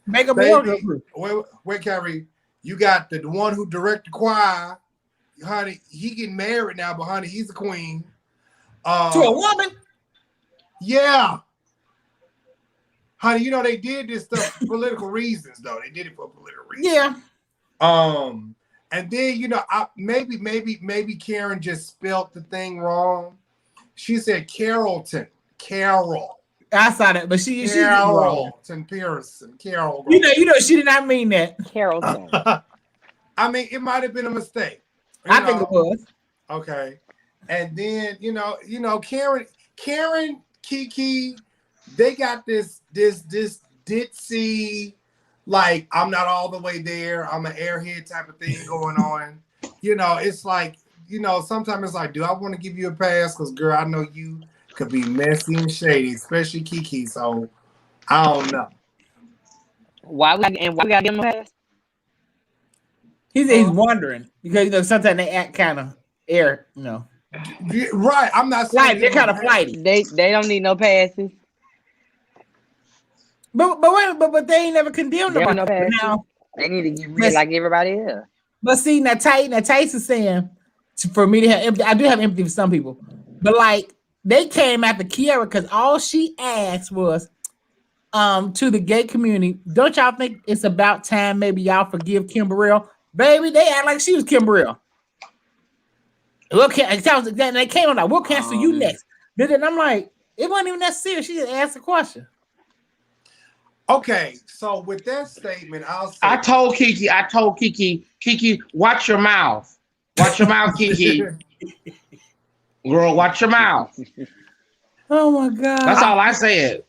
makeup wardrobe crew. Wait, Kyrie, you got the one who directed the choir, honey. He getting married now, but honey, he's a queen. To a woman? Yeah. Honey, you know they did this stuff for political reasons, though. They did it for political reasons. Yeah. And then maybe Karen just spelled the thing wrong. She said Carrollton. Carol. I saw that, but she's Carrollton Pearson. Carol. You know, she did not mean that. Carrollton. I mean, it might have been a mistake. I think it was. Okay. And then you know, Karen, Kiki, they got this ditzy, like, I'm not all the way there, I'm an airhead type of thing going on. You know, it's like, you know, sometimes it's like, do I want to give you a pass? Because girl, I know you could be messy and shady, especially Kiki. So I don't know. Why we gotta give him a pass? He's wondering because you know sometimes they act kind of air, you know. Right. I'm not saying they're kind of flighty. They don't need no passes. But they ain't never condemned them. No now they need to get rid like everybody else. But see, now Tyson saying for me to have empathy, I do have empathy for some people, but like they came after Kiara because all she asked was to the gay community, don't y'all think it's about time maybe y'all forgive Kim Burrell? Baby, they act like she was Kim Burrell. They came on like, we'll cancel you next. Then I'm like, it wasn't even that serious. She just asked a question. Okay, so with that statement, I'll say I told Kiki, watch your mouth. Watch your mouth, Kiki. Girl, watch your mouth. Oh my God. That's all I said.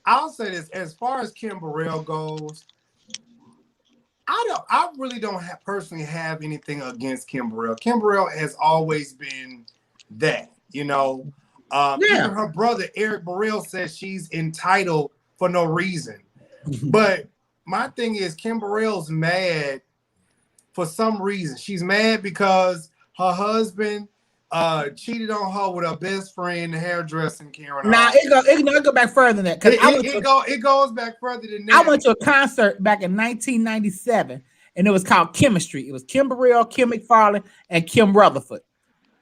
I'll say this: as far as Kim Burrell goes, I really don't personally have anything against Kim Burrell. Kim Burrell has always been that, you know. Even her brother Eric Burrell says she's entitled for no reason. But my thing is, Kim Burrell's mad for some reason. She's mad because her husband cheated on her with her best friend, the hairdressing Karen. Nah, it go back further than that. It goes back further than that. I went to a concert back in 1997, and it was called Chemistry. It was Kim Burrell, Kim McFarlane, and Kim Rutherford.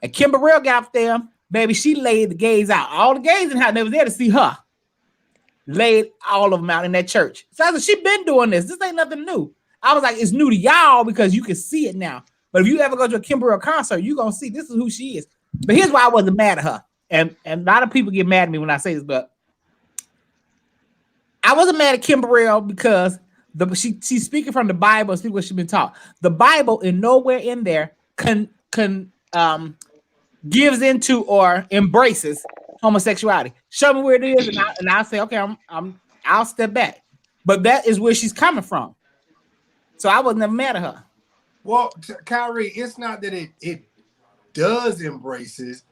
And Kim Burrell got up there, baby. She laid the gays out. All the gays in the house, they was there to see her. Laid all of them out in that church. So I said, she been doing this. This ain't nothing new. I was like, it's new to y'all because you can see it now. But if you ever go to a Kim Burrell concert, you're going to see this is who she is. But here's why I wasn't mad at her. And a lot of people get mad at me when I say this, but I wasn't mad at Kim Burrell because she's speaking from the Bible, see what she's been taught. The Bible in nowhere in there gives into or embraces homosexuality. Show me where it is, and I'll say, okay, I'll step back. But that is where she's coming from. So I wasn't mad at her. Well, Kyrie, it's not that it does embrace it,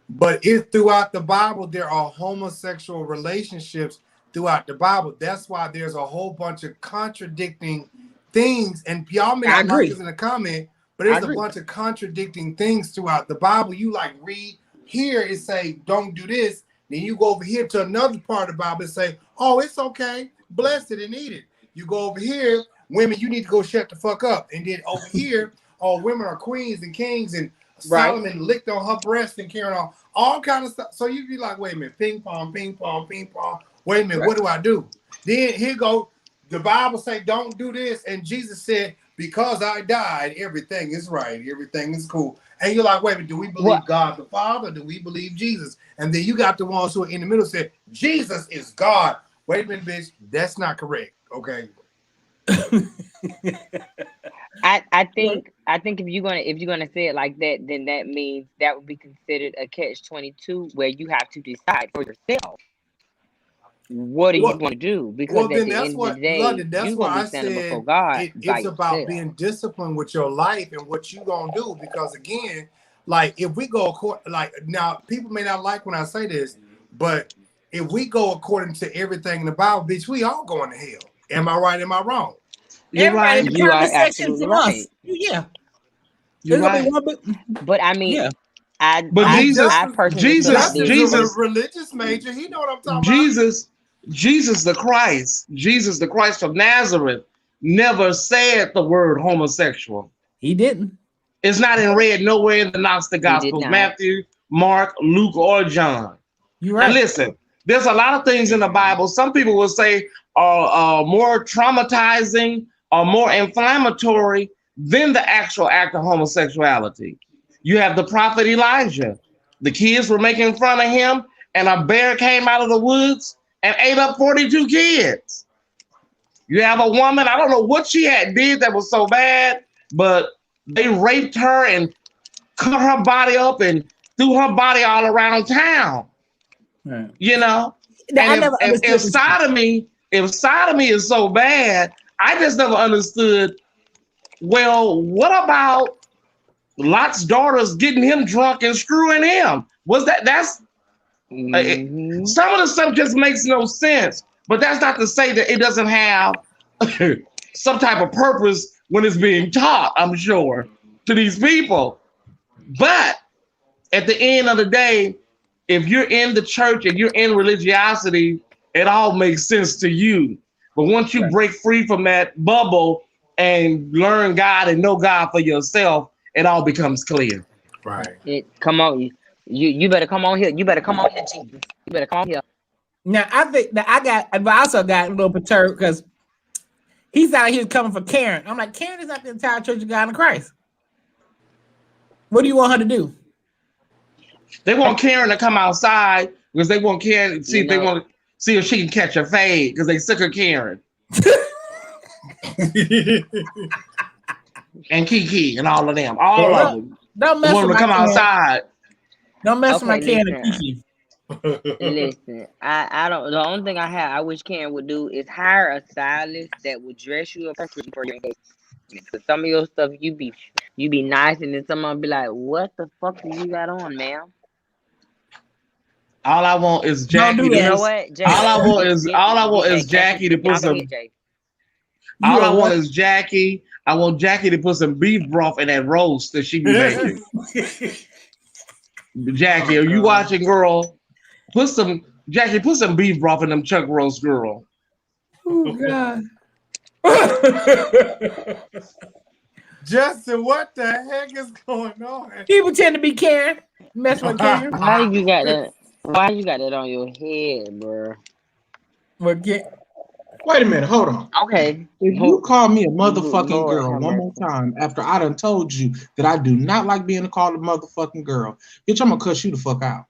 but throughout the Bible, there are homosexual relationships throughout the Bible. That's why there's a whole bunch of contradicting things. And y'all may not like this in the comment, but there's a bunch of contradicting things throughout the Bible. You like read here, it say, don't do this. Then you go over here to another part of the Bible and say, oh, it's okay. Blessed and eat it. You go over here, women, you need to go shut the fuck up. And then over here, oh, women are queens and kings, and Solomon licked on her breast and carrying on all kind of stuff. So you'd be like, wait a minute, ping pong, ping pong, ping pong. Wait a minute, what do I do? Then here go, the Bible say, don't do this. And Jesus said, because I died, everything is right. Everything is cool. And you're like, wait a minute, do we believe God the Father? Do we believe Jesus? And then you got the ones who are in the middle said, Jesus is God. Wait a minute, bitch. That's not correct. Okay. I think if you're gonna say it like that, then that means that would be considered a catch-22 where you have to decide for yourself. What do you want to do? Because at the end of the day, you're gonna be standing before God. It's about being disciplined with your life and what you gonna do. Because again, like if we go now, people may not like when I say this, but if we go according to everything in the Bible, bitch, we all going to hell. Am I right? Am I wrong? You're right. You are absolutely right. Yeah. You're right. But I mean, But Jesus, I personally Jesus, feel like there's Jesus, a religious major. He know what I'm talking Jesus the Christ, Jesus the Christ of Nazareth never said the word homosexual. He didn't. It's not in red nowhere in the Gnostic Gospels, Matthew, Mark, Luke, or John. You're right. And listen, there's a lot of things in the Bible. Some people will say are more traumatizing or more inflammatory than the actual act of homosexuality. You have the prophet Elijah. The kids were making fun of him, and a bear came out of the woods and ate up 42 kids. You have a woman, I don't know what she did that was so bad, but they raped her and cut her body up and threw her body all around town. Right. You know? And if sodomy is so bad, I just never understood, well, what about Lot's daughters getting him drunk and screwing him? That's some of the stuff just makes no sense, but that's not to say that it doesn't have some type of purpose when it's being taught, I'm sure, to these people. But at the end of the day, if you're in the church and you're in religiosity, it all makes sense to you. But once you break free from that bubble and learn God and know God for yourself, it all becomes clear. Right. Come on, you better come on here. You better come on here, Jesus. You better come on here. Now I think that I also got a little perturbed because he thought he was coming for Karen. I'm like, Karen is not the entire Church of God in Christ. What do you want her to do? They want Karen to come outside because they want Karen to see if they want to see if she can catch a fade because they sick of Karen. And Kiki and all of them. All of them. Don't mess with to come outside. Don't mess with my Karen and Kiki. Listen, I don't. The only thing I wish Karen would do is hire a stylist that would dress you appropriately for your engagement. Because some of your stuff you be nice, and then someone be like, "What the fuck do you got on, ma'am?" All I want is Jackie. You know what? All I want is Jackie to put some. All I want is Jackie. I want Jackie to put some beef broth in that roast that she be making. Jackie, are you watching, girl? Put some beef broth in them chuck roast, girl. Oh God. Justin, what the heck is going on? He pretend to be Karen. Mess with Karen. Why you got that? Why you got that on your head, bro? Wait a minute, hold on. Okay. If you call me a motherfucking girl one more time after I done told you that I do not like being called a motherfucking girl, bitch, I'm gonna cuss you the fuck out.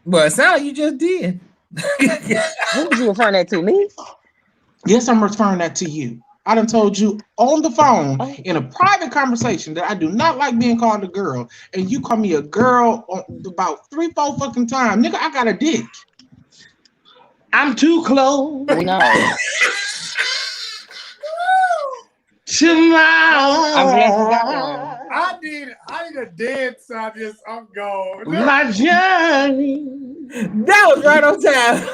Well, it sounds like you just did. Who was you referring that to, me? Yes, I'm referring that to you. I done told you on the phone in a private conversation that I do not like being called a girl, and you call me a girl about 3-4 fucking times. Nigga, I got a dick. I'm too close. No. I need a dance. I'm gone. My journey. That was right on time.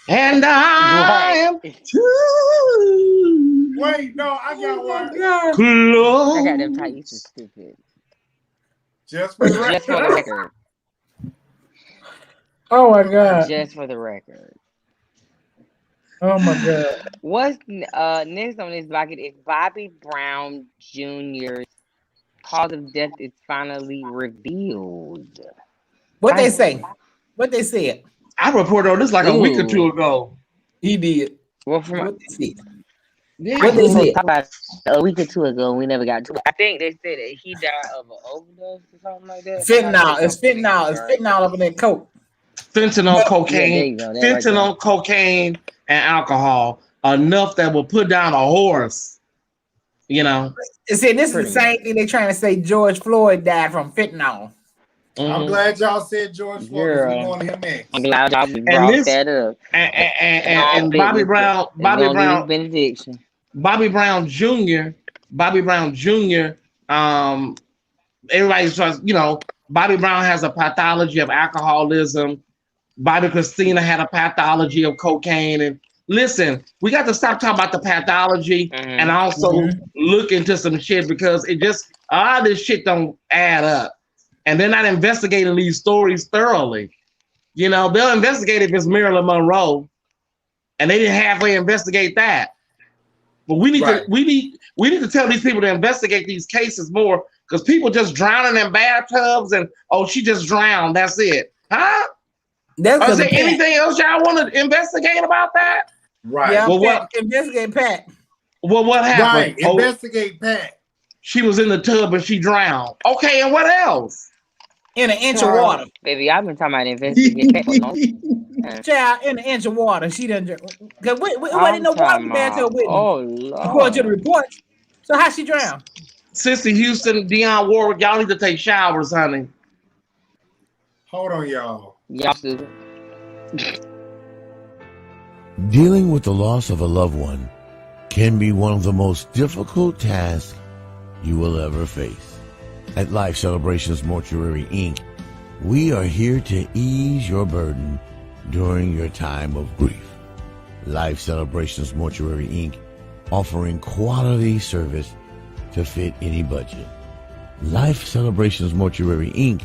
And I am too. Wait, no, I got one. Close. I got them tight. You stupid. Just for the record. Oh my God. Just for the record. Oh my God. What's next on this docket is Bobby Brown Jr.'s cause of death is finally revealed. What they say? What they said? I reported on this like a week or two ago. He did. Well, from what they said? Yeah, what they said about a week or two ago, we never got to it. I think they said that he died of an overdose or something like that. Fentanyl. It's fentanyl. It's fentanyl up in that coke. Fentanyl, cocaine, fentanyl, right, cocaine, and alcohol. Enough that will put down a horse. You know. See, this is the same thing they're trying to say. George Floyd died from fentanyl. Mm-hmm. I'm glad y'all said George Floyd. We're going to him next. I'm glad y'all brought that up. And Bobby Brown benediction. Bobby Brown Jr. Everybody starts, Bobby Brown has a pathology of alcoholism. Bobby Christina had a pathology of cocaine. And listen, we got to stop talking about the pathology and also look into some shit because it just, all this shit don't add up. and they're not investigating these stories thoroughly. You know, they'll investigate if it's Marilyn Monroe, and they didn't halfway investigate that. But we need to tell these people to investigate these cases more, because people just drowning in bathtubs and she just drowned. That's it, huh? Is there anything else y'all want to investigate about that? Right. Yeah, well, investigate Pat. Well, what happened? Right. Investigate Pat. She was in the tub and she drowned. Okay, and what else? In an inch of water. Baby, I've been talking about investigate Pat. Child, in an inch of water. She done. Because we wasn't no water in the bathtub with me. Oh, Lord. According to the report. So how she drowned? Sissy Houston, Dionne Warwick, y'all need to take showers, honey. Hold on, y'all. Y'all, Susan. Dealing with the loss of a loved one can be one of the most difficult tasks you will ever face. At Life Celebrations Mortuary, Inc., we are here to ease your burden during your time of grief. Life Celebrations Mortuary, Inc., offering quality service to fit any budget. Life Celebrations Mortuary, Inc.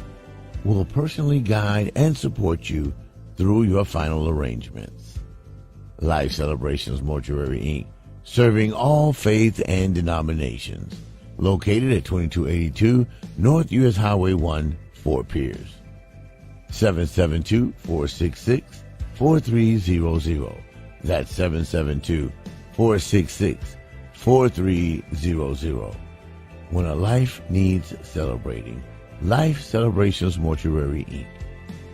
will personally guide and support you through your final arrangements. Life Celebrations Mortuary, Inc., serving all faiths and denominations. Located at 2282 North U.S. Highway 1, Fort Pierce. 772-466-4300. That's 772-466-4300. When a life needs celebrating, Life Celebrations Mortuary, Inc.,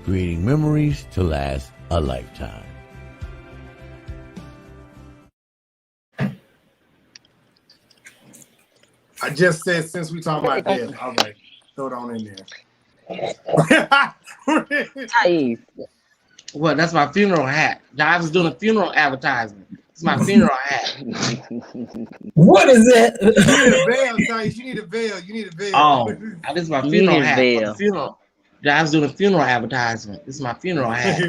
creating memories to last a lifetime. I just said, since we talking about this, all right, throw it on in there. Well, that's my funeral hat. Jives is doing a funeral advertisement. It's my funeral hat. What is that? You need a veil, Jives. You need a veil. You need a veil. Oh, this is my funeral hat. For the funeral. Jives doing a funeral advertisement. This is my funeral hat.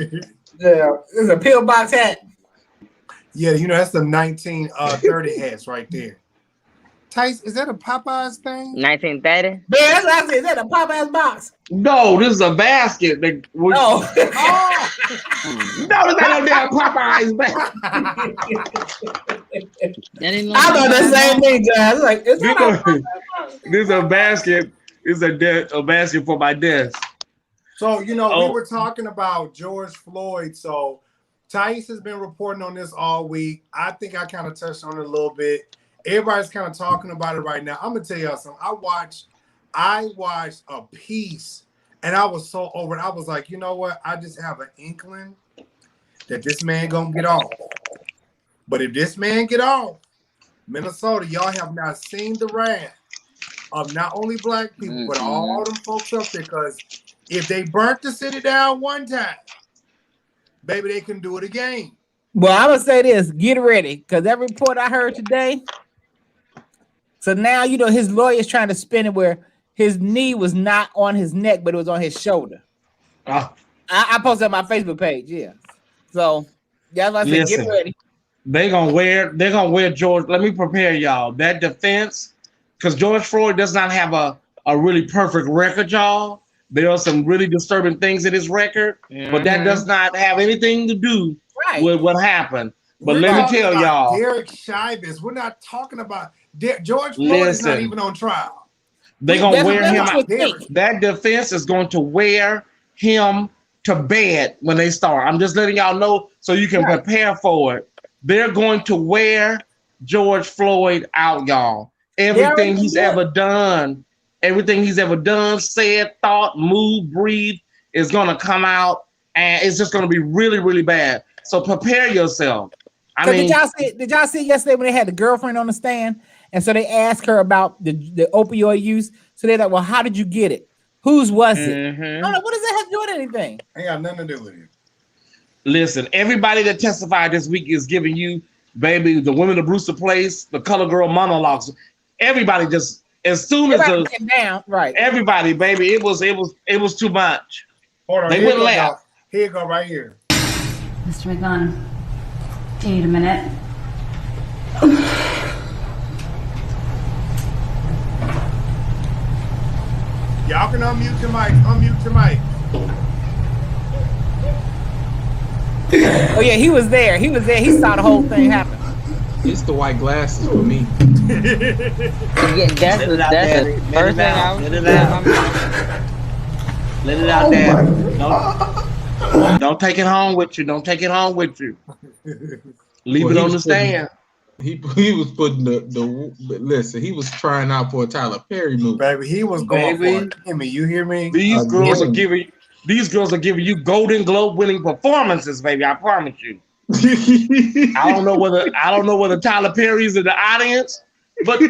Yeah, it's a pillbox hat. Yeah, you know, that's the 1930 hats right there. Tice, is that a Popeyes thing? 1930? Man, that's what I said. Is that a Popeyes box? No, this is a basket. No, this ain't no damn Popeyes basket. I thought the same thing, John. Like, this is a basket. It's a basket for my desk. So, you know, we were talking about George Floyd. So, Tice has been reporting on this all week. I think I kind of touched on it a little bit. Everybody's kind of talking about it right now. I'm gonna tell y'all something. I watched a piece, and I was so over it. I was like, you know what? I just have an inkling that this man gonna get off. But if this man get off, Minnesota, y'all have not seen the wrath of not only black people, but all them folks up there. Because if they burnt the city down one time, baby, they can do it again. Well, I'm gonna say this: get ready, because that report I heard today. So now, you know, his lawyer's trying to spin it where his knee was not on his neck, but it was on his shoulder. I posted on my Facebook page, yeah. So that's why I said, get ready. They're gonna wear George. Let me prepare y'all. That defense, because George Floyd does not have a really perfect record, y'all. There are some really disturbing things in his record, but that does not have anything to do with what happened. But let me tell y'all, Derek Jives. We're not talking about George Floyd is not even on trial. They're gonna wear him out. That defense is going to wear him to bed when they start. I'm just letting y'all know so you can prepare for it. They're going to wear George Floyd out, y'all. Everything he's ever done, said, thought, moved, breathed is gonna come out, and it's just gonna be really, really bad. So prepare yourself. Did y'all see yesterday when they had the girlfriend on the stand? And so they asked her about the opioid use. So they're like, well, how did you get it? Whose was it? I'm like, what does that have to do with anything? Ain't got nothing to do with it. Listen, everybody that testified this week is giving you, baby, the Women of Brewster Place, the Color Girl monologues. Everybody just, as soon as everybody, baby, it was too much. Hold on, they wouldn't laugh. Here you go, right here. Mr. McGunn, you need a minute. Y'all can unmute your mic. Unmute your mic. Oh yeah, he was there. He was there. He saw the whole thing happen. It's the white glasses for me. Yeah, that's the first thing I was Let it out, Daddy. Don't take it home with you. Don't take it home with you. Leave it on the stand. He was putting the listen. He was trying out for a Tyler Perry movie. Baby, he was going for it. Hear me, you hear me? These girls are giving you Golden Globe winning performances, baby. I promise you. I don't know whether Tyler Perry's in the audience, but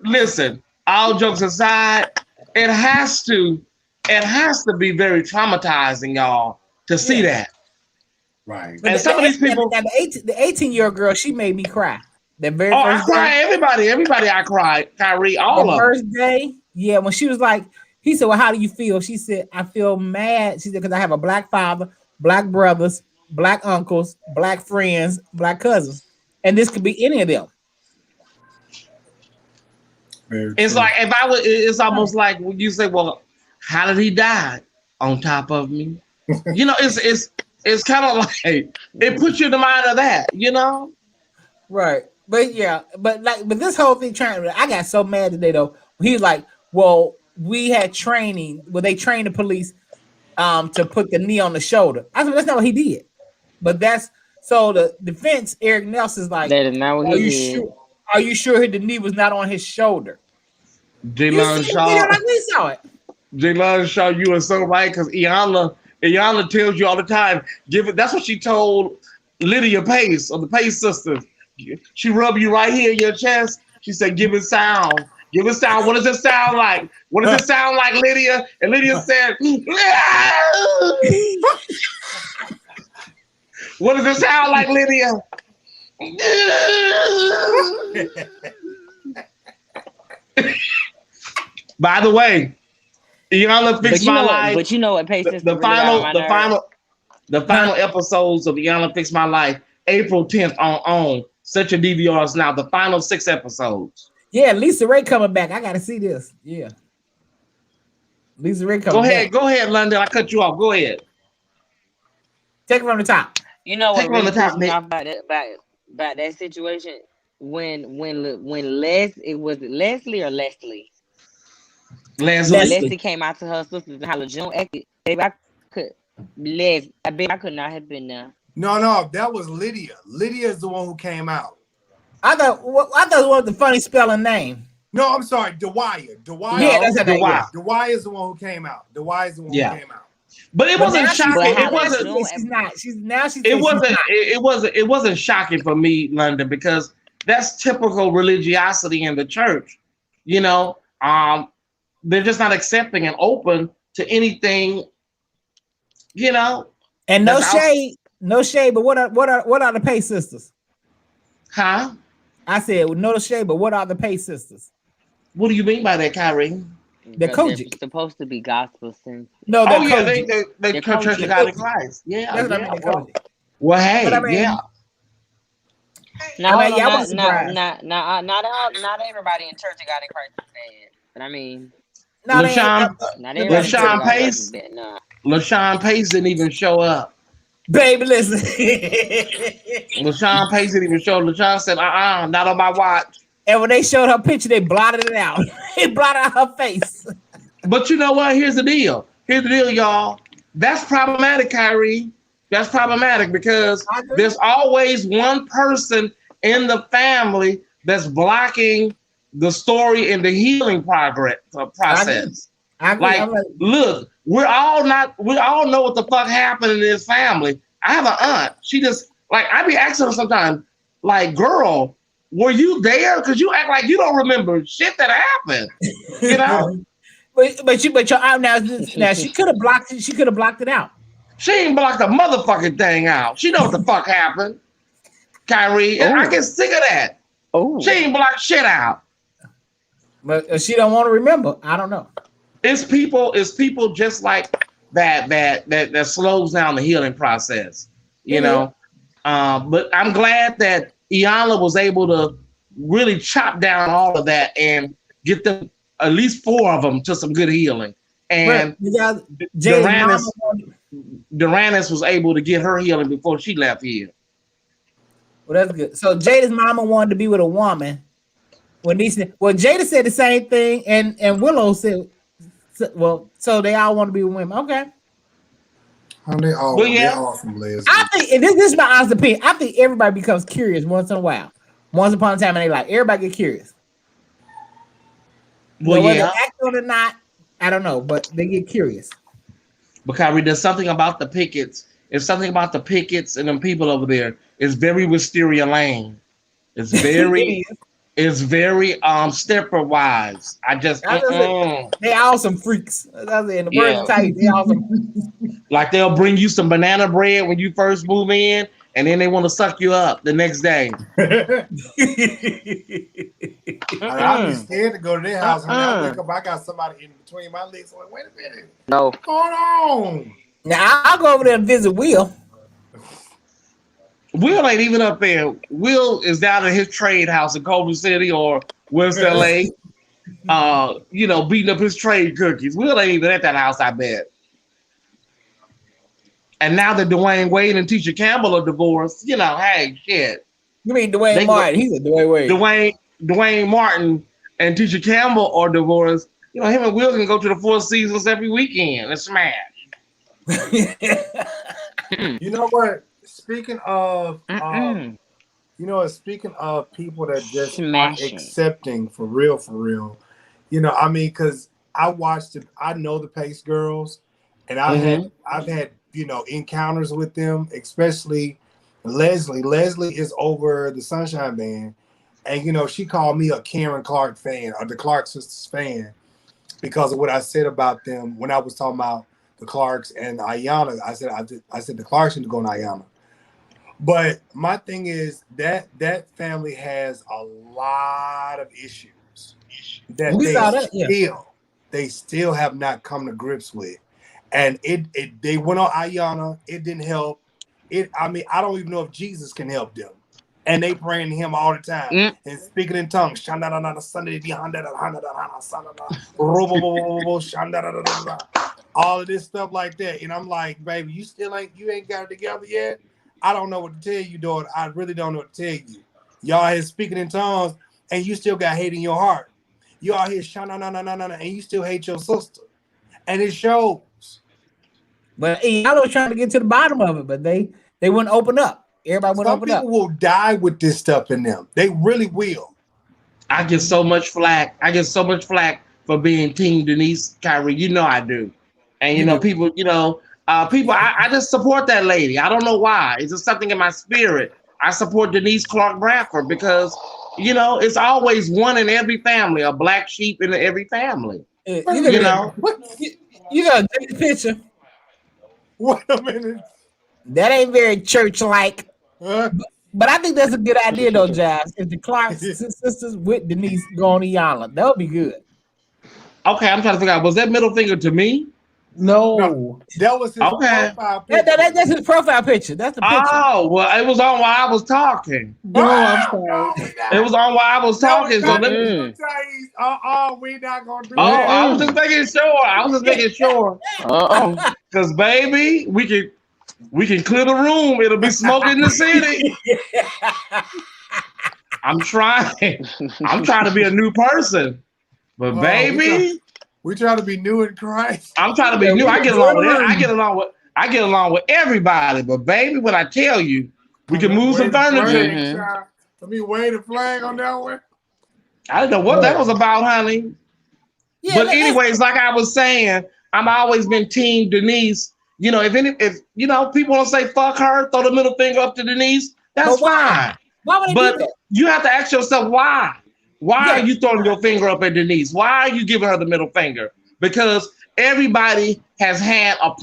listen, all jokes aside, it has to be very traumatizing, y'all, to see that. Right. But and some of these people, the 18-year-old girl, she made me cry. That very first I cry. Everybody, I cried. Kyrie, all of them. First day, yeah, when she was like, he said, "Well, how do you feel?" She said, "I feel mad." She said, "Because I have a black father, black brothers, black uncles, black friends, black cousins, and this could be any of them." It's like it's almost like when you say, "Well, how did he die?" On top of me, you know, it's kind of like it puts you in the mind of that, you know, right? But yeah, but this whole thing I got so mad today though. He was like, "Well, we had training. Well, they trained the police to put the knee on the shoulder." I said, "That's not what he did." But that's so the defense. Eric Nelson's like, "That is not what he did." Sure? Are you sure the knee was not on his shoulder? J-Lon Shaw, like we saw it. J-Lon Shaw, you are so right because Iyanla tells you all the time. That's what she told Lydia Pace of the Pace sisters. She rubbed you right here in your chest. She said, "Give it sound. Give it sound. What does it sound like? What does it sound like, Lydia?" And Lydia said, "What does it sound like, Lydia?" By the way, Iyanla fixed my life. But you know what, Pace? The final episodes of Iyanla Fix My Life, April 10th on Such a DVRs now. The final 6 episodes. Yeah, Lisa Ray coming back. I gotta see this. Yeah, Lisa Ray coming back. Go ahead, London. I cut you off. Go ahead. Take it from the top. You know what really pissed me off about that situation when Leslie or Leslie. Leslie came out to her sisters and how June acted. Baby, I could not have been there. No, that was Lydia. Lydia is the one who came out. I thought it was the funny spelling name. No, I'm sorry, Dewaya. Yeah, that's a Dewaya. Dewaya is the one who came out. Dewaya is the one who came out. But it wasn't shocking. It wasn't shocking for me, London, because that's typical religiosity in the church. You know, they're just not accepting and open to anything. You know, and no shade. But what are the Pace sisters? Huh? I said no shade, but what are the Pace sisters? What do you mean by that, Kyrie? They're Kojic. Supposed to be gospel sense. No, they're they Church of God in Christ. Yeah, that's what I mean. Well, hey, yeah. Not everybody in Church of God in Christ is bad, but I mean, LaShawn Pace didn't even show up. Baby, listen. LaShawn Pace didn't even show. LaShawn said, not on my watch. And when they showed her picture, they blotted it out. They blotted out her face. But you know what? Here's the deal, y'all. That's problematic, Kyrie. That's problematic because there's always one person in the family that's blocking the story and the healing process. Look, we all know what the fuck happened in this family. I have an aunt. She just I be asking her sometimes, like, girl, were you there? Because you act like you don't remember shit that happened. You know? but your aunt now she could have blocked it. She could have blocked it out. She ain't blocked the motherfucking thing out. She know what the fuck happened, Kyrie. And I get sick of that. Oh, she ain't blocked shit out. But she don't want to remember. I don't know. It's people just like that slows down the healing process. You know. But I'm glad that Iyanla was able to really chop down all of that and get them at least 4 of them to some good healing. And Duranus was able to get her healing before she left here. Well, that's good. So Jada's mama wanted to be with a woman. Jada said the same thing, and Willow said, well, so they all want to be with women. Okay. They're awesome lesbians. I think, and this is my honest opinion, I think everybody becomes curious once in a while. Once upon a time in their life, everybody get curious. Well, whether they act on it or not, I don't know, but they get curious. Because there's something about the Pickets. It's something about the Pickets and them people over there. It's very Wisteria Lane. It's very, it's very Stepford Wives. They all some freaks. That's in the word type. They all some freaks. Like they'll bring you some banana bread when you first move in, and then they want to suck you up the next day. I'd be scared to go to their house. When I wake up, I got somebody in between my legs. I'm like, wait a minute. No. What's going on? Now I'll go over there and visit Will. Will ain't even up there. Will is down in his trade house in Culver City or West LA. Beating up his trade cookies. Will ain't even at that house, I bet. And now that Dwayne Wade and Tisha Campbell are divorced, hey, shit. You mean Dwayne Martin? He's a Dwayne Wade. Dwayne Martin and Tisha Campbell are divorced. Him and Will can go to the Four Seasons every weekend and smash. You know what? Speaking of, speaking of people that just aren't accepting for real, because I watched it. I know the Pace Girls, and I've had encounters with them, especially Leslie. Leslie is over the Sunshine Band, and she called me a Karen Clark fan or the Clark Sisters fan because of what I said about them when I was talking about the Clarks and Ayanna. I said the Clarks need to go on Ayanna. But my thing is that family has a lot of issues that they still have not come to grips with. And they went on Ayanna. It didn't help. I don't even know if Jesus can help them. And they praying to him all the time and speaking in tongues. All of this stuff like that. And I'm like, baby, you ain't got it together yet. I don't know what to tell you, daughter. I really don't know what to tell you. Y'all here speaking in tongues and you still got hate in your heart. You out here and you still hate your sister. And it shows. But y'all was trying to get to the bottom of it, but they wouldn't open up. Everybody wouldn't open up. Some people will die with this stuff in them. They really will. I get so much flack. For being Team Denise Kyrie. I do. And people, I just support that lady. I don't know why. It's just something in my spirit. I support Denise Clark Bradford because, it's always one in every family, a black sheep in every family. You gotta take the picture. Wait a minute. That ain't very church-like. But I think that's a good idea, though, Jives. If the Clark sisters with Denise go on the island, that would be good. Okay, I'm trying to figure out, was that middle finger to me? No. That was his profile picture. That's his profile picture. That's the picture. Oh, well, it was on while I was talking. No, I'm sorry. It was on while I was talking. So we not gonna do that. I was just making sure. Because baby, we can clear the room. It'll be smoking in the city. I'm trying to be a new person. But baby, we try to be new in Christ. I'm trying to be new. I get along with everybody. But baby, when I tell you, we can move some furniture. Let me wave a flag on that one. I don't know what that was about, honey. Yeah, but anyways, like I was saying, I've always been Team Denise. If people want to say fuck her, throw the middle finger up to Denise, that's fine. Why would but you have to ask yourself why. Why are you throwing your finger up at Denise? Why are you giving her the middle finger? Because everybody has had a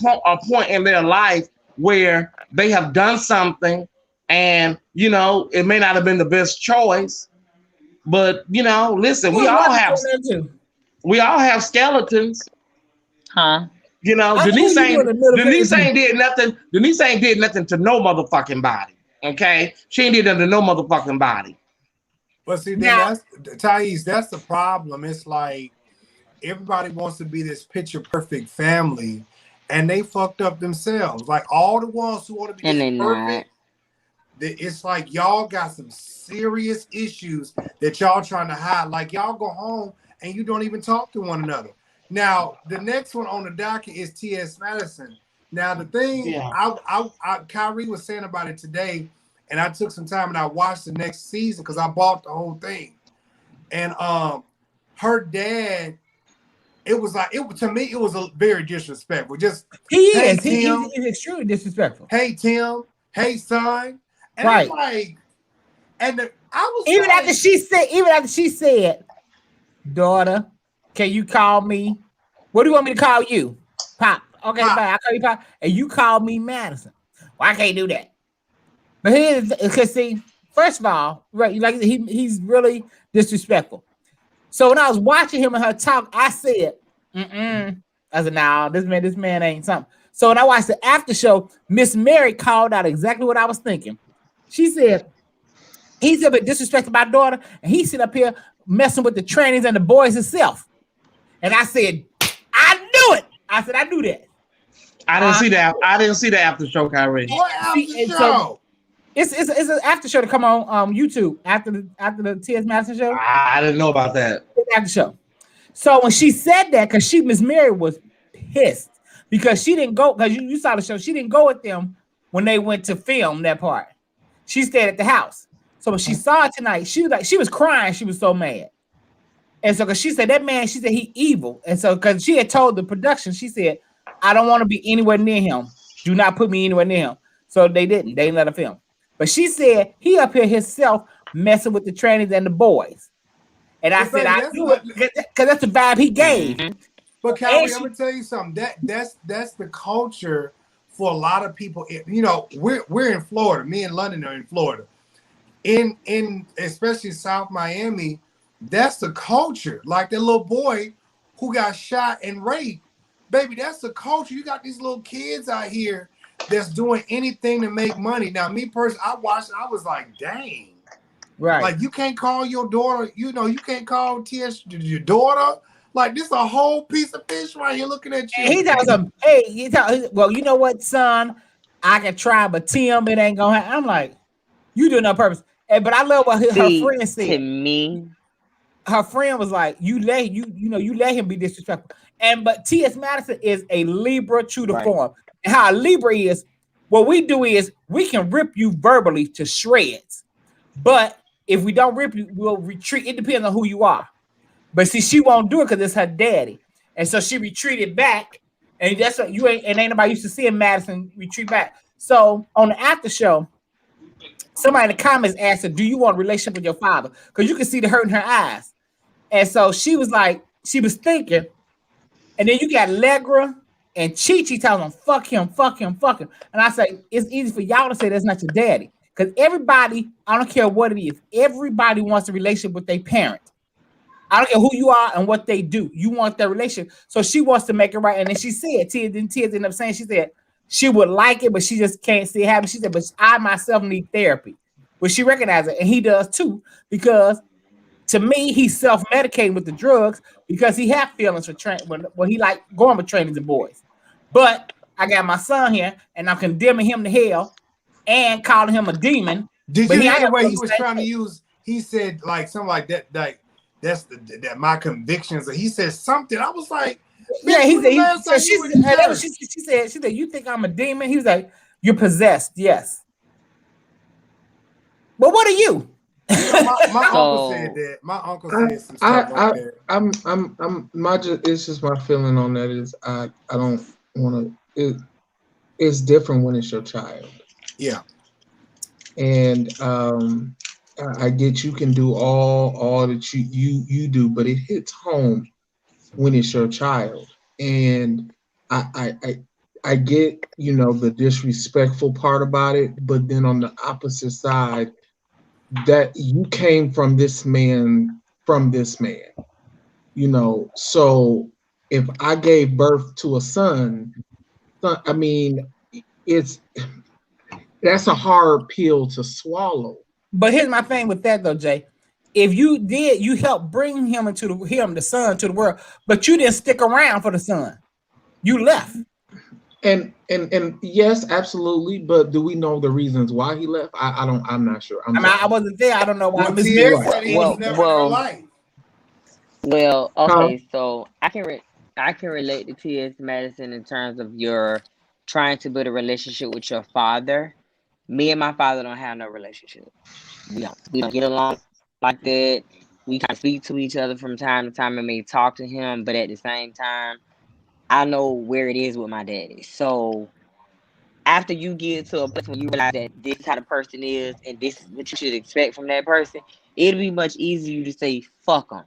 point in their life where they have done something and, it may not have been the best choice. But, listen, we all have skeletons. Huh? Denise ain't did nothing. Denise ain't did nothing to no motherfucking body. Okay? She ain't did nothing to no motherfucking body. But see, that's Thais, that's the problem. It's like everybody wants to be this picture perfect family, and they fucked up themselves. Like all the ones who want to be And this they perfect, it's like y'all got some serious issues that y'all trying to hide. Like y'all go home and you don't even talk to one another. Now the next one on the docket is T.S. Madison. Now the thing Kyrie was saying about it today, and I took some time and I watched the next season because I bought the whole thing. And her dad, it was like to me, it was a very disrespectful. Just he's Tim, he's extremely disrespectful. Hey Tim, hey son. And right. I'm like, I was even like, after she said, daughter, can you call me? What do you want me to call you? Pop. Okay, Pop. Fine. I'll call you Pop. And you call me Madison. Well, I can't do that. But here's because see, first of all, right, like he's really disrespectful. So when I was watching him and her talk, I said, I said, nah, this man ain't something. So when I watched the after show, Miss Mary called out exactly what I was thinking. She said, he's a bit disrespecting my daughter, and he's sitting up here messing with the trannies and the boys himself. And I said, I knew it. I said, I knew that. I didn't see that. I didn't see the after show, Kyrie. What after show? So it's an after show to come on YouTube after the T.S. Madison show. I didn't know about that. It's after show. So when she said that, because Miss Mary was pissed because she didn't go, because you saw the show, she didn't go with them when they went to film that part. She stayed at the house. So when she saw it tonight, she was crying. She was so mad. And so because she said that man, she said he evil. And so because she had told the production, she said, I don't want to be anywhere near him. Do not put me anywhere near him. So they didn't. They didn't let her film. But she said he up here himself messing with the trannies and the boys. And I said, I knew it because that's the vibe he gave. But Kyrie, I'm gonna tell you something. That's the culture for a lot of people. You know, we're in Florida. Me and London are in Florida. In especially South Miami, that's the culture. Like that little boy who got shot and raped. Baby, that's the culture. You got these little kids out here that's doing anything to make money. Now, me personally, I watched it, I was like, dang. Right. Like, you can't call your daughter, you can't call TS your daughter. Like, this is a whole piece of fish right here looking at you. And he tells him, well, you know what, son? I can try, but Tim, it ain't gonna happen. I'm like, you doing it on purpose. But I love what her friend said. To me, her friend was like, you let him be disrespectful. But T.S. Madison is a Libra true to form. And how a Libra is, what we do is we can rip you verbally to shreds. But if we don't rip you, we'll retreat. It depends on who you are. But see, she won't do it because it's her daddy. And so she retreated back. And that's what ain't nobody used to seeing Madison retreat back. So on the after show, somebody in the comments asked her, do you want a relationship with your father? Because you can see the hurt in her eyes. And so she was like, she was thinking. And then you got Allegra and Chi-Chi telling them, fuck him, fuck him, fuck him. And I say, it's easy for y'all to say that's not your daddy. Because everybody, I don't care what it is, everybody wants a relationship with their parent. I don't care who you are and what they do. You want that relationship. So she wants to make it right. And then she said, Tia ended up saying, she said, she would like it, but she just can't see it happen. She said, but I myself need therapy. But she recognized it, and he does too, because to me, he's self-medicating with the drugs because he have feelings for when he like going with trainers and boys. But I got my son here, and I'm condemning him to hell and calling him a demon. Did you hear the way he was trying to use? He said like something like that, like that's that my convictions. Or he said something. I was like, yeah. She said, you think I'm a demon? He was like, you're possessed. Yes. But what are you? My uncle said that. My uncle said some stuff like that. It's just my feeling on that is I don't want to. It's different when it's your child. Yeah. And I get you can do all that you do, but it hits home when it's your child. And I get the disrespectful part about it, but then on the opposite side, that you came from this man, so if I gave birth to a son, I mean, that's a hard pill to swallow. But here's my thing with that though, Jay. if you did, you helped bring him into the son to the world, but you didn't stick around for the son. You left. And yes, absolutely. But do we know the reasons why he left? I'm not sure. I wasn't there. I don't know why. Well, Miss Tia Mary said he was never in her life. Well, okay, so I can relate to T.S. Madison in terms of your trying to build a relationship with your father. Me and my father don't have no relationship. We don't get along like that. We kind of speak to each other from time to time and may talk to him, but at the same time, I know where it is with my daddy. So after you get to a place when you realize that this is how the person is and this is what you should expect from that person, it'll be much easier to say fuck them.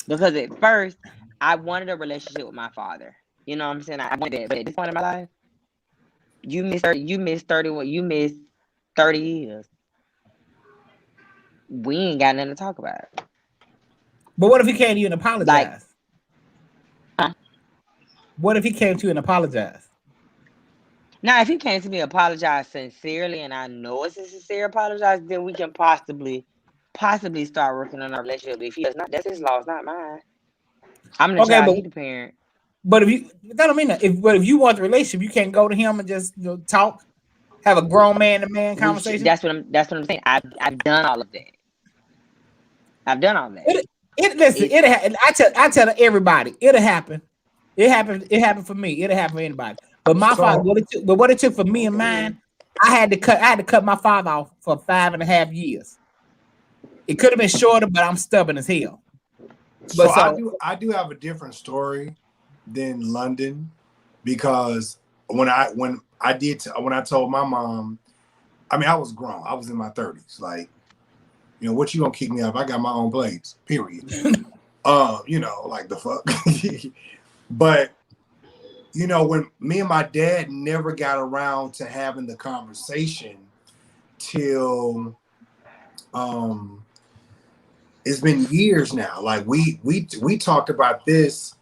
Because at first, I wanted a relationship with my father. You know what I'm saying? I wanted that. But at this point in my life, you missed 30 years. We ain't got nothing to talk about. But what if he came to you and apologized? Huh? What if he came to you and apologized? Now, if he came to me and apologized sincerely, and I know it's a sincere apologize, then we can possibly start working on our relationship. If he does not, that's his loss, not mine. I'm the child, he the parent. But that don't mean that. If you want the relationship, you can't go to him and just talk, have a grown man to man conversation. That's what I'm saying. I've done all of that. I've done all that. I tell everybody, it'll happen. It happened for me. It'll happen for anybody. But my father, what it took for me and mine, I had to cut my father off for 5.5 years. It could have been shorter, but I'm stubborn as hell. So I do have a different story than London, because when I told my mom, I mean, I was grown. I was in my 30s. Like, what you gonna kick me up? I got my own place. Period. Like the fuck. But when me and my dad never got around to having the conversation till it's been years now. Like we talked about this.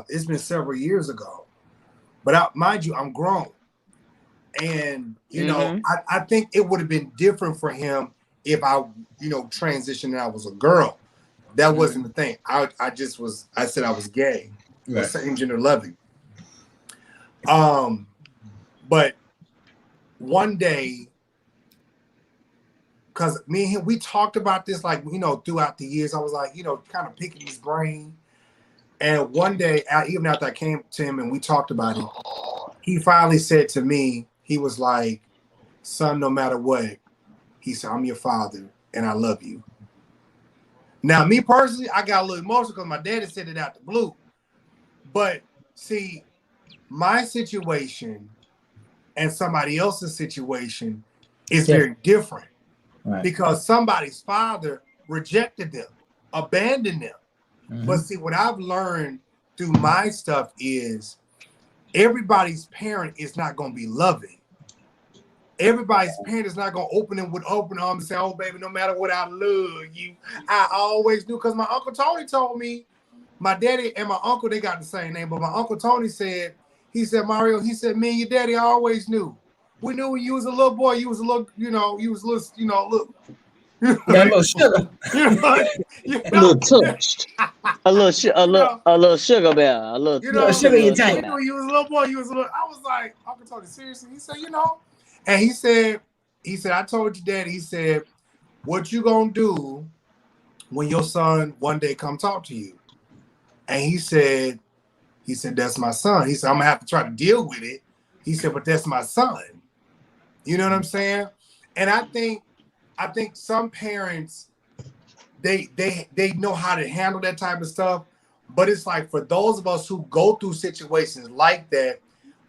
It's been several years ago, but mind you, I'm grown, and I think it would have been different for him if I transitioned and I was a girl. That wasn't the thing. I said I was gay, right. Same gender loving. But one day, because me and him, we talked about this throughout the years. I was like, kind of picking his brain. And one day, even after I came to him and we talked about it, he finally said to me, he was like, son, no matter what, he said, I'm your father and I love you. Now, me personally, I got a little emotional because my daddy said it out the blue. But see, my situation and somebody else's situation is very different. Right. Because somebody's father rejected them, abandoned them. Mm-hmm. But see, what I've learned through my stuff is everybody's parent is not going to be loving. Everybody's parent is not going to open them with open arms and say, oh, baby, no matter what, I love you. I always knew, because my Uncle Tony told me, my daddy and my uncle, they got the same name, but my Uncle Tony said, Mario, me and your daddy always knew. We knew when you was a little boy, you was a little, look. That little sugar. A little touched. A little sugar bear. A little sugar in your tank. You was a little boy, I was like, Uncle Tony, seriously? He said, And he said, I told you, Daddy, he said, what you gonna do when your son one day come talk to you? And he said, that's my son. He said, I'm gonna have to try to deal with it. He said, but that's my son. You know what I'm saying? And I think some parents, they know how to handle that type of stuff. But it's like, for those of us who go through situations like that,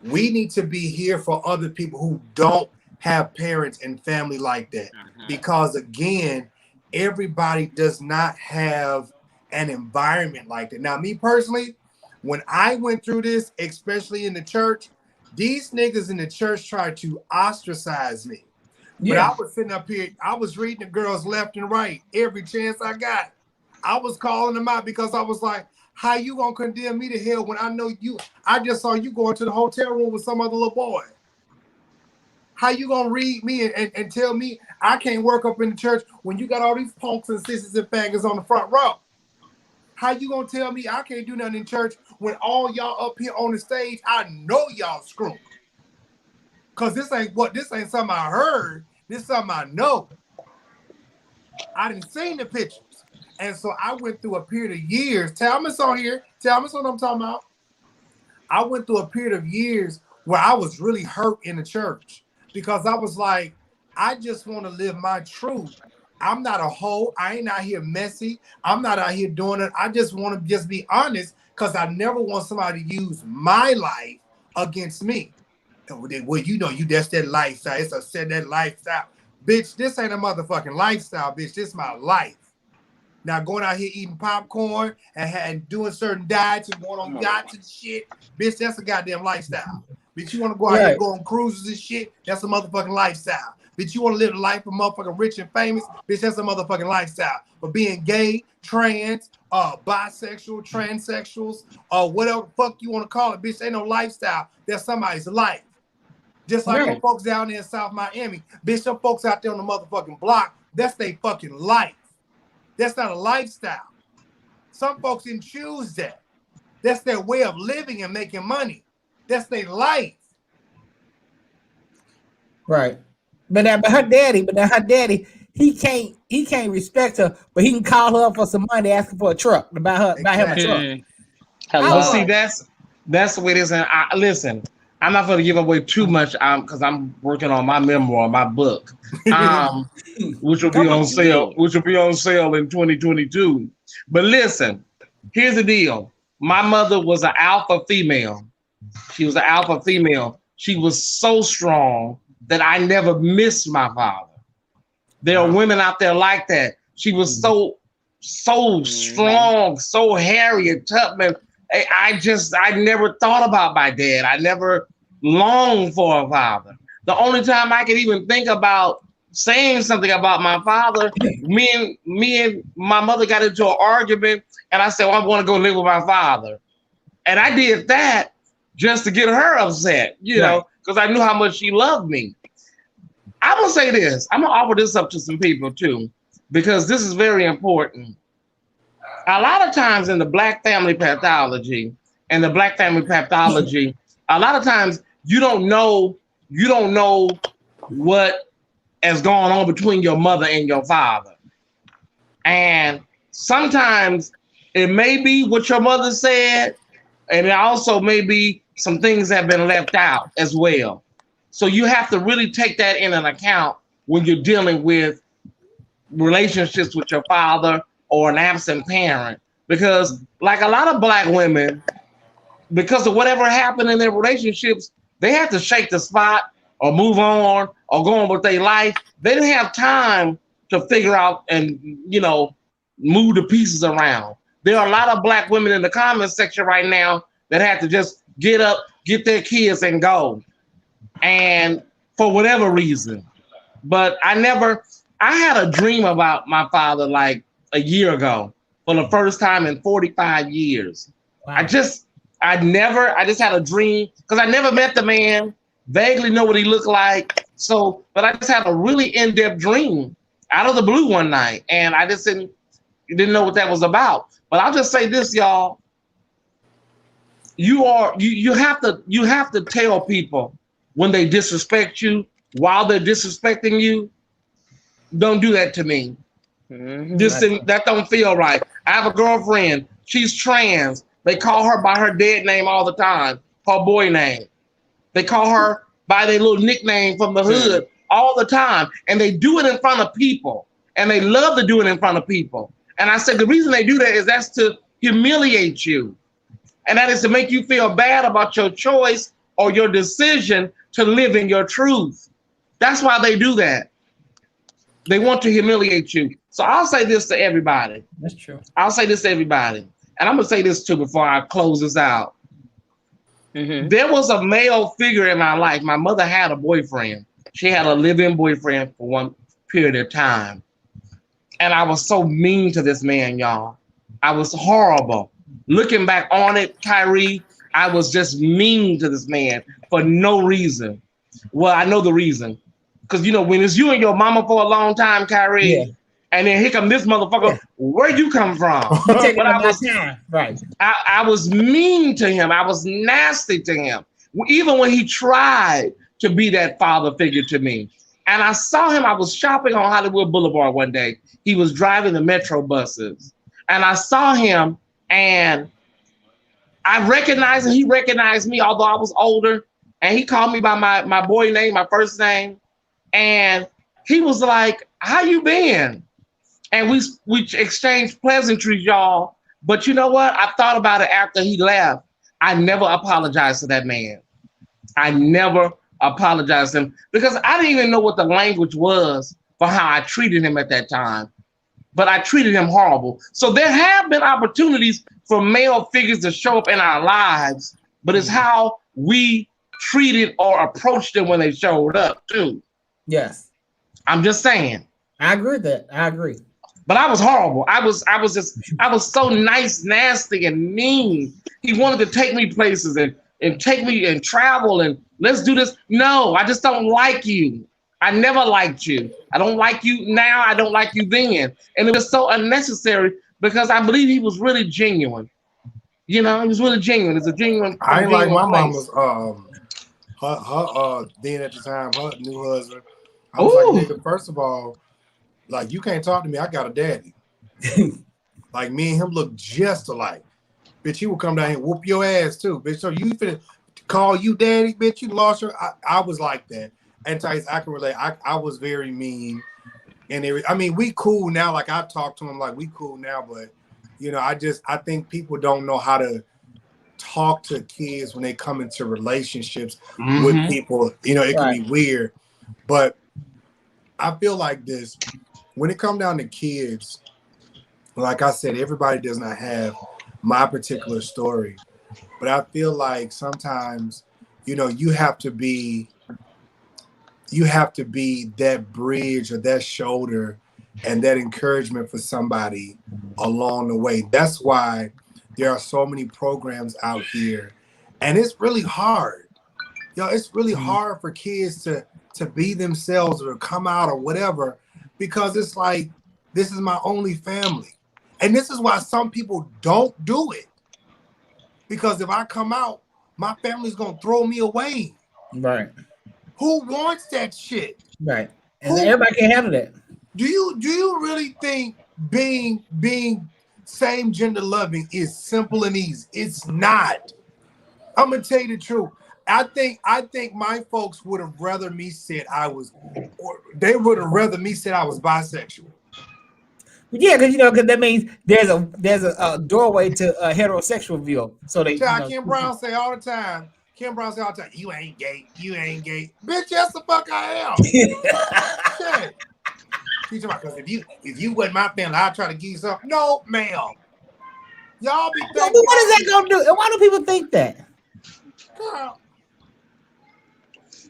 we need to be here for other people who don't have parents and family like that. Because again, everybody does not have an environment like that. Now, me personally, when I went through this, especially in the church, these niggas in the church tried to ostracize me. But I was sitting up here, I was reading the girls left and right every chance I got. I was calling them out because I was like, how you gonna condemn me to hell when I know you? I just saw you going to the hotel room with some other little boy. How you gonna read me and tell me I can't work up in the church when you got all these punks and sisters and faggots on the front row? How you gonna tell me I can't do nothing in church when all y'all up here on the stage, I know y'all screwed. Cause this ain't something I heard. This is something I know. I didn't see the pictures. And so I went through a period of years. Talmad's on here. Talmad's what I'm talking about. I went through a period of years where I was really hurt in the church because I was like, I just want to live my truth. I'm not a hoe. I ain't out here messy. I'm not out here doing it. I just want to just be honest because I never want somebody to use my life against me. Well, you know, that's that lifestyle. It's a said that lifestyle. Bitch, this ain't a motherfucking lifestyle, bitch. This is my life. Now going out here eating popcorn and doing certain diets and going on yachts and shit, bitch, that's a goddamn lifestyle. Bitch, you want to go out here go on cruises and shit, that's a motherfucking lifestyle. Bitch, you want to live a life of motherfucking rich and famous, bitch, that's a motherfucking lifestyle. But being gay, trans, bisexual, transsexuals, whatever the fuck you want to call it, bitch, ain't no lifestyle. That's somebody's life. Just like them folks down there in South Miami. Bitch, them folks out there on the motherfucking block, that's their fucking life. That's not a lifestyle. Some folks didn't choose that. That's their way of living and making money. That's their life. Right. But her daddy, he can't respect her, but he can call her up for some money, asking for a truck to buy him a truck. Hello. See, that's the way it is. And listen, I'm not going to give away too much because I'm working on my memoir, my book, which will be on sale. Which will be on sale in 2022. But listen, here's the deal. My mother was an alpha female. She was an alpha female. She was so strong that I never missed my father. There are women out there like that. She was so strong, so Harriet Tubman. I never thought about my dad. I never longed for a father. The only time I could even think about saying something about my father, me and my mother got into an argument, and I said, well, I want to go live with my father. And I did that just to get her upset, you know, because I knew how much she loved me. I'm going to say this. I'm going to offer this up to some people, too, because this is very important. A lot of times in the Black family pathology, a lot of times you don't know what has gone on between your mother and your father. And sometimes it may be what your mother said, and it also may be some things that have been left out as well. So you have to really take that in an account when you're dealing with relationships with your father or an absent parent. Because like a lot of Black women, because of whatever happened in their relationships, they have to shake the spot or move on or go on with their life. They didn't have time to figure out and, you know, move the pieces around. There are a lot of Black women in the comment section right now that have to just get up, get their kids and go. And for whatever reason. But I had a dream about my father like a year ago for the first time in 45 years. Wow. I just had a dream because I never met the man, vaguely know what he looked like. So, but I just had a really in-depth dream out of the blue one night. And I just didn't know what that was about. But I'll just say this, y'all. You have to tell people when they disrespect you while they're disrespecting you. Don't do that to me. That don't feel right. I have a girlfriend. She's trans. They call her by her dead name all the time, her boy name. They call her by their little nickname from the hood all the time. And they do it in front of people. And they love to do it in front of people. And I said the reason they do that is that's to humiliate you. And that is to make you feel bad about your choice or your decision to live in your truth. That's why they do that. They want to humiliate you. So I'll say this to everybody. That's true. I'll say this to everybody. And I'm going to say this too before I close this out. There was a male figure in my life. My mother had a boyfriend. She had a live-in boyfriend for one period of time. And I was so mean to this man, y'all. I was horrible. Looking back on it, Kyrie, I was just mean to this man for no reason. Well, I know the reason. Because, you know, when it's you and your mama for a long time, Kyrie, and then here come this motherfucker, where you come from? But I was mean to him. I was nasty to him. Even when he tried to be that father figure to me. And I saw him, I was shopping on Hollywood Boulevard one day. He was driving the metro buses. And I saw him and I recognized him. He recognized me, although I was older. And he called me by my boy name, my first name. And he was like, how you been? And we exchanged pleasantries, y'all. But you know what? I thought about it after he left. I never apologized to that man. I never apologized to him because I didn't even know what the language was for how I treated him at that time. But I treated him horrible. So there have been opportunities for male figures to show up in our lives, but it's how we treated or approached them when they showed up too. Yes. I'm just saying. I agree with that. I agree. But I was horrible. I was so nice, nasty, and mean. He wanted to take me places and take me and travel and let's do this. No, I just don't like you. I never liked you. I don't like you now. I don't like you then. And it was so unnecessary because I believe he was really genuine. You know, he was really genuine. It's a genuine. I ain't like my mama's her then at the time, her new husband. I was like, nigga, first of all, like you can't talk to me. I got a daddy. Like me and him look just alike. Bitch, he will come down here and whoop your ass too, bitch. So you finna call you daddy, bitch? You lost your. I was like that. And Tice, I can relate. I was very mean, and I mean, we cool now. Like I talk to him, like we cool now. But you know, I think people don't know how to talk to kids when they come into relationships with people. You know, it can be weird, but I feel like this when it comes down to kids. Like I said, everybody does not have my particular story, but I feel like sometimes, you know, you have to be that bridge or that shoulder and that encouragement for somebody along the way. That's why there are so many programs out here, and it's really hard. Yo, it's really hard for kids to be themselves or come out or whatever, because it's like, this is my only family. And this is why some people don't do it. Because if I come out, my family's gonna throw me away. Right. Who wants that shit? Right. And everybody can handle that. Do you really think being same gender loving is simple and easy? It's not. I'm gonna tell you the truth. I think my folks would have rather me said I was, or they would have rather me said I was bisexual. Yeah, because that means there's a doorway to a heterosexual view. So they. Kim Brown say all the time. You ain't gay. You ain't gay. Bitch, yes the fuck I am. Shit. She's talking about, because if you wasn't my family, I'd try to give you something. No, ma'am. Y'all be thinking. But what is that gonna do? And why do people think that? Girl.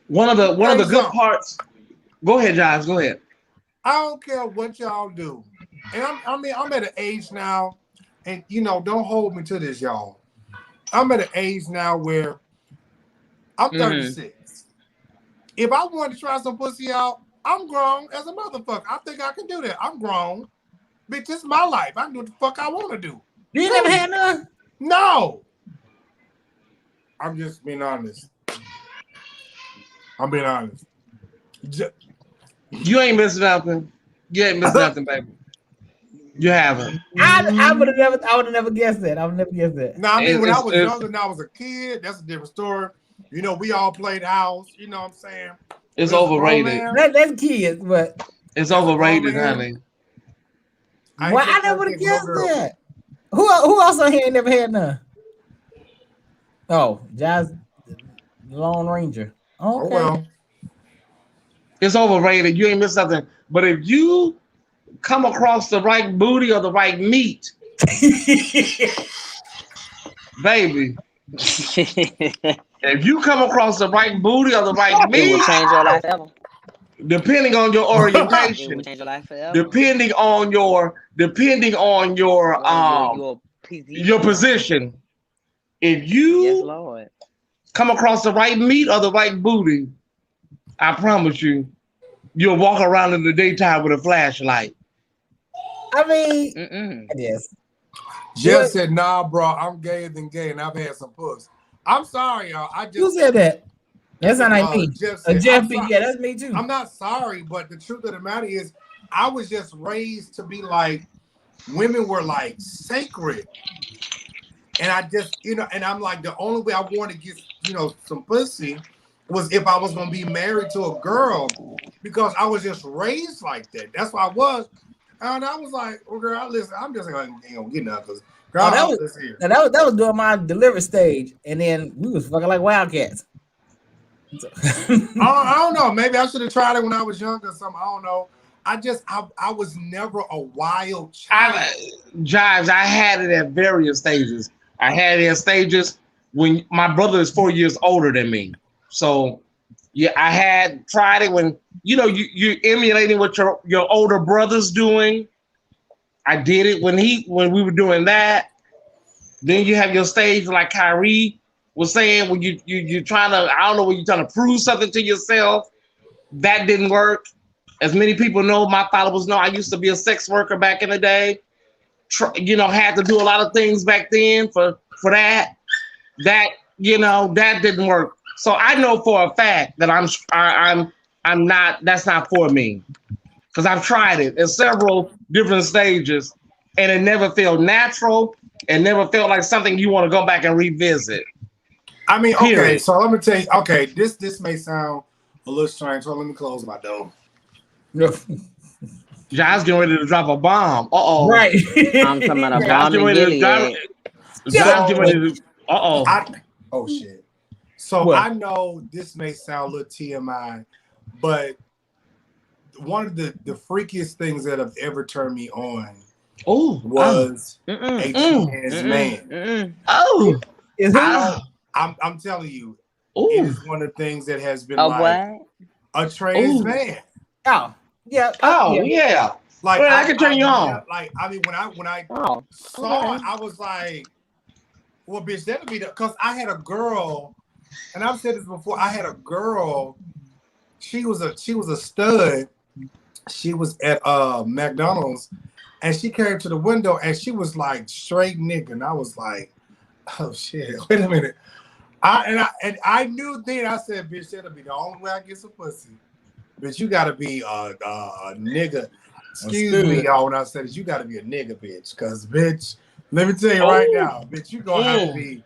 One of the good parts. Go ahead, Jives. Go ahead. I don't care what y'all do. And I'm at an age now, and don't hold me to this, y'all. I'm at an age now where I'm 36. If I wanted to try some pussy out, I'm grown as a motherfucker. I think I can do that. I'm grown. Bitch, this is my life. I can do what the fuck I want to do. You ain't never had none? No. I'm just being honest. I'm being honest. You ain't missing nothing. You ain't missing nothing, baby. You haven't. I would have never guessed that. I would never guessed that. No, I mean, when I was younger and I was a kid, that's a different story. We all played house. You know what I'm saying? It's overrated. That's kids, but it's overrated, honey. I never would have guessed that. Who else on here ain't never had none? Oh, Jives, Lone Ranger. Okay. Oh, well. It's overrated. You ain't missed nothing. But if you come across the right booty or the right meat, baby. If you come across the right booty or the right meat, it will change your life ever. Depending on your orientation, it will change your life forever. depending on your position. If you come across the right meat or the right booty, I promise you, you'll walk around in the daytime with a flashlight. I mean, yes. Jeff said, "Nah, bro, I'm gayer than gay, and I've had some puss." I'm sorry, y'all. Who said that? That's not like me. Jeff said, Jeff, yeah, that's me too. I'm not sorry, but the truth of the matter is, I was just raised to be like, women were like sacred, and I just, and I'm like, the only way I want to get, some pussy was if I was gonna be married to a girl, because I was just raised like that. That's why I was. And I was like, well, girl, listen, I'm just gonna get nothing, because girl, that was during my delivery stage, and then we was fucking like wildcats. I don't know. Maybe I should have tried it when I was younger or something. I don't know. I was never a wild child. Jives, I had it at various stages. I had it at stages when my brother is 4 years older than me. So yeah, I had tried it when you're emulating what your older brother's doing. I did it when we were doing that. Then you have your stage like Kyrie was saying, when you're trying to, I don't know, when you're trying to prove something to yourself. That didn't work. As many people know, my followers know, I used to be a sex worker back in the day. Had to do a lot of things back then for that. That didn't work. So I know for a fact that I'm not. That's not for me, because I've tried it in several different stages, and it never felt natural. It never felt like something you want to go back and revisit. I mean, okay. So let me tell you. Okay, this may sound a little strange. So let me close my door. John's getting ready to drop a bomb. Right. I'm talking about a bomb in Gilead. Oh shit. So what? I know this may sound a little TMI, but one of the freakiest things that have ever turned me on was a trans man. I'm telling you, it is one of the things that has been a trans man. Oh yeah. Yeah. Like I can turn you on. Like I mean, when I saw it, I was like, "Well, bitch, that'll be because I had a girl." And I've said this before. I had a girl. She was a stud. She was at McDonald's, and she came to the window, and she was like straight nigga. And I was like, oh shit! Wait a minute. I knew then. I said, bitch, that'll be the only way I get some pussy. Bitch, you gotta be a nigga. Excuse me, y'all. When I said this, you gotta be a nigga, bitch. Cause bitch, let me tell you right now, bitch, you gonna have to be.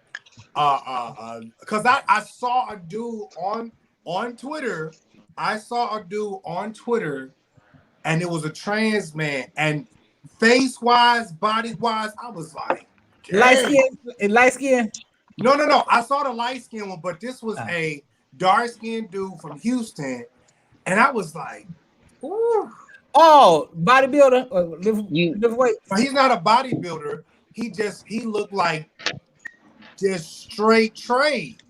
Because I saw a dude on Twitter. I saw a dude on Twitter, and it was a trans man. And face wise, body wise, I was like, light skin. No. I saw the light skin one, but this was a dark skinned dude from Houston, and I was like, ooh. Oh, bodybuilder. Live weight. He's not a bodybuilder. He looked like just straight trade.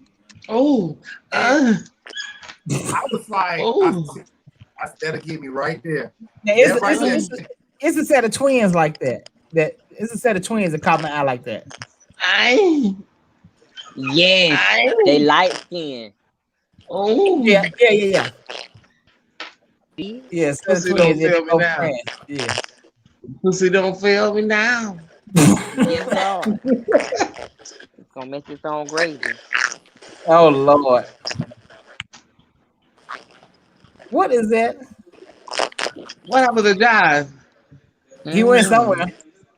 I was like, that'll get me right there. Now, it's a set of twins like that. It's a set of twins that caught my eye like that. They light skin. Yeah. Yes, Pussy don't feel me now. Yeah. Pussy don't feel me now. Yes, Lord. It's gonna make its own gravy. Oh Lord. What is that? What happened to Jives? He went somewhere.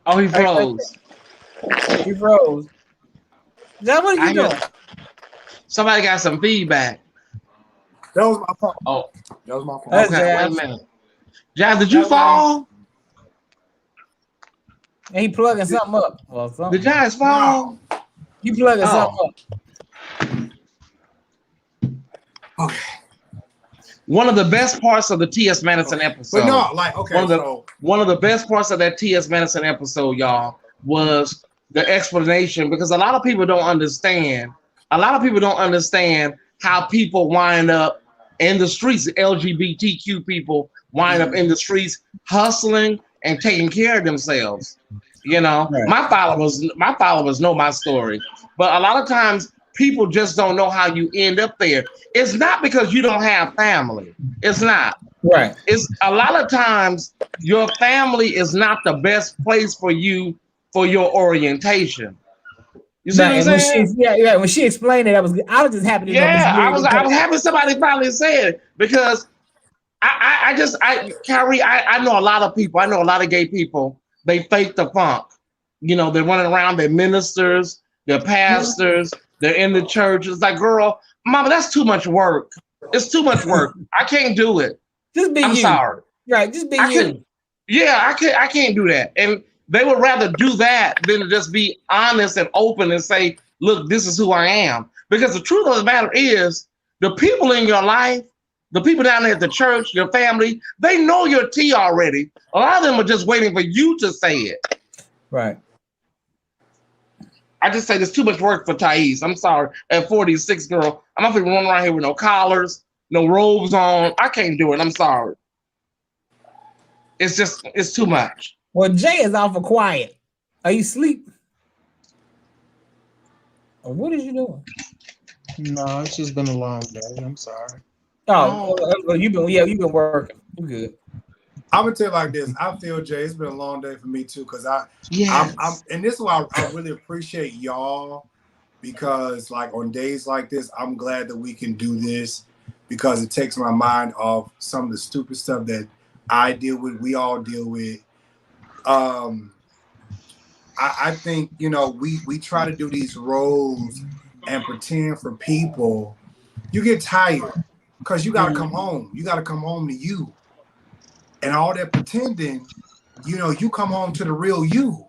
Oh, he froze. He froze. Jives, what are you doing? Somebody got some feedback. That was my fault. Oh, that was my fault. Okay, wait a minute. Jives, did you fall? And he plugging something up. Or something. Did Jives fall? No. You plugging something up. Okay. One of the best parts of the T.S. Madison episode. But no, like, okay. One of the best parts of that T.S. Madison episode, y'all, was the explanation, because a lot of people don't understand. A lot of people don't understand how people wind up in the streets. LGBTQ people wind up in the streets hustling and taking care of themselves. You know, right. My followers know my story. But a lot of times people just don't know how you end up there. It's not because you don't have family. It's not. Right. It's a lot of times your family is not the best place for you for your orientation. You see what I'm saying? When she explained it, I was just happy to know. I was happy somebody finally said it, because Kyrie, I know a lot of people. I know a lot of gay people. They fake the funk. You know, they're running around. They're ministers. They're pastors. They're in the church. It's like, girl, mama, that's too much work. It's too much work. I can't do it. Just be I'm you. sorry. Right. Just be you. I can't do that. And they would rather do that than to just be honest and open and say, look, this is who I am. Because the truth of the matter is, the people in your life, the people down there at the church, your family, they know your tea already. A lot of them are just waiting for you to say it. Right. I just say there's too much work for Thais. I'm sorry. At 46, girl, I'm not going to run around here with no collars, no robes on. I can't do it. I'm sorry. It's too much. Well, Jay is awful quiet. Are you asleep? Or what is you doing? No, it's just been a long day. I'm sorry. You've been working. You good. I'm gonna tell you like this. I feel, Jay, it's been a long day for me too, because I'm and this is why I really appreciate y'all, because like on days like this, I'm glad that we can do this, because it takes my mind off some of the stupid stuff that I deal with, we all deal with. I think, you know, we try to do these roles and pretend for people. You get tired because you gotta come home. You gotta come home to you. And all that pretending, you know, you come home to the real you.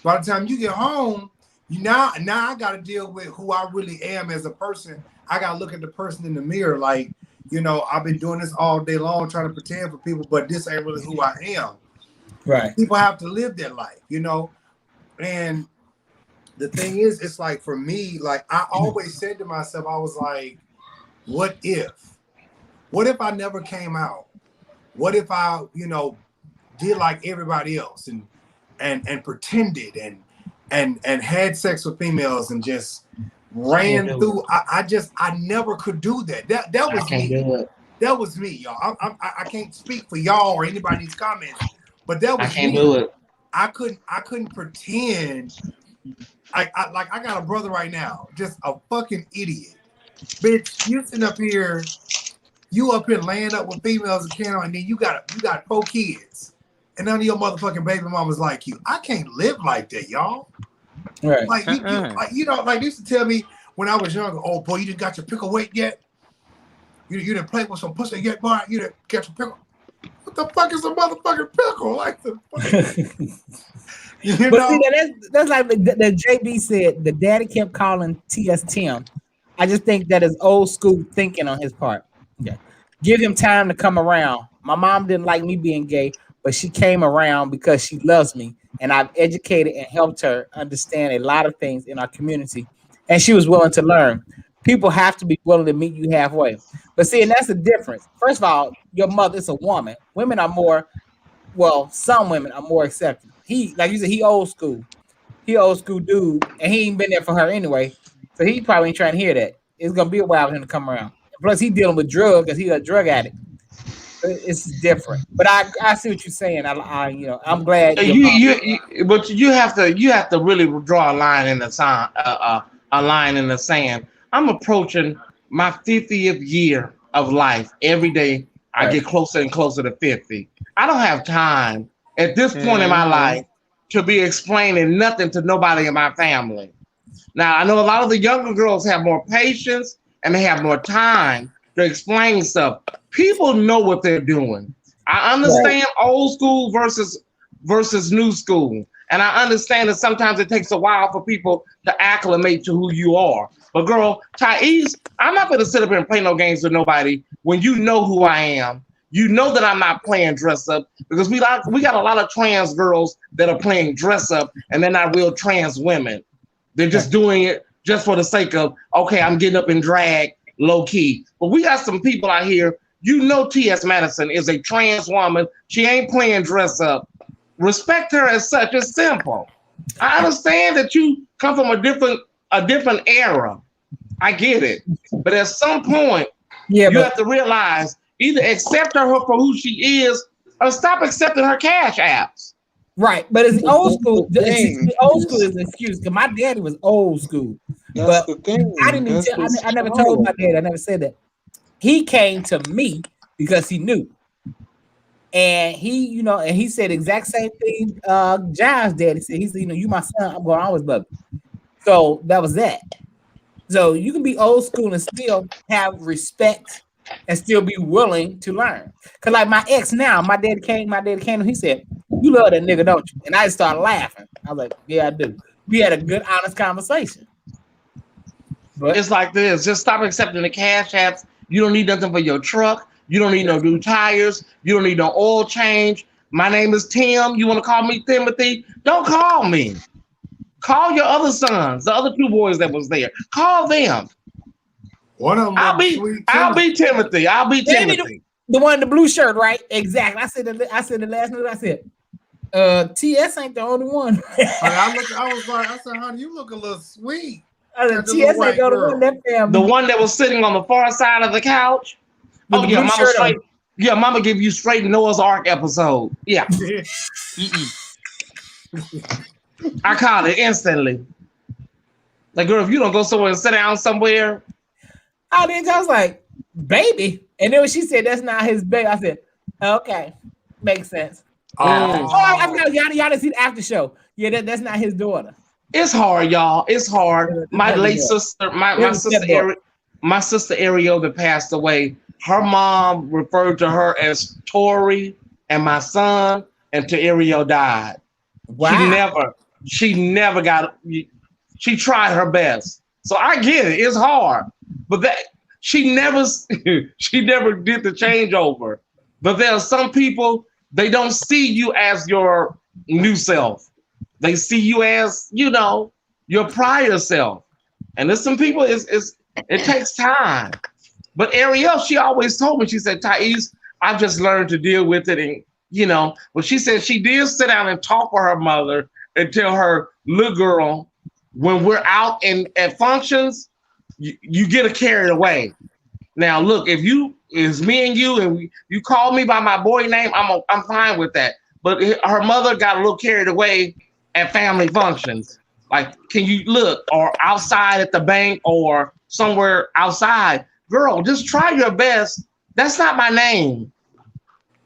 By the time you get home, now I got to deal with who I really am as a person. I got to look at the person in the mirror like, you know, I've been doing this all day long trying to pretend for people, but this ain't really who I am. Right. People have to live their life, you know. And the thing is, it's like for me, like I always said to myself, I was like, what if? What if I never came out? What if I, you know, did like everybody else and pretended and had sex with females and just ran through? I never could do that. That was me. That was me, y'all. I can't speak for y'all or anybody in these comments, but that was me. I can't do it. I couldn't pretend. I got a brother right now, just a fucking idiot. Bitch, you sitting up here. You up here laying up with females and then you got 4 kids, and none of your motherfucking baby mamas like you. I can't live like that, y'all. Right? Like you know, like they used to tell me when I was younger. Oh boy, you didn't got your pickle weight yet. You didn't play with some pussy yet, boy. You didn't get your pickle. What the fuck is a motherfucking pickle? Like the. But see, that's like the JB said. The daddy kept calling TS Tim. I just think that is old school thinking on his part. Yeah. Give him time to come around. My mom didn't like me being gay, but she came around because she loves me, and I've educated and helped her understand a lot of things in our community, and she was willing to learn. People have to be willing to meet you halfway. But see, and that's the difference. First of all, your mother is a woman. Women are more, well, some women are more accepting. He, like you said, he old school. He old school dude, and he ain't been there for her anyway, so he probably ain't trying to hear that. It's going to be a while for him to come around. Plus, he dealing with drugs because he's a drug addict. It's different, but I see what you're saying. I'm glad. But you have to really draw a line in the sand. A line in the sand. I'm approaching my 50th year of life. Every day I get closer and closer to 50. I don't have time at this point in my life to be explaining nothing to nobody in my family. Now I know a lot of the younger girls have more patience and they have more time to explain stuff. People know what they're doing. I understand old school versus new school. And I understand that sometimes it takes a while for people to acclimate to who you are. But girl, Thais, I'm not going to sit up here and play no games with nobody when you know who I am. You know that I'm not playing dress up, because we got a lot of trans girls that are playing dress up, and they're not real trans women. They're just doing it just for the sake of, okay, I'm getting up in drag, low key. But we got some people out here. You know, T.S. Madison is a trans woman. She ain't playing dress up. Respect her as such. It's simple. I understand that you come from a different era. I get it. But at some point, you have to realize either accept her for who she is or stop accepting her cash apps. Right, but it's old school. Old school is an excuse because my daddy was old school. That's but the thing. I didn't even tell. I never told my dad. I never said that. He came to me because he knew, and he, and he said the exact same thing. Jives' daddy said. He said, you my son. I'm going to always love you. So that was that. So you can be old school and still have respect and still be willing to learn. Cause like my ex now, my dad came. He said, "You love that nigga, don't you?" And I just started laughing. I was like, "Yeah, I do." We had a good, honest conversation. But it's like this: just stop accepting the cash apps. You don't need nothing for your truck. You don't need no new tires. You don't need no oil change. My name is Tim. You want to call me Timothy? Don't call me. Call your other sons, the other two boys that was there. Call them. One of them. I'll be Timothy. I'll be Timothy. The one in the blue shirt, right? Exactly. I said the last night. I said, TS ain't the only one. I said, honey, you look a little sweet. I said, TS ain't the only one. That family. The one that was sitting on the far side of the couch. With Mama straight. Yeah, Mama give you straight Noah's Ark episode. Yeah. I called it instantly. Like, girl, if you don't go somewhere and sit down somewhere. I was like, baby. And then when she said that's not his baby, I said, okay, makes sense. I forgot y'all didn't see the after show. Yeah, that's not his daughter. It's hard, y'all. It's hard. My late sister, my sister Ariel that passed away, her mom referred to her as Tori and my son until Ariel died. Wow. She never got, she tried her best. So I get it. It's hard. But that she never did the changeover. But there are some people, they don't see you as your new self. They see you as, your prior self. And there's some people, it takes time. But Ariel, she always told me, she said, Thais, I've just learned to deal with it. And, but she said she did sit down and talk with her mother and tell her, little girl, when we're out at functions, you get carried away. Now, look, if it's me and you, and you call me by my boy name, I'm fine with that. But her mother got a little carried away at family functions. Like, can you look, or outside at the bank or somewhere outside? Girl, just try your best. That's not my name.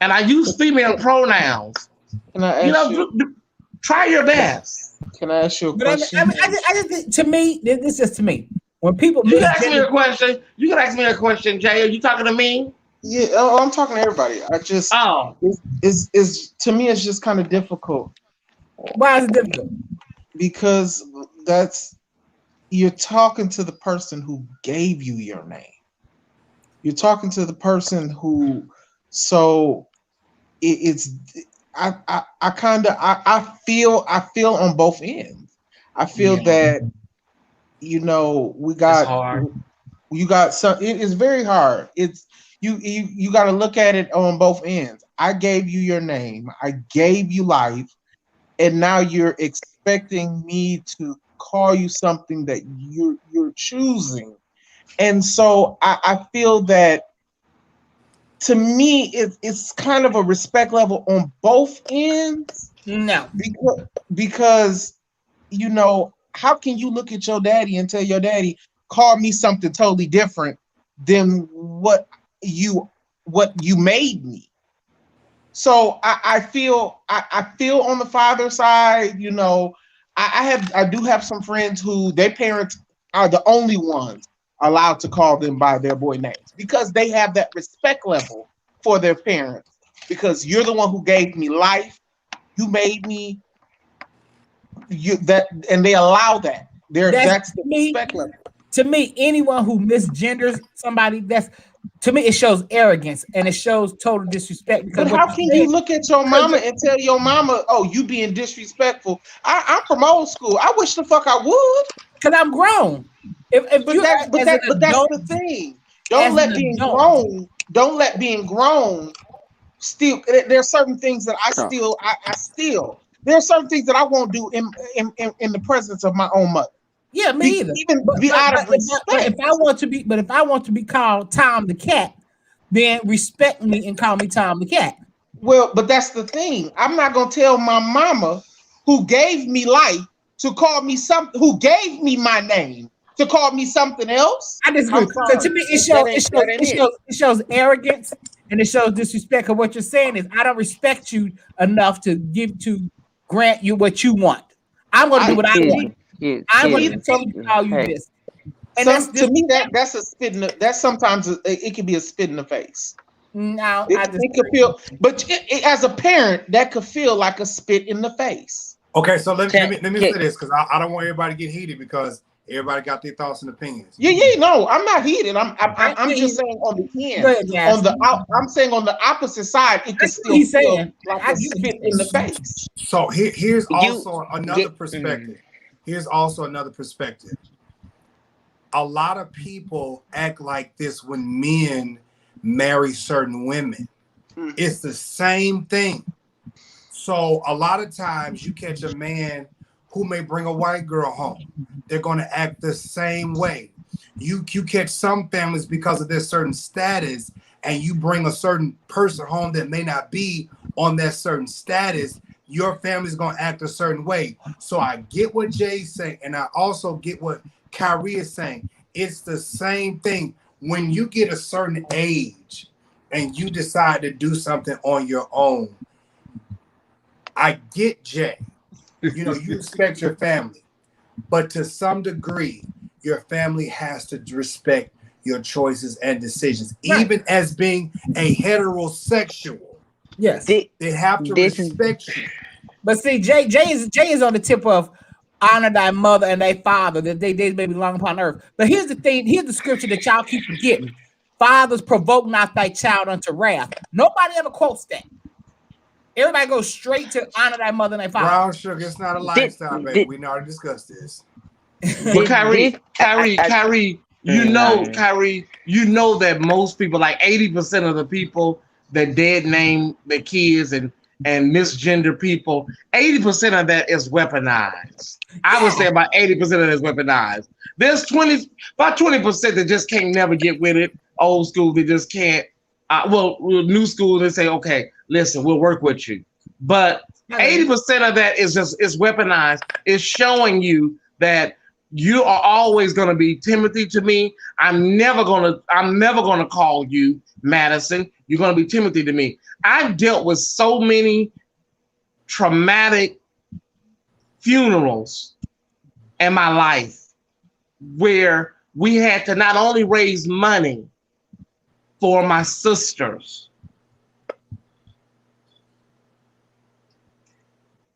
And I use female pronouns. Can I ask try your best. Can I ask you a question? I just think, to me, this is just to me. When people you can ask me a question. You can ask me a question, Jay. Are you talking to me? Yeah, I'm talking to everybody. It's to me, it's just kind of difficult. Why is it difficult? Because you're talking to the person who gave you your name. You're talking to the person who, I feel on both ends. I feel that, you got some, it is very hard. It's you got to look at it on both ends. I gave you your name. I gave you life. And now you're expecting me to call you something that you're choosing. And so I feel that, to me, it's kind of a respect level on both ends. No. Because how can you look at your daddy and tell your daddy, call me something totally different than what you made me? So I feel on the father side, I do have some friends who their parents are the only ones allowed to call them by their boy names because they have that respect level for their parents, because you're the one who gave me life, you made me, and they allow that. That's the respect level. To me, anyone who misgenders somebody, to me, it shows arrogance and it shows total disrespect. Because how can you look at your mama and tell your mama, "Oh, you being disrespectful"? I'm from old school. I wish the fuck I would, because I'm grown. But that's the thing. Don't let being grown steal. There's certain things that I steal. There are certain things that I won't do in the presence of my own mother. Yeah, me either. Even But out of respect. if I want to be called Tom the cat, then respect me and call me Tom the cat. Well, but that's the thing. I'm not gonna tell my mama who gave me life to call me something, who gave me my name to call me something else. I disagree. So to me, it shows arrogance and it shows disrespect. Because what you're saying is, I don't respect you enough to grant you what you want. I'm going to do what I want. I'm going to tell you how you this. And to me, that's a spit in the, that's sometimes it can be a spit in the face. No, it could feel, but as a parent, that could feel like a spit in the face. Okay, so let me say this, because I don't want everybody to get heated, because everybody got their thoughts and opinions. No, I'm not heated. I'm just saying on the end, I'm saying on the opposite side, it could still feel like a spit in the face. So here's also another perspective. Here's also another perspective. A lot of people act like this when men marry certain women. It's the same thing. So a lot of times you catch a man who may bring a white girl home. They're going to act the same way. You catch some families because of their certain status, and you bring a certain person home that may not be on that certain status, your family's going to act a certain way. So I get what Jay's saying, and I also get what Kyrie is saying. It's the same thing. When you get a certain age and you decide to do something on your own, I get Jay. You know, you respect your family, but to some degree, your family has to respect your choices and decisions, even as being a heterosexual. Yes, they have to respect you. But see, Jay is on the tip of honor thy mother and thy father, that they may be long upon earth. But here's the thing, here's the scripture that y'all keep forgetting. Fathers, provoke not thy child unto wrath. Nobody ever quotes that. Everybody goes straight to honor thy mother and thy father. Brown sugar, it's not a lifestyle, baby. We already discussed this. But Kyrie, you know that most people, like 80% of the people that dead name their kids and misgender people, 80% of that is weaponized. I would say about 80% of that is weaponized. There's about 20% that just can't never get with it. Old school, they just can't. New school, they say, okay, listen, we'll work with you. But 80% of that is weaponized. It's showing you that you are always going to be Timothy to me. I'm never gonna call you Madison. You're going to be Timothy to me. I've dealt with so many traumatic funerals in my life where we had to not only raise money for my sisters,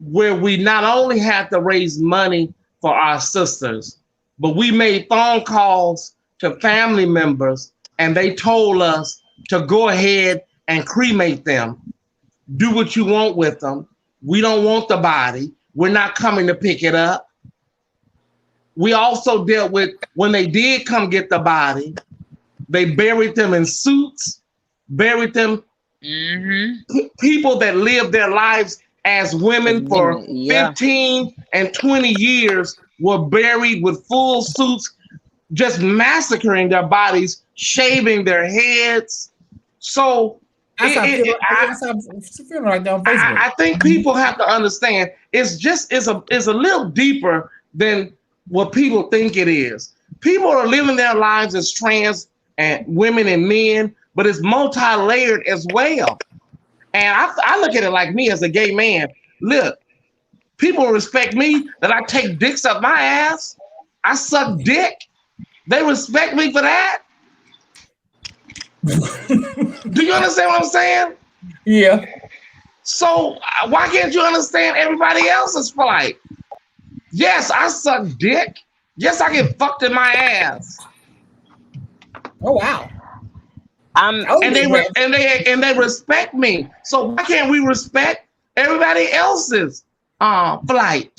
where we not only had to raise money for our sisters, but we made phone calls to family members and they told us to go ahead and cremate them. Do what you want with them. We don't want the body. We're not coming to pick it up. We also dealt with when they did come get the body, they buried them in suits, buried them. People that lived their lives as women for 15 and 20 years were buried with full suits, just massacring their bodies, shaving their heads. So I think people have to understand it's a little deeper than what people think it is. People are living their lives as trans and women and men, but it's multi-layered as well. And I look at it like me as a gay man. Look, people respect me that I take dicks up my ass. I suck dick. They respect me for that. Do you understand what I'm saying? Yeah. So why can't you understand everybody else's plight? Yes, I suck dick. Yes, I get fucked in my ass. Oh wow. And they respect me. So why can't we respect everybody else's flight?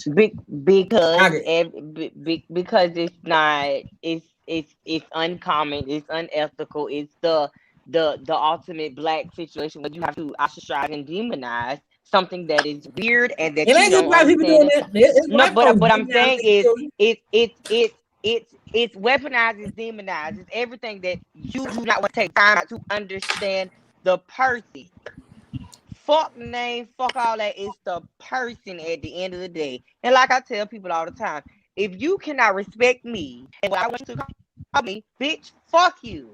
Because it's not. It's uncommon. It's unethical. It's the ultimate black situation where you have to ostracize and demonize something that is weird and that It you ain't just don't black people doing understand. it. It's No, white folks but I'm demonizing saying their is children. it's weaponizes, demonizes everything that you do not want to take time out to understand the person. Fuck name, fuck all that. It's the person at the end of the day. And like I tell people all the time, if you cannot respect me and what I want you to call me, bitch, fuck you.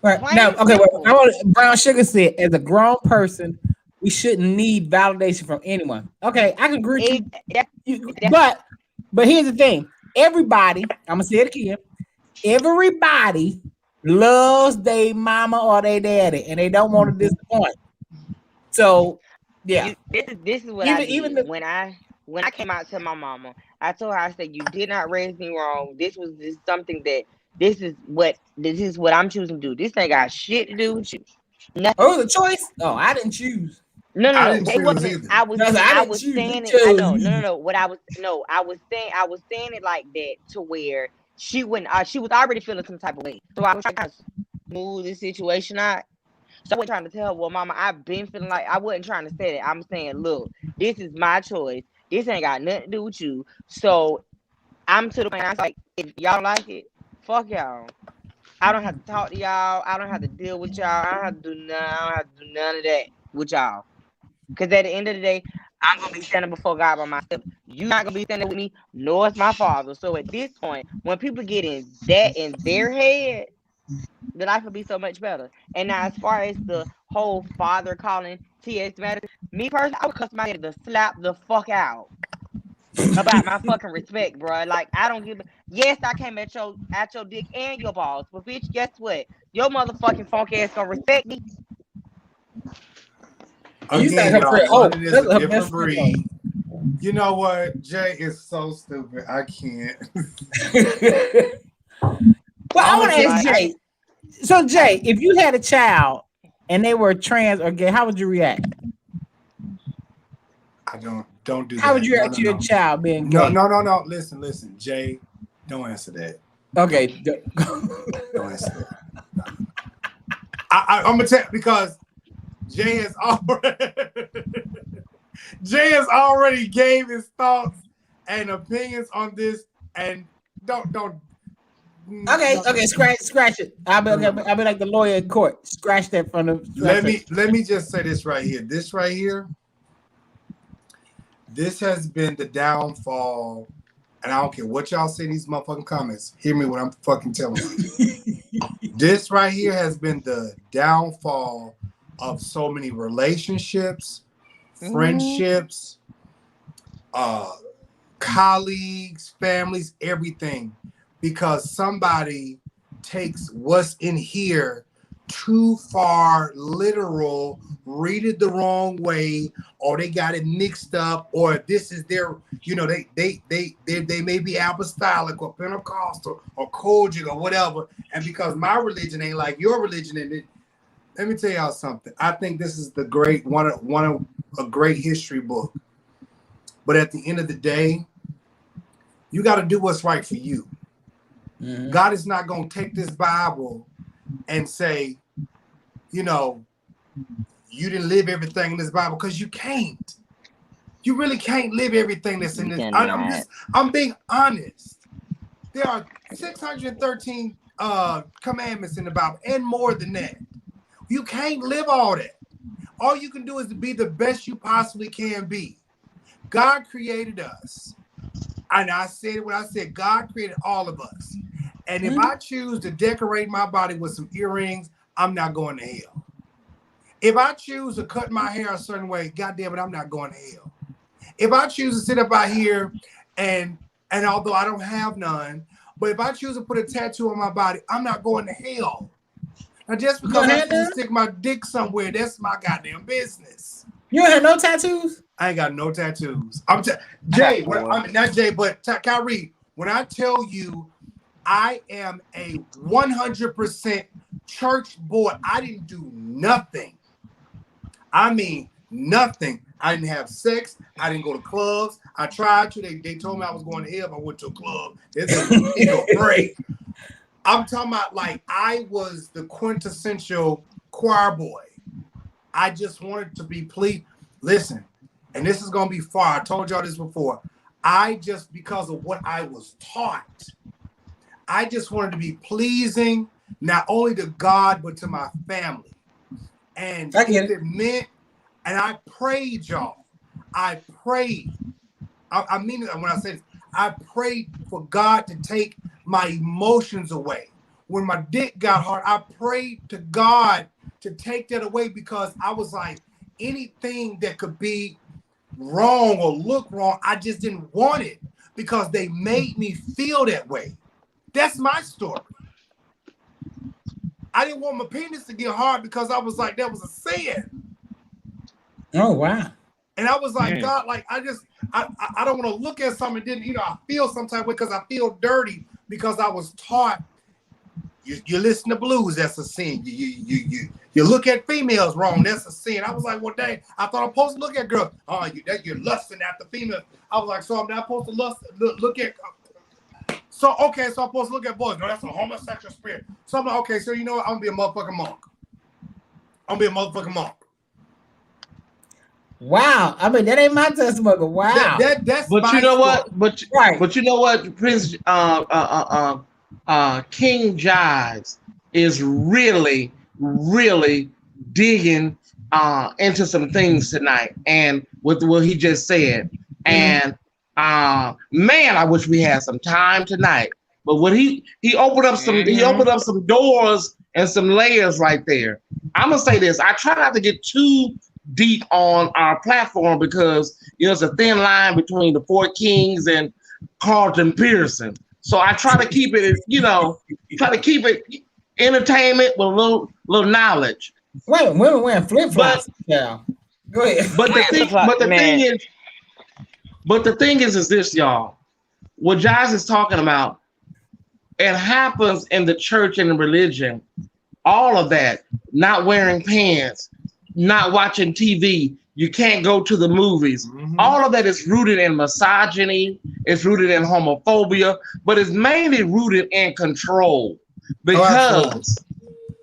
Right Plain now, and okay. Well, simple. I want Brown Sugar said, as a grown person, we shouldn't need validation from anyone. Okay, I can agree with you, but here's the thing: everybody, I'm gonna say it again. Everybody loves their mama or their daddy, and they don't want to disappoint. So, yeah. This is what I did when I came out to my mama. I told her, I said, you did not raise me wrong. This is something that this is what I'm choosing to do. This ain't got shit to do with you. Nothing. Oh, it was a choice. Oh, I didn't choose. No. It wasn't. I was saying it. I know. No. What I was saying it like that to where she wouldn't. She was already feeling some type of way. So I was trying to smooth the situation out. So I wasn't trying to tell her, well, mama, I've been feeling like I wasn't trying to say that. I'm saying, look, this is my choice. This ain't got nothing to do with you. So I'm to the point. I was like, if y'all like it, fuck y'all. I don't have to talk to y'all. I don't have to deal with y'all. I don't have to do none of that with y'all. Because at the end of the day, I'm going to be standing before God by myself. You're not going to be standing with me, nor is my father. So at this point, when people get in their head, the life will be so much better. And now, as far as the whole father calling TS Madison, me personally, I would cuss my head to slap the fuck out about my fucking respect, bro. Like, I don't give a... Yes, I came at your dick and your balls, but bitch, guess what? Your motherfucking funk ass gonna respect me. Again, y'all, London is a different breed. You know what? Jay is so stupid. I can't. Well, I want to ask Jay. So, Jay, if you had a child and they were trans or gay, how would you react? I don't do that. How would you react to your child being gay? No. Listen. Jay, don't answer that. Okay. Don't answer that. I'm gonna tell because Jay has already gave his thoughts and opinions on this, and don't. Okay, scratch it. I'll be like the lawyer in court. Scratch that from the. Let me just say this right here. This has been the downfall, and I don't care what y'all say in these motherfucking comments. Hear me when I'm fucking telling you. This right here has been the downfall of so many relationships, friendships, colleagues, families, everything. Because somebody takes what's in here too far literal, read it the wrong way, or they got it mixed up, or this is their, they may be apostolic or Pentecostal or Kojic or whatever, and because my religion ain't like your religion, and let me tell y'all something. I think this is the great one of a great history book, but at the end of the day, you got to do what's right for you. Mm-hmm. God is not going to take this Bible and say, you didn't live everything in this Bible, because you can't. You really can't live everything that's in this. I'm being honest. There are 613 commandments in the Bible and more than that. You can't live all that. All you can do is to be the best you possibly can be. God created us. And I said it when I said God created all of us. And if I choose to decorate my body with some earrings, I'm not going to hell. If I choose to cut my hair a certain way, goddamn it, I'm not going to hell. If I choose to sit up out here and although I don't have none, but if I choose to put a tattoo on my body, I'm not going to hell. Now, just because I can stick my dick somewhere, that's my goddamn business. You don't have no tattoos? I ain't got no tattoos. Jay, not Jay, but Kyrie, when I tell you I am a 100% church boy, I didn't do nothing. I mean, nothing. I didn't have sex. I didn't go to clubs. I tried to. They told me I was going to hell if I went to a club. They said, you go pray. I'm talking about like I was the quintessential choir boy. I just wanted to be pleased. Listen, and this is gonna be far. I told y'all this before. I just, because of what I was taught, I just wanted to be pleasing not only to God but to my family. And it meant, and I prayed, y'all. I prayed. I mean it when I say this. I prayed for God to take my emotions away. When my dick got hard, I prayed to God to take that away, because I was like, anything that could be wrong or look wrong, I just didn't want it because they made me feel that way. That's my story. I didn't want my penis to get hard because I was like, that was a sin. Oh, wow. And I was like, God, like, I don't want to look at something. Then, I feel some type of way because I feel dirty because I was taught you listen to blues, that's a sin. You look at females wrong, that's a sin. I was like, well, dang, I thought I'm supposed to look at girls. Oh, you're lusting after females. I was like, so I'm not supposed to look at. So, okay, so I'm supposed to look at boys. No, that's a homosexual spirit. So I'm like, okay, so you know what? I'm going to be a motherfucking monk. Wow. I mean, that ain't my testimony. Wow. That's but you know what? But you know what? Prince KingJives is really, really digging into some things tonight, and with what he just said. And man, I wish we had some time tonight. But what he opened up some doors and some layers right there. I'm gonna say this. I try not to get too deep on our platform because there's a thin line between the Four Kings and Carlton Pearson. So I try to keep it, entertainment with a little knowledge. Wait, women wearing flip-flops. Yeah. Go ahead. But the thing is this, y'all. What Jives is talking about, it happens in the church and in religion. All of that, not wearing pants, not watching TV, you can't go to the movies. All of that is rooted in misogyny, it's rooted in homophobia, but it's mainly rooted in control. Because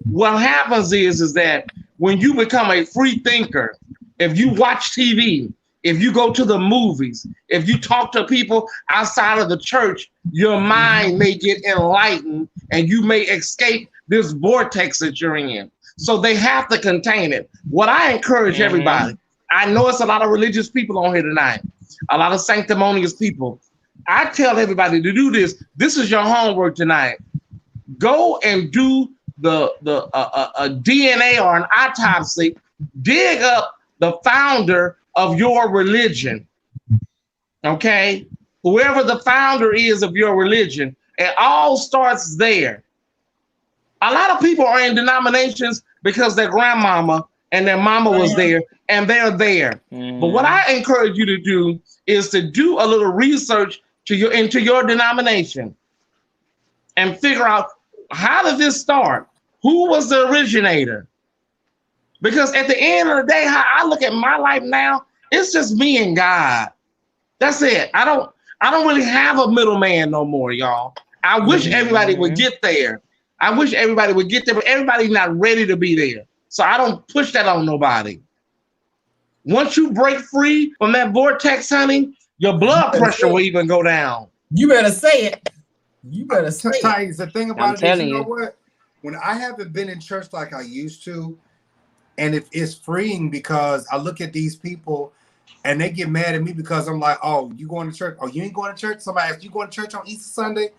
what happens is that when you become a free thinker, if you watch TV, if you go to the movies, if you talk to people outside of the church, your mind may get enlightened and you may escape this vortex that you're in. So they have to contain it. What I encourage everybody, I know it's a lot of religious people on here tonight, a lot of sanctimonious people. I tell everybody to do this. This is your homework tonight. Go and do a DNA or an autopsy. Dig up the founder of your religion. Okay? Whoever the founder is of your religion, it all starts there. A lot of people are in denominations because their grandmama and their mama was there and they're there. But what I encourage you to do is to do a little research into your denomination and figure out, how did this start? Who was the originator? Because at the end of the day, how I look at my life now, it's just me and God. That's it. I don't really have a middleman no more, y'all. I wish everybody would get there. I wish everybody would get there, but everybody's not ready to be there. So I don't push that on nobody. Once you break free from that vortex, honey, your blood pressure will even go down. You better say it. You better say it. The thing about it is, you know what? When I haven't been in church like I used to, and it's freeing because I look at these people and they get mad at me because I'm like, oh, you going to church? Oh, you ain't going to church? Somebody asks, you going to church on Easter Sunday?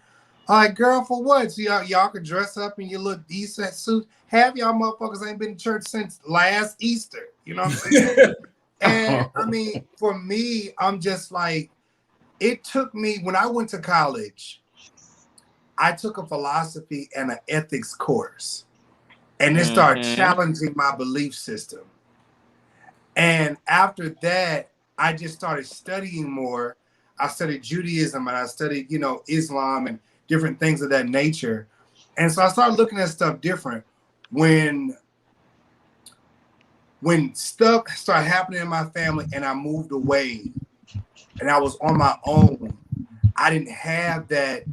I'm like, girl, for what? So y'all can dress up in your little decent suit. Half y'all motherfuckers ain't been to church since last Easter. You know what I'm saying? And I mean, for me, I'm just like, it took me, when I went to college, I took a philosophy and an ethics course. And it started challenging my belief system. And after that, I just started studying more. I studied Judaism and I studied, Islam and different things of that nature. And so I started looking at stuff different. When stuff started happening in my family and I moved away and I was on my own, I didn't have that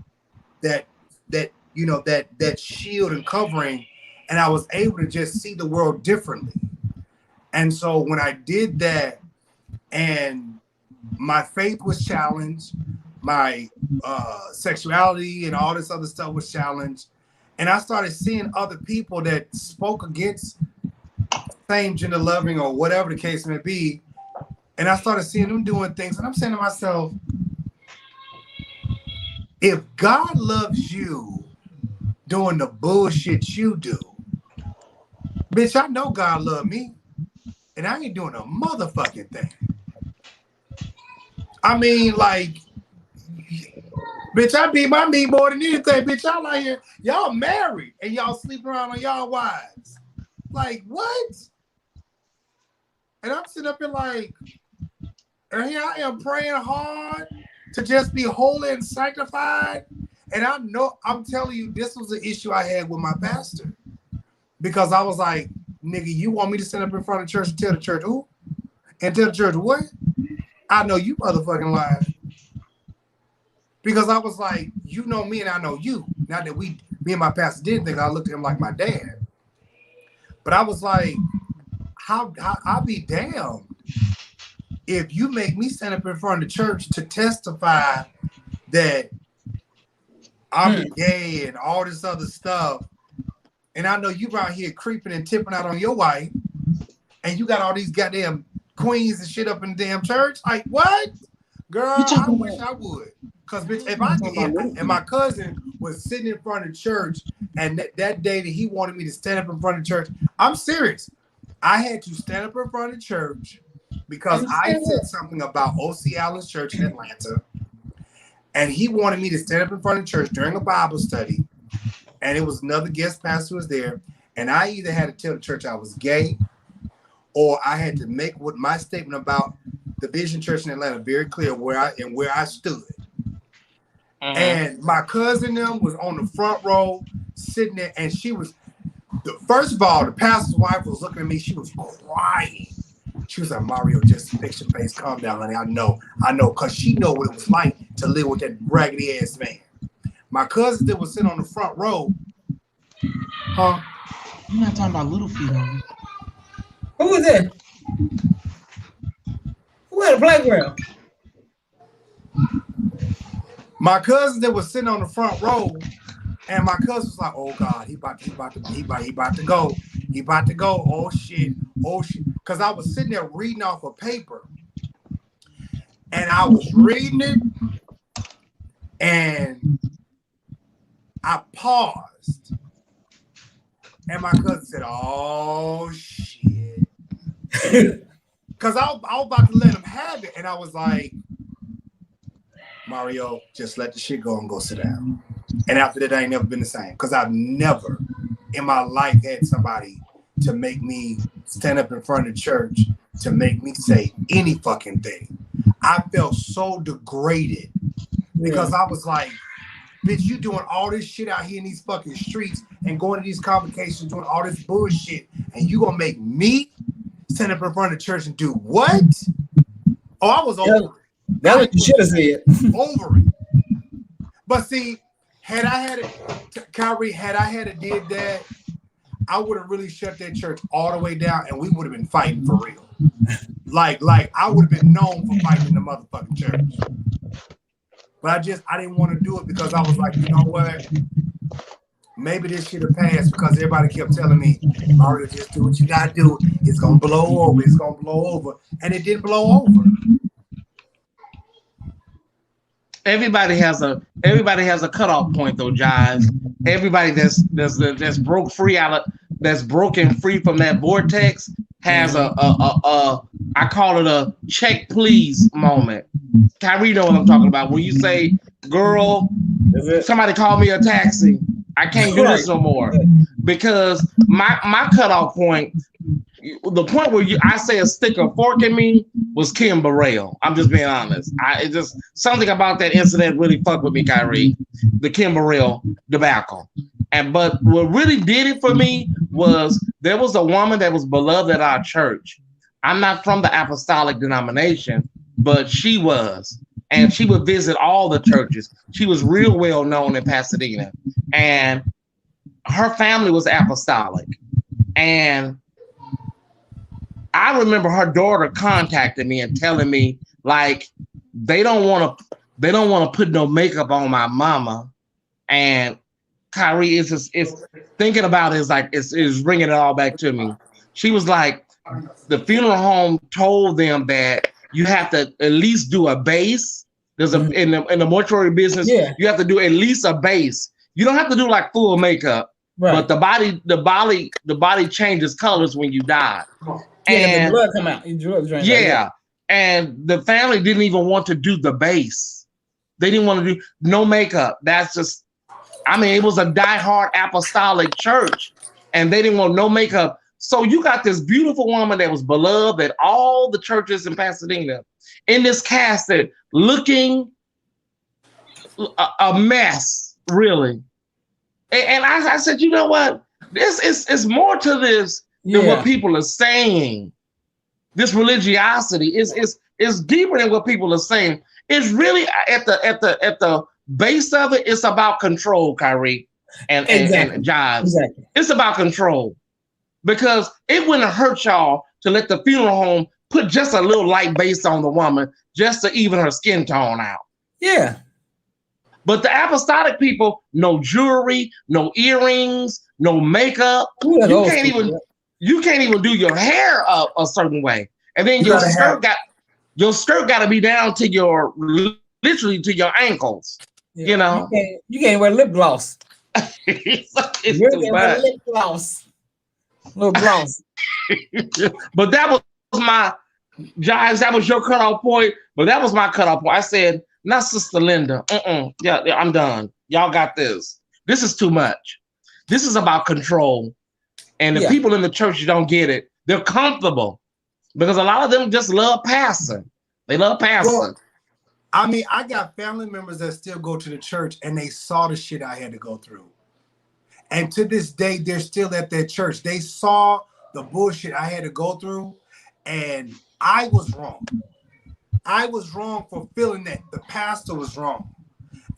shield and covering, and I was able to just see the world differently. And so when I did that, and my faith was challenged, my sexuality and all this other stuff was challenged, and I started seeing other people that spoke against same gender loving or whatever the case may be, and I started seeing them doing things, and I'm saying to myself, if God loves you doing the bullshit you do, bitch, I know God love me, and I ain't doing a motherfucking thing. I mean, like, bitch, I beat my meat more than anything. Bitch, y'all out here, y'all married, and y'all sleep around on y'all wives. Like, what? And I'm sitting up here like, and here I am praying hard to just be holy and sanctified. And I know, I'm telling you, this was an issue I had with my pastor. Because I was like, nigga, you want me to stand up in front of the church and tell the church who? And tell the church what? I know you motherfucking lying. Because I was like, you know me and I know you. Not that me and my pastor didn't think, I looked at him like my dad. But I was like, how I'll be damned if you make me stand up in front of the church to testify that I'm gay and all this other stuff. And I know you out here creeping and tipping out on your wife, and you got all these goddamn queens and shit up in the damn church. Like, what? Girl, I wish I would. Because, bitch, if my cousin was sitting in front of the church, and that day that he wanted me to stand up in front of the church, I'm serious. I had to stand up in front of the church because I said something about O.C. Allen's church in Atlanta, and he wanted me to stand up in front of the church during a Bible study, and it was another guest pastor who was there, and I either had to tell the church I was gay, or I had to make what my statement about the Vision Church in Atlanta very clear where I stood. And my cousin them was on the front row sitting there, and she was, first of all, the pastor's wife was looking at me, she was crying. She was like, Mario, just fix your face, calm down, honey. I know, because she know what it was like to live with that raggedy ass man. My cousin that was sitting on the front row, You're not talking about little feet on. Who was it? Who had a playground? My cousin that was sitting on the front row, and my cousin was like, "Oh God, he about to go. Oh shit. Because I was sitting there reading off a paper, and I was reading it, and I paused, and my cousin said, "Oh shit," because I was about to let him have it, and I was like, Mario, just let the shit go and go sit down. And after that, I ain't never been the same. Because I've never in my life had somebody to make me stand up in front of the church to make me say any fucking thing. I felt so degraded because I was like, bitch, you doing all this shit out here in these fucking streets and going to these convocations, doing all this bullshit, and you gonna make me stand up in front of the church and do what? Oh, I was over it. That's what you should have said. Over it. But see, had I had it, Kyrie, did that, I would have really shut that church all the way down, and we would have been fighting for real. Like I would have been known for fighting in the motherfucking church. But I didn't want to do it because I was like, you know what? Maybe this should have passed because everybody kept telling me, Mario, just do what you gotta do. It's gonna blow over. It's gonna blow over, and it didn't blow over. Everybody has a cutoff point though, Jives. Everybody that's broken free from that vortex has I call it a check please moment. Kyrie know what I'm talking about. When you say, girl, somebody call me a taxi. I can't do this no more. Because my cutoff point, the point where I say a stick or fork in me was Kim Burrell. I'm just being honest. It just something about that incident really fucked with me, Kyrie. The Kim Burrell debacle. But what really did it for me was there was a woman that was beloved at our church. I'm not from the apostolic denomination, but she was. And she would visit all the churches. She was real well known in Pasadena. And her family was apostolic. And I remember her daughter contacting me and telling me like they don't want to put no makeup on my mama, and Kyrie is thinking about it is bringing it all back to me. She was like, the funeral home told them that you have to at least do a base. There's in the mortuary business, you have to do at least a base. You don't have to do like full makeup, but the body changes colors when you die. And the blood come out. And the family didn't even want to do the base. They didn't want to do no makeup. That's just, I mean, it was a diehard apostolic church, and they didn't want no makeup. So you got this beautiful woman that was beloved at all the churches in Pasadena, in this casket, looking a mess, really. And I said, you know what? This is more to this than what people are saying. This religiosity is deeper than what people are saying. It's really at the base of it. It's about control, Kyrie and Jives. Exactly. It's about control, because it wouldn't hurt y'all to let the funeral home put just a little light base on the woman just to even her skin tone out. Yeah. But the apostolic people, no jewelry, no earrings, no makeup. Ooh, you can't even do your hair up a certain way. And then your skirt got to be down to literally to your ankles. Yeah. You know, you can't wear lip gloss. You can't wear lip gloss. Little gloss. But that was my Jives. That was your cutoff point. But that was my cutoff point. I said, not Sister Linda. Yeah, I'm done. Y'all got this. This is too much. This is about control. And the people in the church don't get it. They're comfortable because a lot of them just love passing. They love passing. Well, I mean, I got family members that still go to the church, and they saw the shit I had to go through. And to this day, they're still at their church. They saw the bullshit I had to go through, and I was wrong. I was wrong for feeling that the pastor was wrong.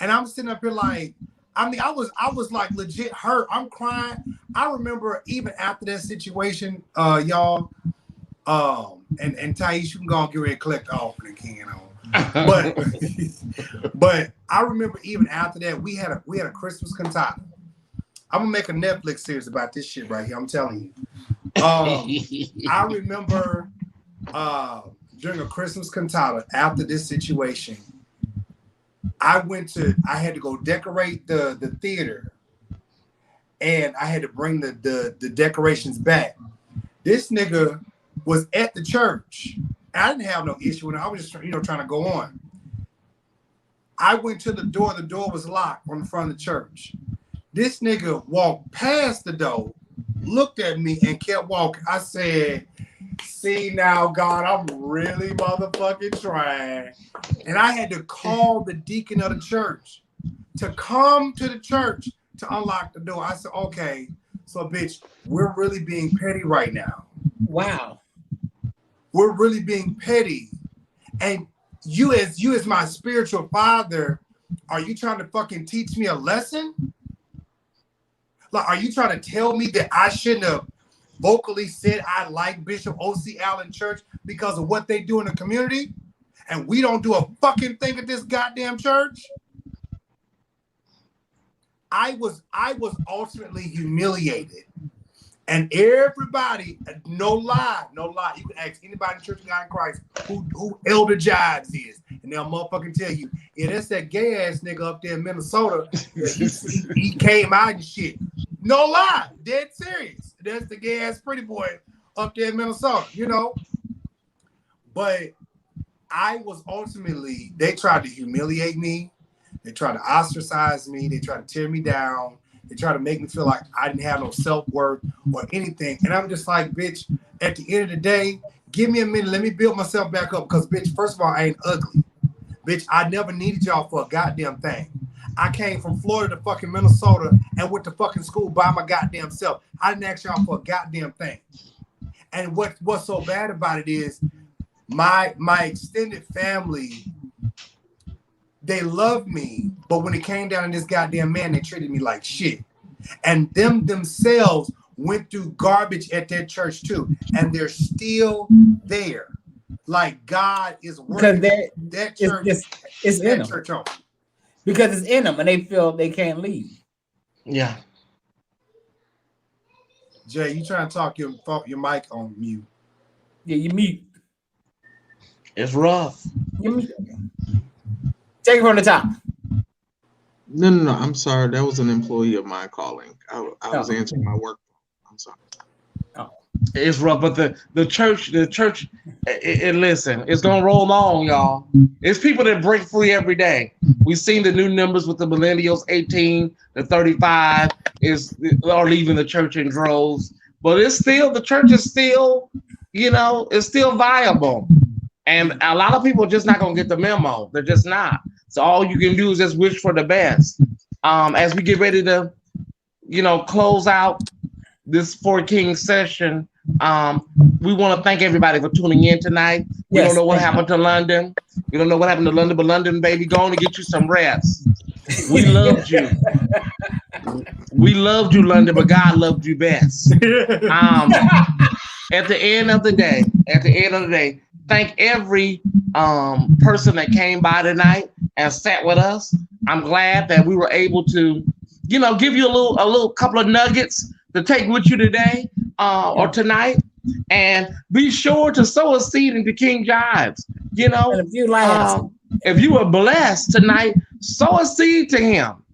And I'm sitting up here like, I mean, I was like legit hurt. I'm crying. I remember even after that situation, y'all, and Thais, you can go and get ready to collect the offering, King. But I remember even after that, we had a Christmas cantata. I'm gonna make a Netflix series about this shit right here. I'm telling you. I remember during a Christmas cantata after this situation, I had to go decorate the theater, and I had to bring the decorations back. This nigga was at the church. I didn't have no issue with it. I was just trying to go on. I went to the door. The door was locked on the front of the church. This nigga walked past the door, looked at me, and kept walking. I said, see now, God, I'm really motherfucking trying. And I had to call the deacon of the church to come to the church to unlock the door. I said, okay, so bitch, we're really being petty right now. Wow. We're really being petty. And you as my spiritual father, are you trying to fucking teach me a lesson? Like, are you trying to tell me that I shouldn't have vocally said I like Bishop O.C. Allen Church because of what they do in the community, and we don't do a fucking thing at this goddamn church? I was ultimately humiliated, and everybody, no lie, you can ask anybody in Church of God in Christ who Elder Jives is, and they'll motherfucking tell you, yeah, that's that gay ass nigga up there in Minnesota. he came out and shit. No lie, dead serious. That's the gay ass pretty boy up there in Minnesota, you know. But I was ultimately, they tried to humiliate me. They tried to ostracize me. They tried to tear me down. They tried to make me feel like I didn't have no self-worth or anything. And I'm just like, bitch, at the end of the day, give me a minute. Let me build myself back up. Because, bitch, first of all, I ain't ugly. Bitch, I never needed y'all for a goddamn thing. I came from Florida to fucking Minnesota and went to fucking school by my goddamn self. I didn't ask y'all for a goddamn thing. And what's so bad about it is my extended family, they loved me, but when it came down to this goddamn man, they treated me like shit. And them themselves went through garbage at their church too, and they're still there. Like God is working that church. It's in them. Church home. Because it's in them, and they feel they can't leave. Yeah. Jay, you trying to talk your mic on mute? Yeah, you mute. It's rough. You mute. Take it from the top. No. I'm sorry. That was an employee of mine calling. I was answering my work. I'm sorry. It's rough, but the church, and listen, it's gonna roll on, y'all. It's people that break free every day. We've seen the new numbers with the millennials, 18 to 35, are leaving the church in droves. But it's still, the church is still, it's still viable. And a lot of people are just not gonna get the memo. They're just not. So all you can do is just wish for the best. As we get ready to, close out this Four Kings session, we want to thank everybody for tuning in tonight. We don't know what happened to London. We don't know what happened to London, but London, baby, go on and get you some rest. We loved you. We loved you, London, but God loved you best. At the end of the day, thank every person that came by tonight and sat with us. I'm glad that we were able to, give you a little couple of nuggets to take with you today or tonight, and be sure to sow a seed into KingJives. If you were blessed tonight, sow a seed to him.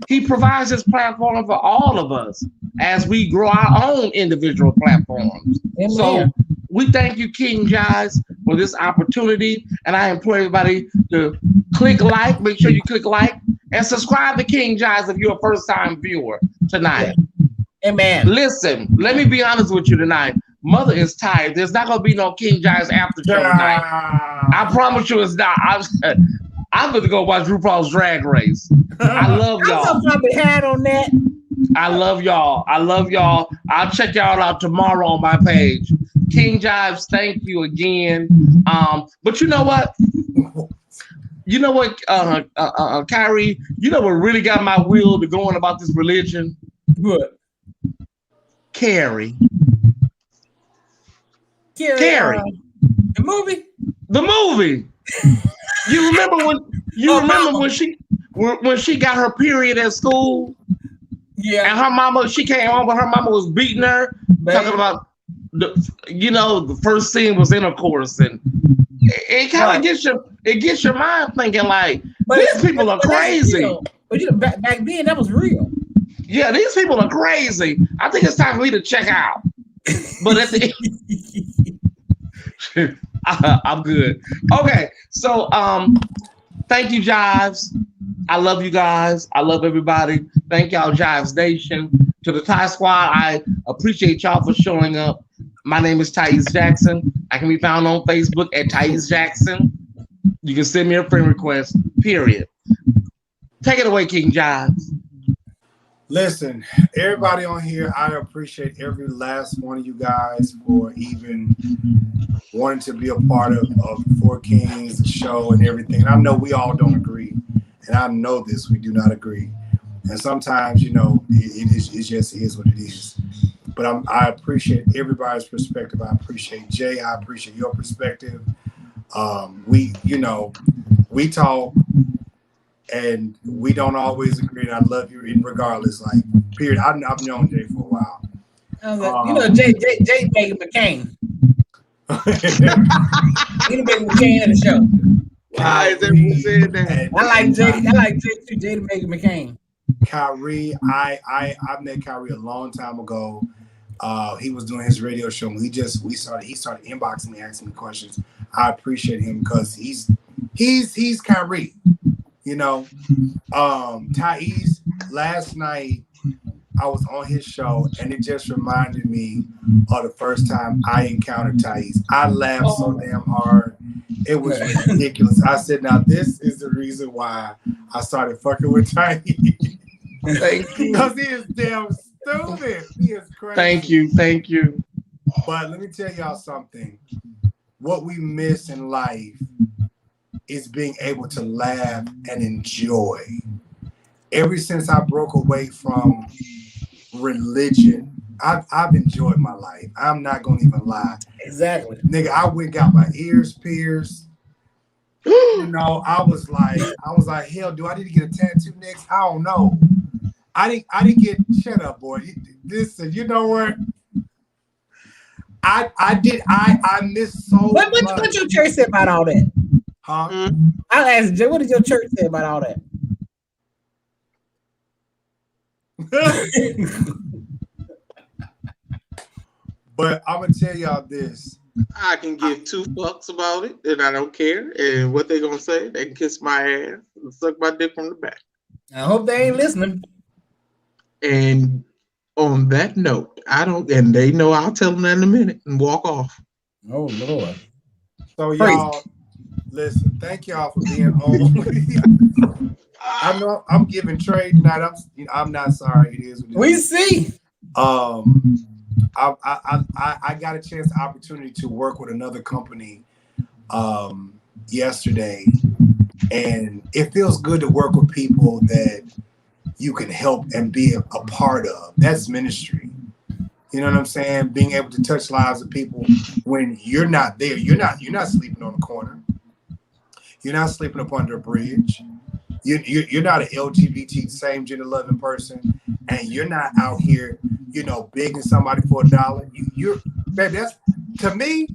He provides this platform for all of us as we grow our own individual platforms. Amen. So we thank you, KingJives, for this opportunity, and I implore everybody to click like. Make sure you click like and subscribe to KingJives if you're a first-time viewer tonight. Amen. Listen, let me be honest with you tonight. Mother is tired. There's not gonna be no KingJives after show tonight. I promise you, it's not. I'm gonna go watch RuPaul's Drag Race. I love y'all. I'm so behind on that. I love y'all. I'll check y'all out tomorrow on my page. KingJives, thank you again. But you know what? Kyrie, what really got my wheel to going about this religion? What? Carrie. The movie? The movie. You remember when she got her period at school? Yeah. And her mama, she came home, but her mama was beating her, talking about the first scene was intercourse, and it kind of gets your mind thinking like, these people are crazy. But back then that was real. Yeah, these people are crazy. I think it's time for me to check out. But at the I'm good. Okay, so thank you, Jives. I love you guys. I love everybody. Thank y'all, Jives Nation. To the Thai Squad, I appreciate y'all for showing up. My name is Thais Jackson. I can be found on Facebook at Thais Jackson. You can send me a friend request, period. Take it away, KingJives. Listen, everybody on here, I appreciate every last one of you guys for even wanting to be a part of Four Kings, the show, and everything. And I know we all don't agree, and I know this, we do not agree. And sometimes, it just is what it is. But I appreciate everybody's perspective. I appreciate Jay. I appreciate your perspective. We talk. And we don't always agree, and I love you regardless. Like, period. I've known Jay for a while. Jay Baker McCain. He Baker McCain in the show. Why is everyone saying that? I like Jay too. Jay Baker McCain. Kyrie, I met Kyrie a long time ago. He was doing his radio show. And he started inboxing me, asking me questions. I appreciate him because he's Kyrie. Thais, last night I was on his show and it just reminded me of the first time I encountered Thais. I laughed so damn hard. It was ridiculous. I said, now this is the reason why I started fucking with Thais. Thank you. Because he is damn stupid. He is crazy. Thank you. But let me tell y'all something. What we miss in life is being able to laugh and enjoy. Ever since I broke away from religion. I've enjoyed my life. I'm not gonna even lie. Exactly. Nigga, I went and got my ears pierced. You know, I was like, hell, do I need to get a tattoo next? I don't know. I didn't get, shut up, boy. Listen, you know what? I missed so much. What your church say about all that? Huh? I'll ask Jay, what did your church say about all that? But I'm gonna tell y'all this. I can give two fucks about it, and I don't care. And what they gonna say? They can kiss my ass and suck my dick from the back. I hope they ain't listening. And on that note, I don't, and they know I'll tell them that in a minute and walk off. Oh Lord. So y'all, listen. Thank y'all for being on. I know I'm giving trade tonight. I'm not sorry. It is what it we is. see. I got a chance, opportunity to work with another company yesterday, and it feels good to work with people that you can help and be a part of. That's ministry. You know what I'm saying? Being able to touch lives of people when you're not there. You're not sleeping on the corner. You're not sleeping up under a bridge. You're not an LGBT same gender loving person, and you're not out here, you know, begging somebody for $1. You're baby. That's, to me,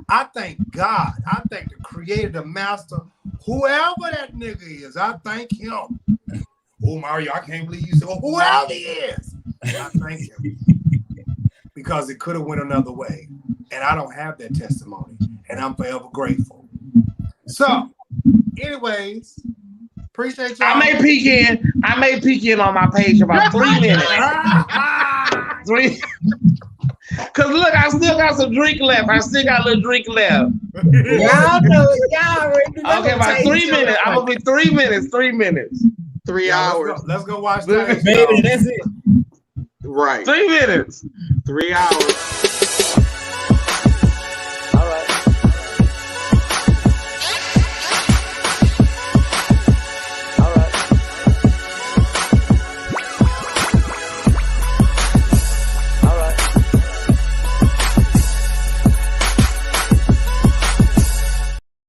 I thank God. I thank the Creator, the Master, whoever that nigga is. I thank him. Oh Mario, I can't believe you said whoever he is. I thank him because it could have went another way, and I don't have that testimony, and I'm forever grateful. So, anyways. Appreciate y'all. I may peek in on my page about 3 minutes. 3. Cause look, I still got some drink left. I still got a little drink left. Y'all know, y'all already know. Okay, about 3 minutes. I'm gonna be 3 minutes. 3 minutes. 3 hours. Let's go watch that. Baby, that's it. Right. 3 minutes. 3 hours.